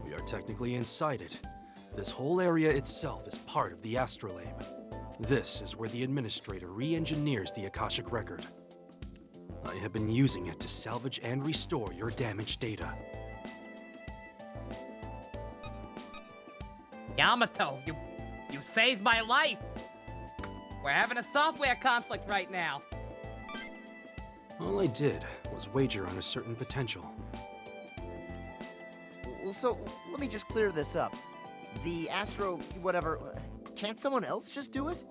We are technically inside it. This whole area itself is part of the astrolabe. This is where the administrator re-engineers the Akashic Record. I have been using it to salvage and restore your damaged data. Yamato, you saved my life. We're having a software conflict right now. All I did was wager on a certain potential. So, let me just clear this up. The Astro... whatever... can't someone else just do it?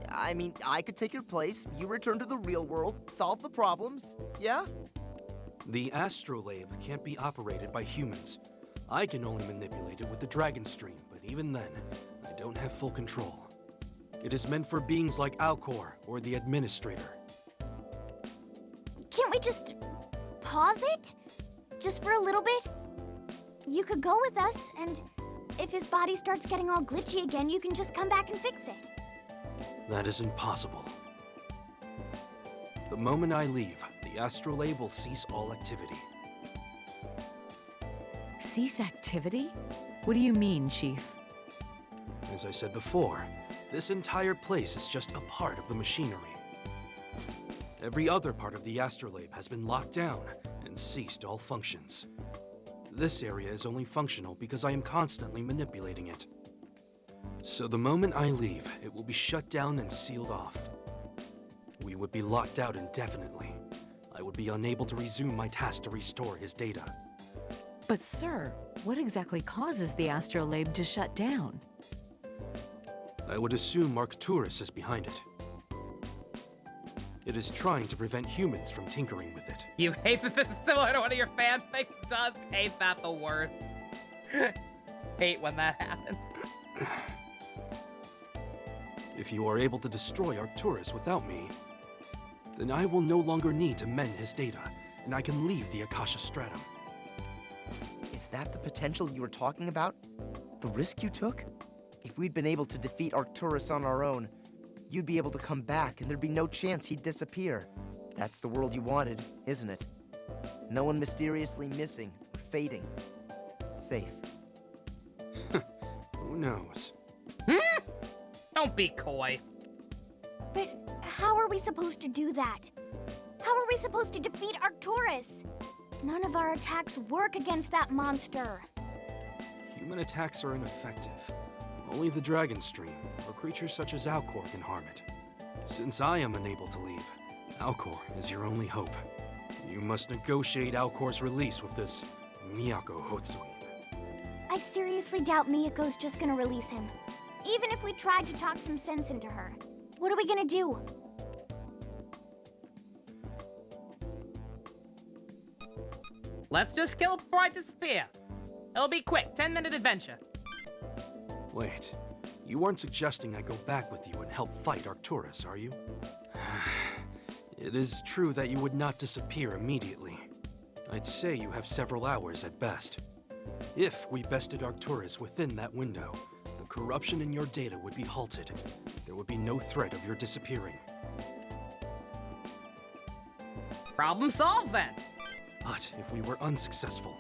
I mean, I could take your place, you return to the real world, solve the problems, yeah? The astrolabe can't be operated by humans. I can only manipulate it with the Dragon Stream, but even then, I don't have full control. It is meant for beings like Alcor or the Administrator. Can't we just pause it? Just for a little bit? You could go with us, and if his body starts getting all glitchy again, you can just come back and fix it. That is impossible. The moment I leave, the astrolabe will cease all activity. Cease activity? What do you mean, Chief? As I said before, this entire place is just a part of the machinery. Every other part of the astrolabe has been locked down and ceased all functions. This area is only functional because I am constantly manipulating it. So the moment I leave, it will be shut down and sealed off. We would be locked out indefinitely. I would be unable to resume my task to restore his data. But sir, what exactly causes the astrolabe to shut down? I would assume Arcturus is behind it. It is trying to prevent humans from tinkering with it. You hate that this is similar to one of your fanfics? Does hate that the worst. Hate when that happens. If you are able to destroy Arcturus without me, then I will no longer need to mend his data, and I can leave the Akasha Stratum. Is that the potential you were talking about? The risk you took? If we'd been able to defeat Arcturus on our own, you'd be able to come back and there'd be no chance he'd disappear. That's the world you wanted, isn't it? No one mysteriously missing or fading. Safe. Who knows? Don't be coy. But how are we supposed to do that? How are we supposed to defeat Arcturus? None of our attacks work against that monster. Human attacks are ineffective. Only the Dragon Stream, or creatures such as Alcor can harm it. Since I am unable to leave, Alcor is your only hope. You must negotiate Alcor's release with this Miyako Hotsui. I seriously doubt Miyako's just gonna release him. Even if we tried to talk some sense into her. What are we gonna do? Let's just kill it before I disappear. It'll be quick, 10-minute adventure. Wait, you aren't suggesting I go back with you and help fight Arcturus, are you? It is true that you would not disappear immediately. I'd say you have several hours at best. If we bested Arcturus within that window, the corruption in your data would be halted. There would be no threat of your disappearing. Problem solved then. But if we were unsuccessful,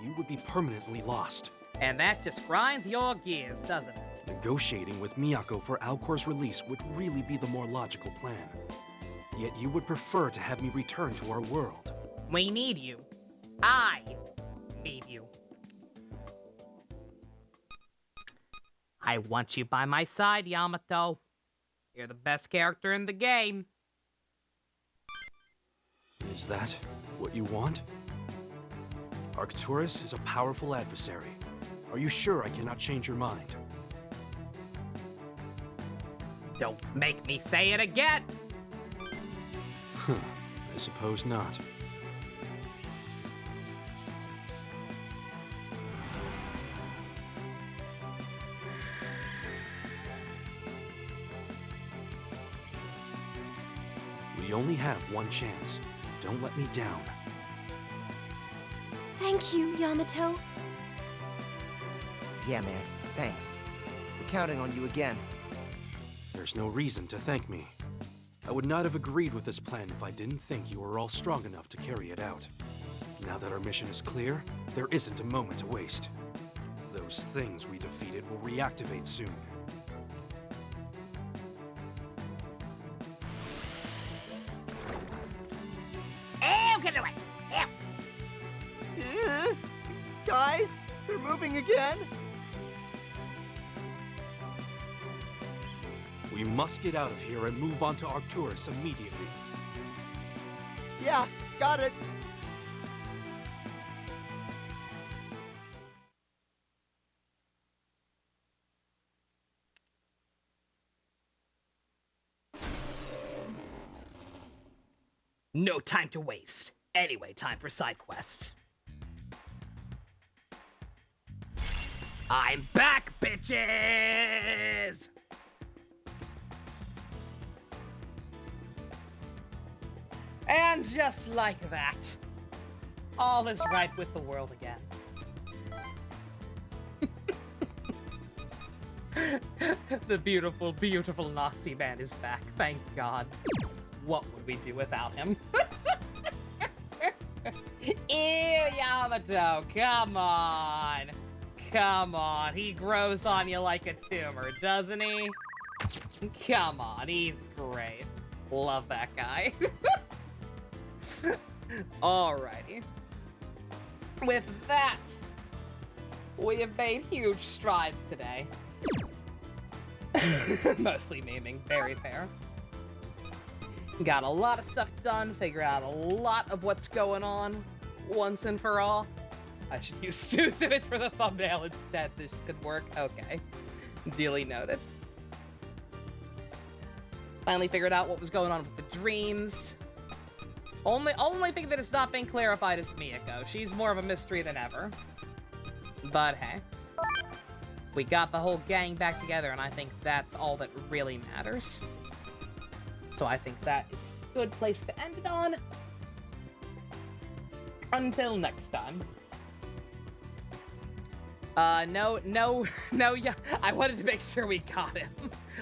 you would be permanently lost. And that just grinds your gears, doesn't it? Negotiating with Miyako for Alcor's release would really be the more logical plan. Yet you would prefer to have me return to our world. We need you. I need you. I want you by my side, Yamato. You're the best character in the game. Is that what you want? Arcturus is a powerful adversary. Are you sure I cannot change your mind? Don't make me say it again! I suppose not. We only have one chance. Don't let me down. Thank you, Yamato. Yeah, man. Thanks. We're counting on you again. There's no reason to thank me. I would not have agreed with this plan if I didn't think you were all strong enough to carry it out. Now that our mission is clear, there isn't a moment to waste. Those things we defeated will reactivate soon. Ew, get away! Ew! Guys, they're moving again! We must get out of here and move on to Arcturus immediately. Yeah, got it! No time to waste. Anyway, time for side quests. I'm back, bitches! And just like that, all is right with the world again. The beautiful, beautiful Nazi man is back, thank God. What would we do without him? Ew, Yamato, come on. Come on, he grows on you like a tumor, doesn't he? Come on, he's great. Love that guy. Alrighty. With that, we have made huge strides today. Mostly memeing, very fair. Got a lot of stuff done, figure out a lot of what's going on once and for all. I should use Stu's image for the thumbnail instead. This could work. Okay. Duly noted. Finally figured out what was going on with the dreams. Only thing that has not been clarified is Miyako. She's more of a mystery than ever. But hey. We got the whole gang back together, and I think that's all that really matters. So I think that is a good place to end it on. Until next time. No, yeah, I wanted to make sure we got him.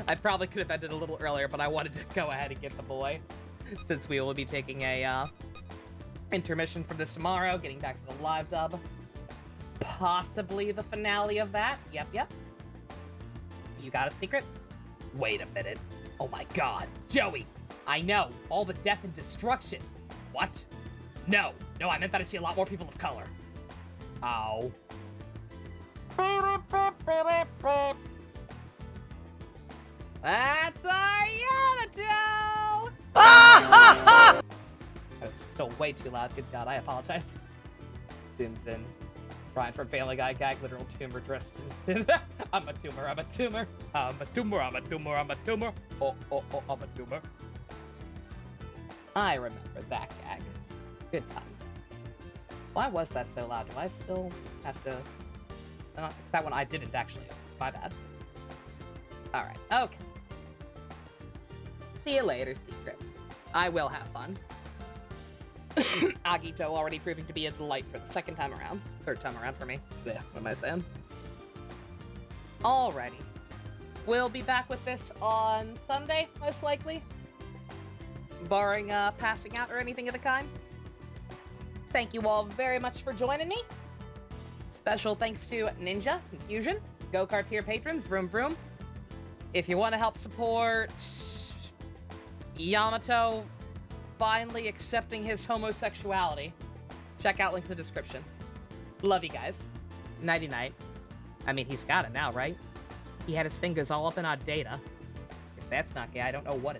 I probably could have ended a little earlier, but I wanted to go ahead and get the boy. Since we will be taking a, intermission from this tomorrow, getting back to the live dub. Possibly the finale of that. Yep. You got a secret? Wait a minute. Oh my god. Joey! I know. All the death and destruction. What? No, I meant that I see a lot more people of color. Ow. That's our Yamato! That was still way too loud. Good god, I apologize. Zooms in. Brian from Family Guy gag, literal tumor dressed. I'm a tumor. I'm a tumor. I'm a tumor. I'm a tumor. I'm a tumor. Oh, I'm a tumor. I remember that gag. Good times. Why was that so loud? Do I still have to... that one I didn't actually. My bad. Alright, okay. See you later, Secret. I will have fun. Agito already proving to be a delight for the second time around. Third time around for me. Yeah, what am I saying? Alrighty. We'll be back with this on Sunday, most likely. Barring passing out or anything of the kind. Thank you all very much for joining me. Special thanks to Ninja, Fusion, Go-Kart tier patrons, Vroom Vroom. If you want to help support Yamato finally accepting his homosexuality, check out link in the description. Love you guys. Nighty-night. I mean, he's got it now, right? He had his fingers all up in our data. If that's not gay, I don't know what is.